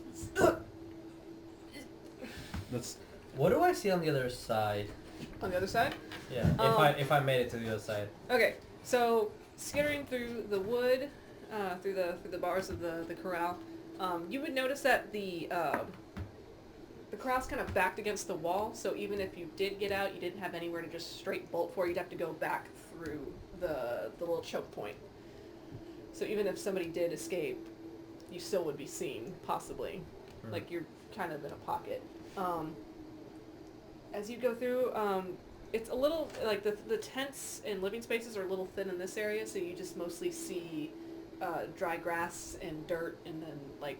That's What do I see on the other side? on the other side. Yeah, if I made it to the other side. Okay, so skittering through the wood, through the bars of the corral, you would notice that the corral's kind of backed against the wall, so even if you did get out, you didn't have anywhere to just straight bolt for. You'd have to go back through the little choke point. So even if somebody did escape, you still would be seen, possibly. Like, you're kind of in a pocket. As you go through, it's a little, like, the tents and living spaces are a little thin in this area, so you just mostly see dry grass and dirt, and then, like,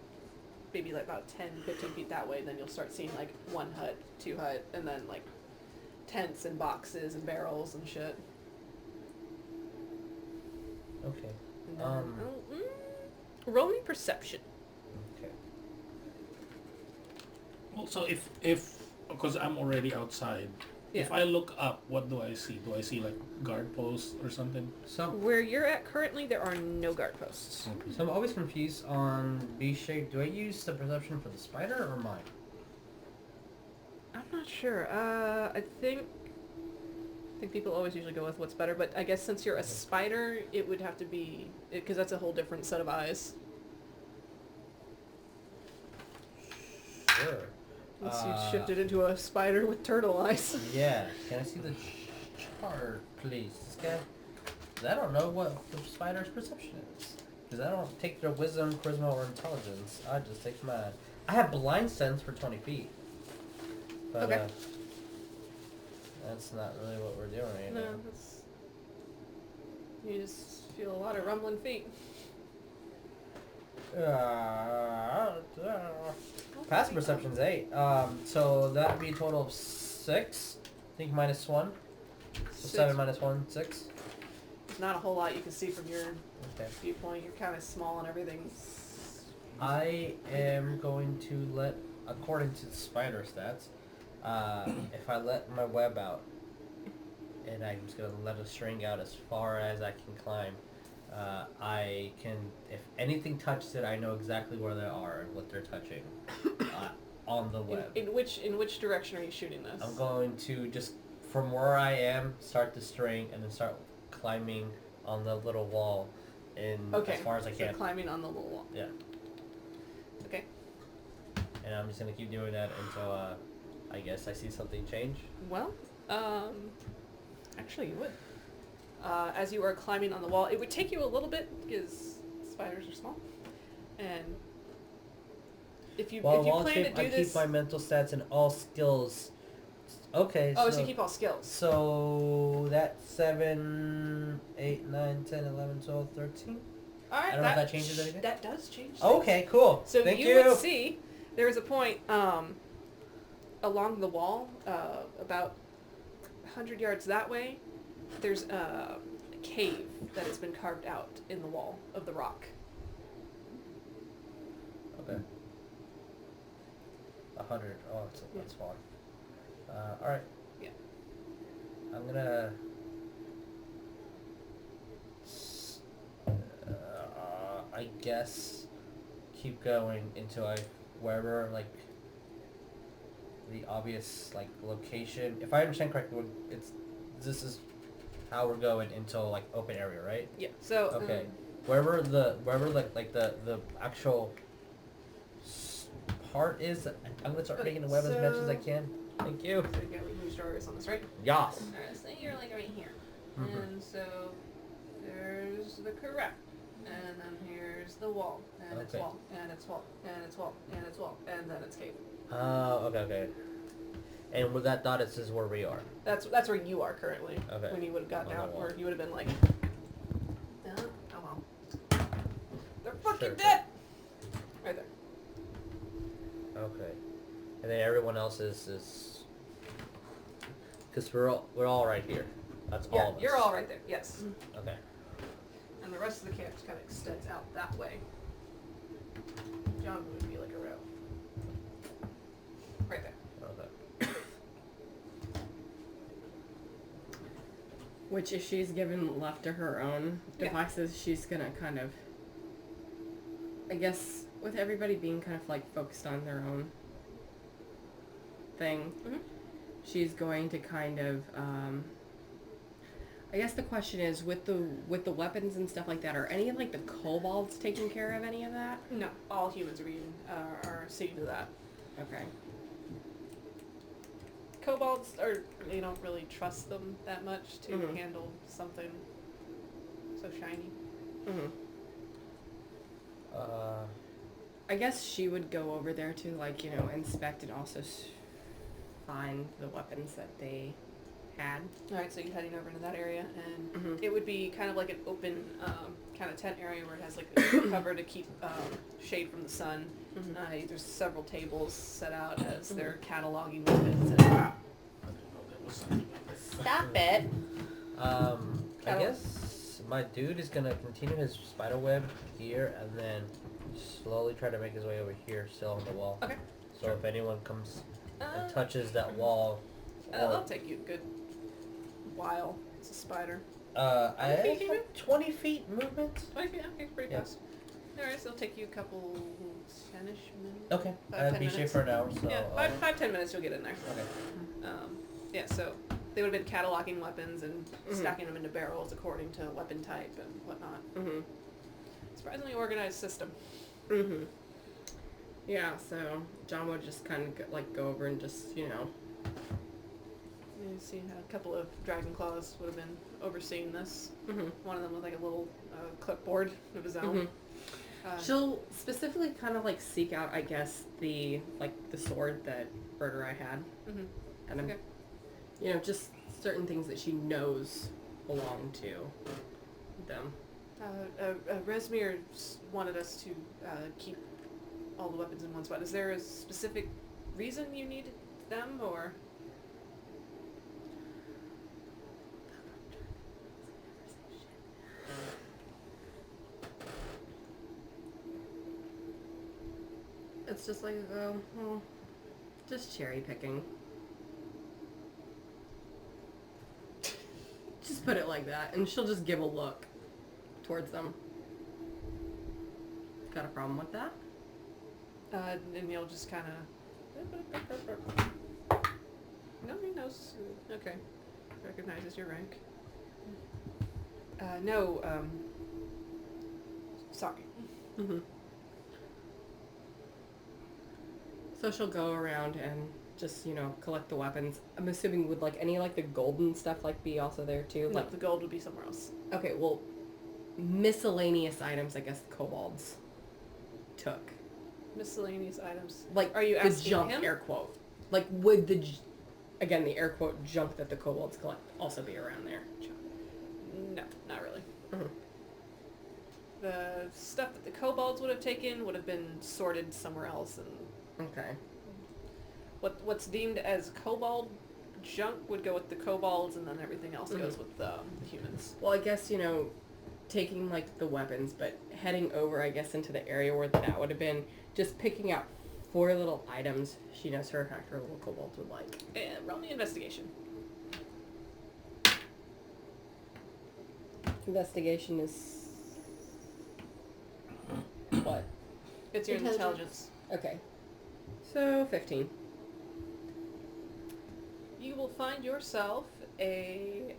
maybe like about 10, 15 feet that way, then you'll start seeing, like, 1 hut, 2 hut, and then, like, tents and boxes and barrels and shit. Okay. And then, roll me perception. Okay. Well, so if because I'm already outside, Yeah. if I look up, what do I see? Do I see like guard posts or something? So Where you're at currently, there are no guard posts. I'm always confused on B-shape. Do I use the perception for the spider or mine? I'm not sure. I think people always usually go with what's better, but I guess since you're a spider, it would have to be, because that's a whole different set of eyes. Sure. Unless you shifted into a spider with turtle eyes. Yeah. Can I see the chart, please? This guy. 'Cause I don't know what the spider's perception is. Because I don't take their wisdom, charisma, or intelligence. I just take mine. I have blind sense for 20 feet. But, Okay. that's not really what we're doing right No, now. that's... You just feel a lot of rumbling feet. Passive perception's 8. So that'd be a total of 6. I think minus 1. So 7 minus 1, 6. There's not a whole lot you can see from your Okay. viewpoint. You're kind of small and everything. I am going to let, according to the spider stats, if I let my web out, and I'm just going to let a string out as far as I can climb, I can, if anything touches it, I know exactly where they are and what they're touching on the web. In which direction are you shooting this? I'm going to just, from where I am, start the string and then start climbing on the little wall as far as I can. So climbing on the little wall. Yeah. Okay. And I'm just going to keep doing that until, I guess I see something change. Well, actually you would. As you are climbing on the wall, it would take you a little bit because spiders are small. And if you plan to do I this... keep my mental stats and all skills. Okay, so you keep all skills. So that's 7, 8, 9, 10, 11, 12, 13. Alright, I don't know if that changes anything. That does change things. Okay, cool. So Thank you would see there is a point along the wall, about 100 yards that way. There's a cave that has been carved out in the wall of the rock. Okay. 100. Oh, that's far. Alright. Yeah. I'm gonna... I guess keep going until wherever, like, the obvious, like, location. If I understand correctly, this is how we're going until, like, open area, right? Yeah. So okay. Wherever the actual part is, I'm gonna start making the web as much as I can. Thank you. So again, we moved our on this, right? Yes. Alright, so you're like right here. And so there's the correct. And then here's the wall. And it's wall. And it's wall. And it's wall. And it's wall. And then it's cave. Okay. And with that dot, it says where we are. That's where you are currently. Okay. When you would have gotten out, or you would have been like, oh well, they're fucking dead. Right there. Okay. And then everyone else is because we're all right here. That's all of us. You're all right there. Yes. Okay. And the rest of the camp just kind of extends out that way. Janva would be like a row. Right there. Okay. Which, if she's given left to her own devices, she's gonna kind of, I guess, with everybody being kind of like focused on their own thing, she's going to kind of, I guess the question is, with the weapons and stuff like that, are any of like the kobolds taking care of any of that? No, all humans are seeing to that. Okay. Kobolds you don't really trust them that much to handle something so shiny. I guess she would go over there to, like, you know, inspect and also find the weapons that they had. Alright, so you're heading over into that area, and it would be kind of like an open kind of tent area where it has like a cover to keep shade from the sun. There's several tables set out as they're cataloging weapons. And Stop it! I guess my dude is gonna continue his spiderweb here and then slowly try to make his way over here, still on the wall. Okay. So if anyone comes and touches that wall, that'll take you a good while. It's a spider. I have 20 feet movement. 20 feet? Okay, pretty Yeah. close. Alright, so it'll take you a couple 10-ish minutes. Okay. 5-10 I'd be minutes. for an hour, so... Yeah, 5-10 minutes you'll get in there. Okay. Yeah, so they would have been cataloging weapons and stacking them into barrels according to weapon type and whatnot. Surprisingly organized system. Yeah, so John would just kind of go over and just, you know... You see a couple of dragon claws would have been overseeing this. One of them with like a little clipboard of his own. She'll specifically kind of like seek out, I guess, the sword that Birdurai had. And Okay. you know, just certain things that she knows belong to them. Resmir wanted us to keep all the weapons in one spot. Is there a specific reason you needed them, or? It's just like, just cherry picking. Just put it like that, and she'll just give a look towards them. Got a problem with that? And you'll just kind of... No, he knows. Okay. Recognizes your rank. No, sorry. So she'll go around and just, you know, collect the weapons. I'm assuming would, like, any, like, the golden stuff, like, be also there, too? No, Like, the gold would be somewhere else. okay, well, miscellaneous items, I guess the kobolds took. Miscellaneous items. Like, Are you the asking junk, him? air quote. Like, would the, again, the air quote junk that the kobolds collect also be around there? No, not really. The stuff that the kobolds would have taken would have been sorted somewhere else, and Okay. what's deemed as kobold junk would go with the kobolds, and then everything else goes with the humans. Well, I guess, you know, taking, like, the weapons, but heading over, I guess, into the area where that would have been, just picking out 4 little items she knows her little kobolds would like. Roll me investigation. Investigation is... what? It's your Intelligence. intelligence. Okay. So, 15. You will find yourself a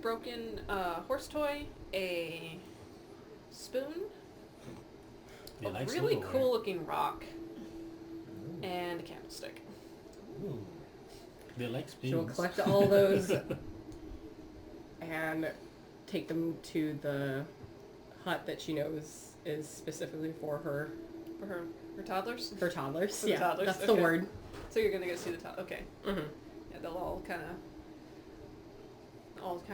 broken horse toy, a spoon, They a like really silverware. cool looking rock, and a candlestick. Ooh. They like spoons. She'll collect all those and take them to the hut that she knows is specifically for her For her toddlers? for toddlers. For the Yeah, toddlers, that's the okay. word. So you're gonna go see the toddler. Okay. Mm-hmm. Yeah, they'll all kind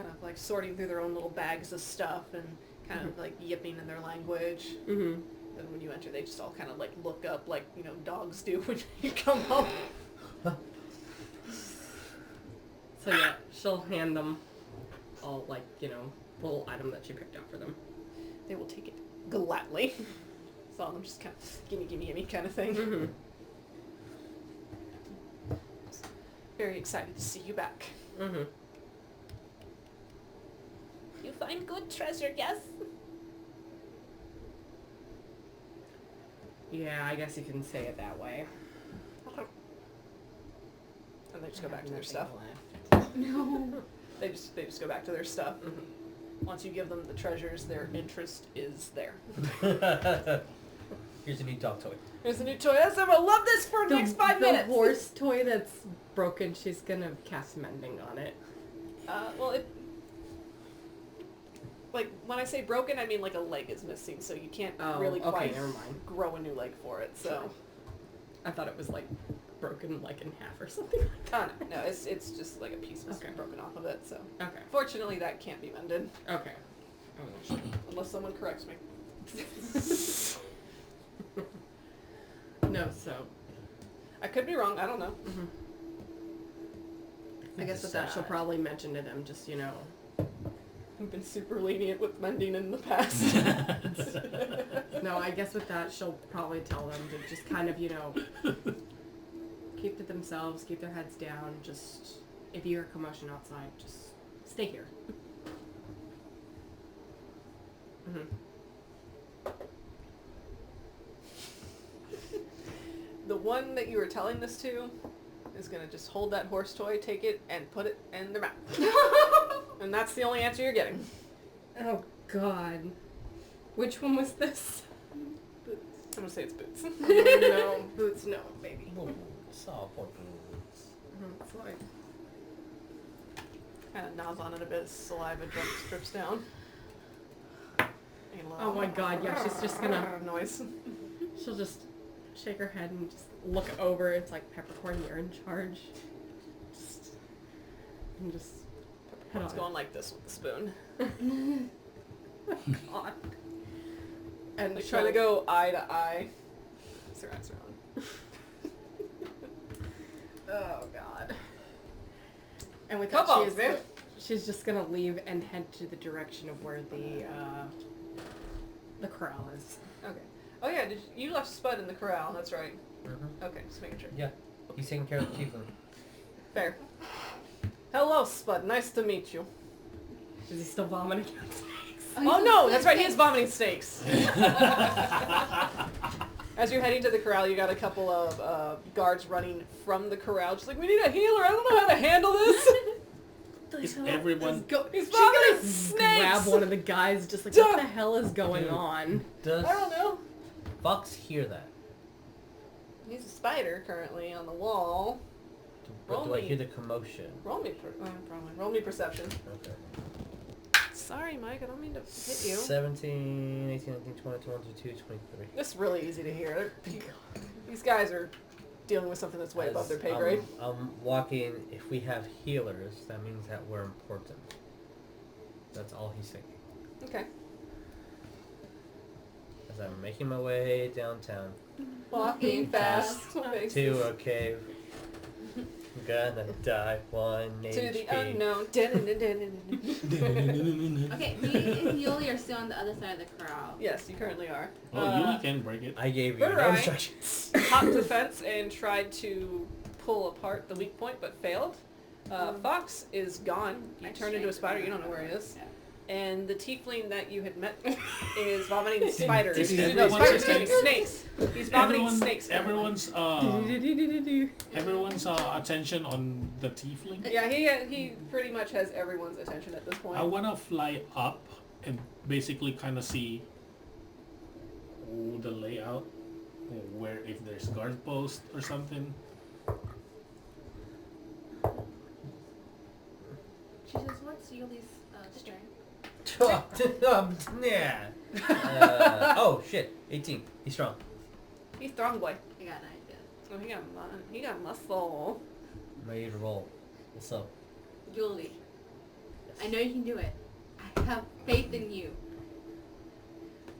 of like sorting through their own little bags of stuff and kind of like yipping in their language. Mm-hmm. Then when you enter, they just all kind of like look up like, you know, dogs do when you come home. So yeah, she'll hand them all, like, you know, little item that she picked out for them. They will take it gladly. So I'm just kind of gimme, gimme, gimme kind of thing. Mm-hmm. Very excited to see you back. Mm-hmm. You find good treasure, yes? Yeah, I guess you can say it that way. And they just go back to their Nothing stuff. left. No. They just go back to their stuff. Once you give them the treasures, their interest is there. Here's a new dog toy. Here's a new toy. I love this for the next 5 minutes. The horse toy that's broken, she's gonna cast mending on it. Well, like, when I say broken, I mean like a leg is missing, so you can't really quite never mind. grow a new leg for it, so. I thought it was like broken like in half or something like that. Oh, no, it's just like a piece was broken off of it, so. Okay. Fortunately, that can't be mended. Okay. I wasn't sure. Unless someone corrects me. No, so. I could be wrong, I don't know. I guess with that she'll probably mention to them just, I've been super lenient with mending in the past. No, I guess with that she'll probably tell them to just kind of, keep to themselves, keep their heads down, just, if you hear commotion outside, just stay here. The one that you were telling this to is gonna just hold that horse toy, take it, and put it in their mouth. And that's the only answer you're getting. Oh, God. Which one was this? Boots. I'm gonna say it's Boots. No, Boots, no, baby. Saw poor Boots. It's like... Kind of gnaws on it a bit, saliva drips down. Oh my God, yeah, she's just gonna... noise. She'll just shake her head and just look over. It's like, Peppercorn, you're in charge. And just... It's going like this with the spoon. God. And they try to go eye to eye. Their eyes are on. Oh, God. And with Come that, on, man. she's just gonna leave and head to the direction of where the corral is. Okay. Oh yeah, you left Spud in the corral, that's right. Mm-hmm. Okay, just making sure. Yeah, he's taking care of the tiefling. Fair. Hello, Spud. Nice to meet you. Is he still vomiting? Oh no, that's right, he is vomiting snakes. As you're heading to the corral, you got a couple of guards running from the corral, just like, we need a healer, I don't know how to handle this. Is everyone... He's vomiting snakes! Grab one of the guys, just like, what the hell is going on? Does I don't know. Fox hear that? He's a spider currently on the wall. But do I hear the commotion? Roll me, probably. Roll me perception. Okay. Sorry, Mike, I don't mean to hit you. 17, 18, 19, 20, 21, 22, 23. It's really easy to hear. These guys are dealing with something that's way above their pay grade. I'm walking. If we have healers, that means that we're important. That's all he's thinking. Okay. As I'm making my way downtown. Walking fast. To a cave. I'm gonna die one HP. To the unknown. Okay, me and Yuliy are still on the other side of the corral. Yes, you currently are. Oh, Yuliy can break it. I gave you no Birdurai instructions. hopped the fence and tried to pull apart the weak point, but failed. Fox is gone. He turned into a spider. You don't know where he is. Yeah. And the tiefling that you had met is vomiting spiders. Is No, everyone spiders, saying- snakes. He's vomiting snakes. Everyone's attention on the tiefling. Yeah, he pretty much has everyone's attention at this point. I want to fly up and basically kind of see the layout, where if there's guard post or something. She says, what's Yuliy's strength? Yeah. Oh shit! 18. He's strong. He's strong boy. I got an idea. Oh, he got muscle. I'm ready to roll. What's up? Yuliy, I know you can do it. I have faith in you.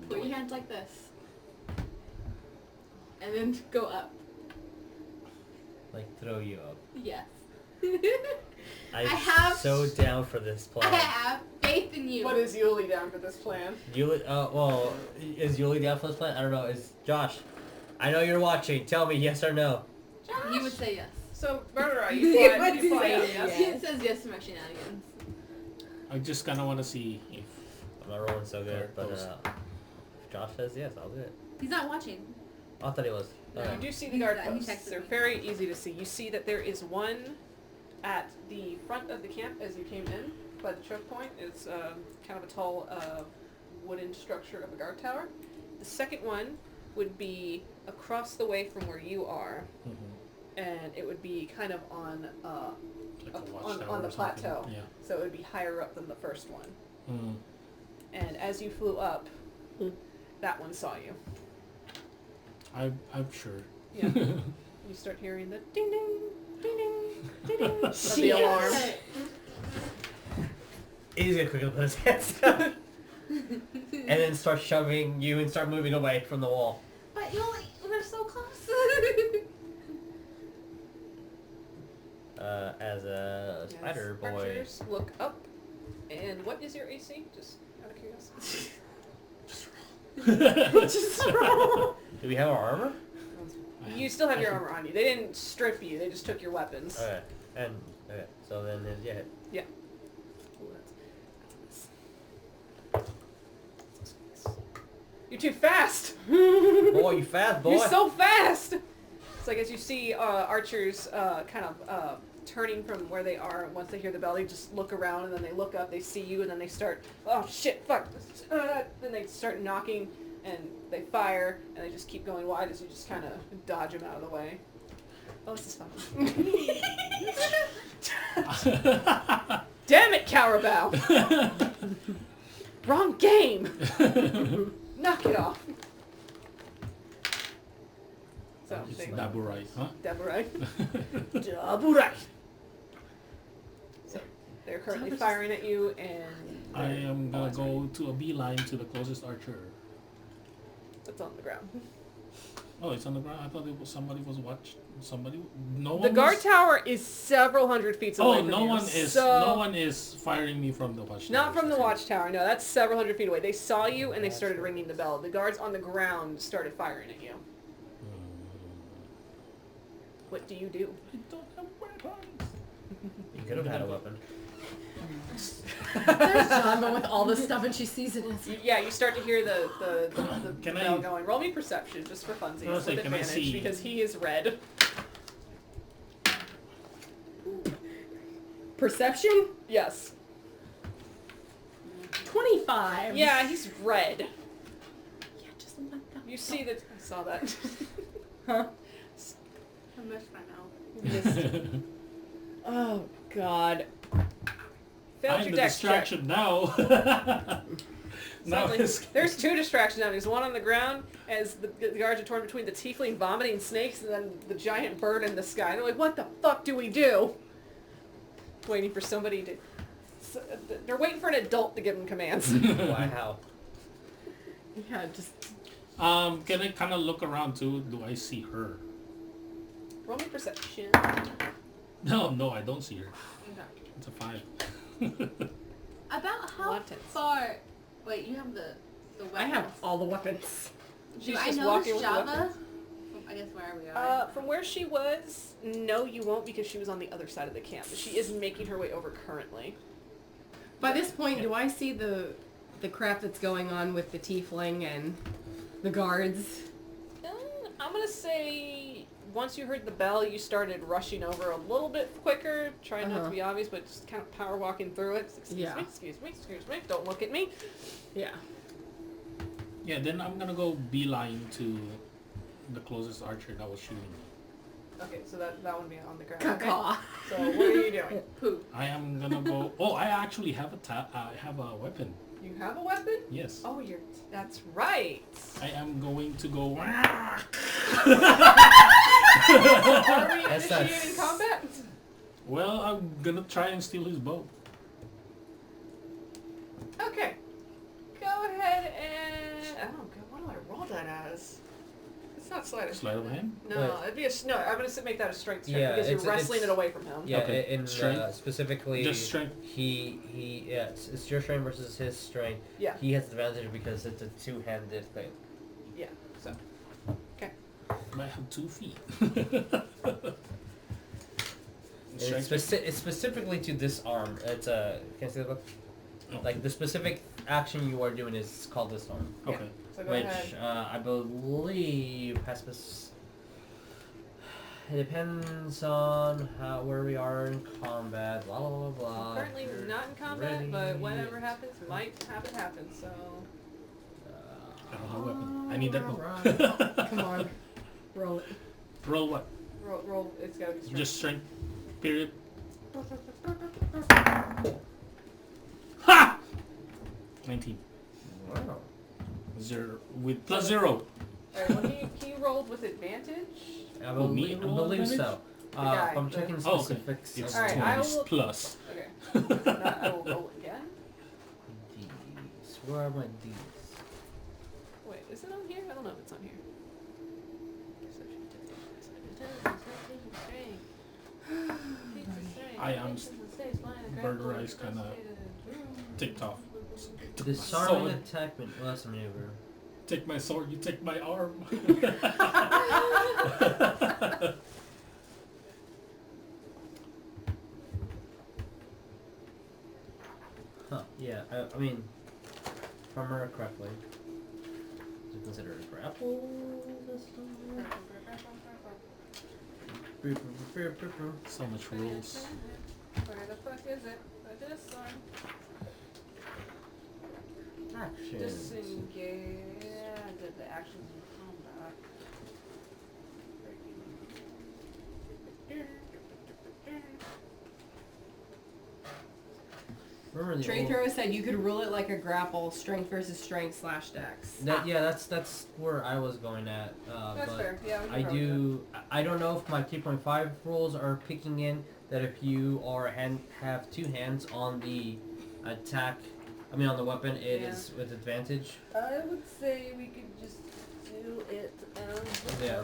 Put your hands like this. And then go up. Like throw you up. Yes. I'm have- so down for this I plan. have faith in you. What is Yuliy down for this plan? Yuliy, well, is Yuliy down for this plan? I don't know. Is Josh? I know you're watching. Tell me yes or no. He would say yes. So, Birdurai, you fly What you fly say out, yes? yes? He says yes to my shenanigans. I just kind of want to see if I'm not rolling so good, but Post. if Josh says yes, I'll do it. He's not watching. I thought he was. No. Okay. You do see the He's guard he posts. texted They're me. very easy to see. You see that there is one At the front of the camp, as you came in, by the choke point, is kind of a tall wooden structure of a guard tower. The second one would be across the way from where you are, and it would be kind of on the plateau. Yeah. So it would be higher up than the first one. And as you flew up, that one saw you. I'm sure. Yeah. You start hearing the ding ding, ding ding, ding ding of the alarm. He's gonna quickly put his hands down. And then start shoving you and start moving away from the wall. But Yuliy, we're so close. As a spider boy. Archers look up. And what is your AC? Just out of curiosity. Just roll. Do we have our armor? You still have your armor on you. They didn't strip you. They just took your weapons. Okay. And okay. So then yeah. Yeah. You're too fast. Boy, you fast, boy. You're so fast. So I guess you see archers kind of turning from where they are. Once they hear the bell, they just look around and then they look up. They see you and then they start. Oh shit! Fuck! Then they start knocking and they fire and they just keep going wide as you just kind of dodge them out of the way. Oh, this is fun. Damn it, Carabao! Wrong game. Knock it off. So It's Birdurai, huh? Birdurai. Birdurai. So they're currently firing at you, and I am gonna go to a beeline to the closest archer. it's on the ground. Oh, it's on the ground. I thought it was somebody was watching. Somebody. No one. The guard tower is several hundred feet away. Oh, from no you, one is. so No one is firing me from the watchtower. Not from the watchtower. No, that's several hundred feet away. They saw you and they started ringing the bell. The guards on the ground started firing at you. What do you do? I don't have weapons. You could have had a weapon. There's Janva with all this stuff and she sees it and Yeah, you start to hear the Can bell I- going. Roll me perception just for funsies I was with like, can I advantage see- because he is red. Perception? Yes. 25. Yeah, he's red. Yeah, just let them. You see that? I saw that. Huh? I missed my mouth. Missed. Oh God. Failed I'm your the dex check. distraction now. Now Suddenly, it's there's two distractions now. There's one on the ground as the guards are torn between the tiefling vomiting snakes and then the giant bird in the sky. They're like, what the fuck do we do? Waiting for somebody to... They're waiting for an adult to give them commands. Wow. Yeah, just. Can I kind of look around too? Do I see her? Roll me perception. No, I don't see her. Okay. It's a 5. About how Wanted. far... Wait, you have the weapons. I have all the weapons. Do She's I just notice walking with Java? weapons. I guess where we are. From where she was, no, you won't because she was on the other side of the camp. But she is making her way over currently. By this point, do I see the crap that's going on with the tiefling and the guards? I'm gonna say once you heard the bell, you started rushing over a little bit quicker, trying not to be obvious, but just kind of power walking through it. Yeah. Excuse me, don't look at me. Yeah. Yeah, then I'm gonna go beeline to the closest archer that was shooting me. Okay, so that one be on the ground. Caw. Okay? So what are you doing? Poo. I am gonna go. Oh, I actually have I have a weapon. You have a weapon? Yes. Oh, that's right. I am going to go. Are we That's not- initiating combat? Well, I'm gonna try and steal his bow. Okay. Go ahead and... Oh, God, what do I roll that as? It's not sleight of Sleight of hand? No, Wait. it'd be no, I'm going to make that a strength check Yeah, because you're it's- wrestling it's- it away from him. Yeah, Okay. in Strength? specifically, Just strength. yeah, it's your strength versus his strength. Yeah. He has advantage because it's a two-handed thing. Yeah, so. Okay. I have 2 feet. And it's specifically to disarm. It's a. Can I see the book? Oh. Like the specific action you are doing is called disarm, Okay. So go which ahead. I believe has It depends on where we are in combat. Blah blah blah blah. Currently You're not in combat, ready. but whatever happens might have it happen. So I don't have a weapon. I need that bow. Come on. Roll it. Roll what? roll. It's gotta be strength. Just strength. Period. Ha! 19. Wow. 0 with plus 0. Alright, well he rolled with advantage. I Oh, me believe, I roll believe advantage? so. guy, I'm the- checking Oh, okay. specifics. It's Alright, 20 I will- plus. Okay. Now I will roll again. D's. Where are my D's? Wait, is it on here? I don't know if it's on here. I am Birdurai kind of ticked off. Disarming Sword. attack less maneuver. Take my sword, you take my arm. Huh, yeah, I mean, if I remember correctly, is it considered a grapple this time? So much rules. Where the fuck is it? This one. Actions. Disengage. I did the actions in combat. Remember the Trade old... Thrower said you could rule it like a grapple, strength versus strength / dex. Yeah, that's where I was going at. That's but fair. Yeah, we can I roll with do. I don't know if my 3.5 rules are picking in that if you are have two hands on the attack, I mean on the weapon, it is with advantage. that. I would say we could just do it as Yeah.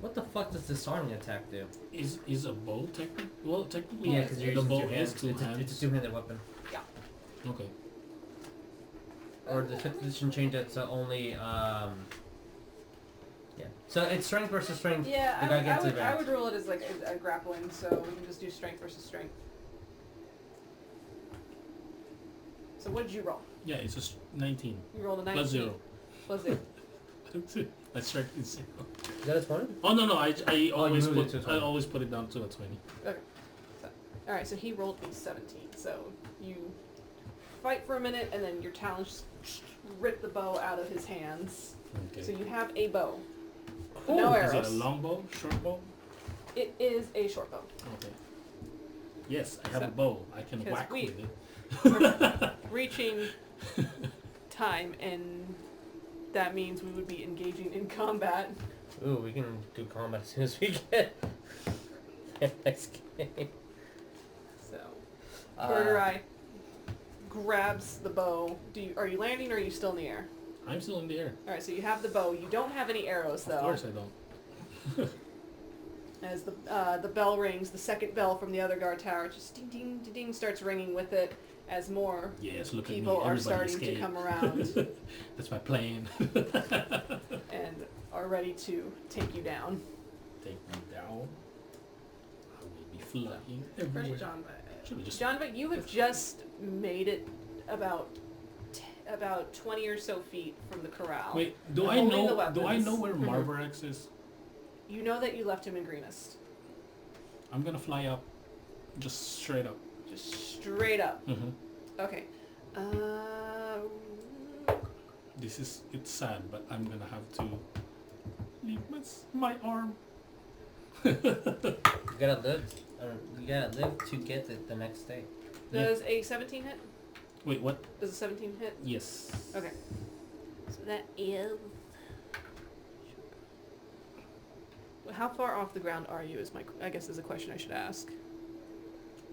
What the fuck does disarming attack do? Is a bow technically? Well, technically, Yeah, because you're the using bow two hands. is two hands. It's a two-handed weapon. Okay. Or the 5th edition changed it to only yeah. So it's strength versus strength. Yeah, The guy gets I advantage. would rule it as like a grappling, so we can just do strength versus strength. So what did you roll? Yeah, it's just 19 You rolled a 19. plus 0. Plus 0. My strength is 0. Is that a 20? Oh no, I always moved it put to a 20. I always put it down to a 20. Alright, so he rolled a 17. So you fight for a minute, and then your talons just rip the bow out of his hands. Okay. So you have a bow. Ooh, No is it arrows. a long bow, short bow? It is a short bow. Okay. Yes, I have So- a bow. I can 'cause whack we- with it. We're reaching time, and that means we would be engaging in combat. Ooh, we can do combat as soon as we get next game. So, Birdurai grabs the bow. Are you landing, or are you still in the air? I'm still in the air. All right, so you have the bow. You don't have any arrows, though. Of course I don't. As the bell rings, the second bell from the other guard tower just ding ding ding ding starts ringing with it as more Yes, look people at me. are Everybody starting to escape. come around That's my plan. and are ready to take you down. Take me down. I will be flying First, everywhere. Janva. Should've just Janva, you have just made it about 20 or so feet from the corral. Wait, do You're I holding the know? Do I weapons. know where Marvarax is? You know that you left him in Greenest. I'm gonna fly up, just straight up. Just straight up. Mm-hmm. Okay. It's sad, but I'm gonna have to leave my arm. You gotta live. You gotta live to get it the next day. Does a 17 hit? Wait, what? Does a 17 hit? Yes. Okay. So that is... How far off the ground are you? I guess is a question I should ask.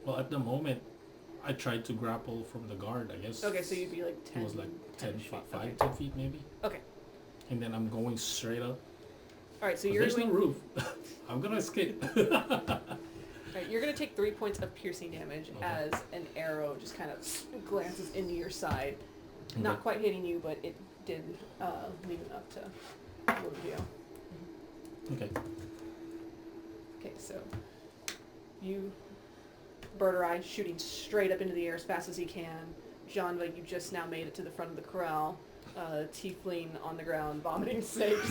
Well, at the moment, I tried to grapple from the guard. I guess. Okay, so you'd be like 10. It was like 10 feet. feet, Okay. 10 feet maybe. Okay. And then I'm going straight up. All right, so 'Cause you're there's doing... no roof. I'm gonna escape. Right, you're gonna take 3 points of piercing damage Okay. as an arrow just kind of glances into your side. Not Okay. quite hitting you, but it did leave enough to wound you. Okay. Okay, so you, Birdurai, shooting straight up into the air as fast as he can. Janva, you just now made it to the front of the corral. tiefling on the ground vomiting snakes.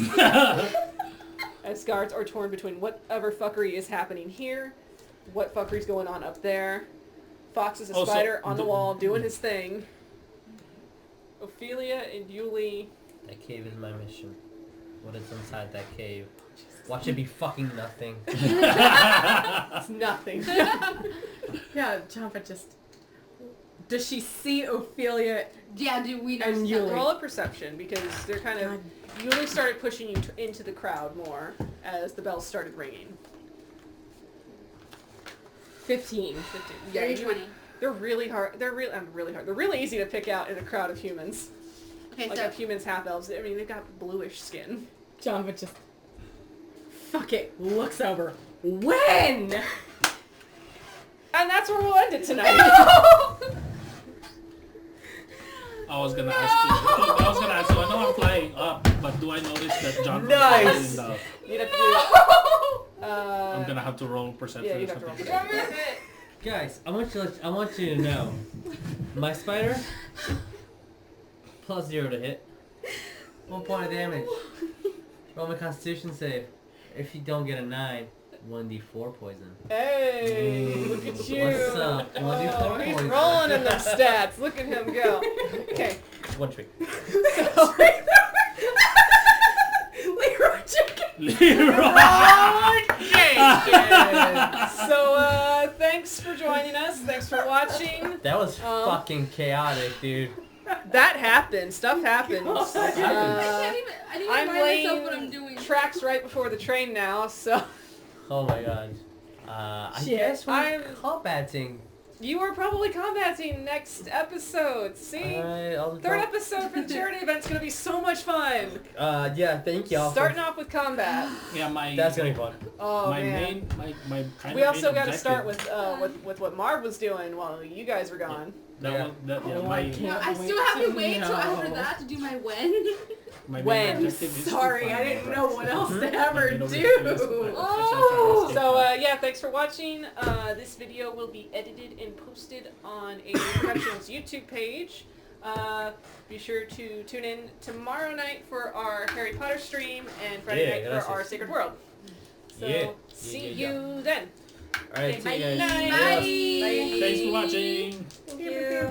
As guards are torn between whatever fuckery is happening here, what fuckery's going on up there. Fox is a spider on the wall doing his thing. Ophelia and Yuliy. That cave is my mission. What is inside that cave? Watch it be fucking nothing. It's nothing. Yeah, Janva just... Does she see Ophelia Yeah, do we know? and Yuliy? Roll a perception because they're kind of... Yuliy started pushing you into the crowd more as the bells started ringing. 15. 15. Yeah, you- 20. They're really hard. They're really hard. They're really easy to pick out in a crowd of humans. Okay, Like so of humans, half elves. I mean, they've got bluish skin. Janva just... Fuck it. Looks over. When? And that's where we'll end it tonight. I was gonna ask you. I know I'm flying up, but do I notice that John? Nice! In the, You'd have to do... I'm gonna have to roll perception Yeah, or you'd have to roll something. perception. Guys, I want you to know, my spider, +0 to hit, 1 point of damage. Roll my Constitution save. If you don't get a 9, 1d4 poison. Hey, look at you. What's up? 1d4 Oh, he's poison. rolling in them stats. Look at him go. Okay. One tree. So, Leroy chicken. so thanks for joining us. Thanks for watching. That was fucking chaotic, dude. That happened. Stuff happens. I didn't even I'm remind myself laying what I'm doing. tracks right before the train now, so Oh my god. I Shit. guess we're I'm- combating. you are probably combating next episode. See? Alright, I'll Third episode for the charity event's gonna be so much fun. yeah, thank y'all. Starting off with combat. Yeah, my That's gonna be fun. Oh my man. my kind We of also main got to start objective- with what Marv was doing while you guys were gone. yeah, Oh, my I can't No, I still have to wait till after know. that to do my when. my main When? objective is to Sorry, find I didn't Marvarax. know what else to ever Get over do. the place. Oh! So yeah, thanks for watching. This video will be edited and posted on a Productions YouTube page. Be sure to tune in tomorrow night for our Harry Potter stream and Friday night gracias. for our Sacred World. So Yeah. see Yeah. you then. Alright, see you guys. Bye. Bye. Thanks for watching. Thank you.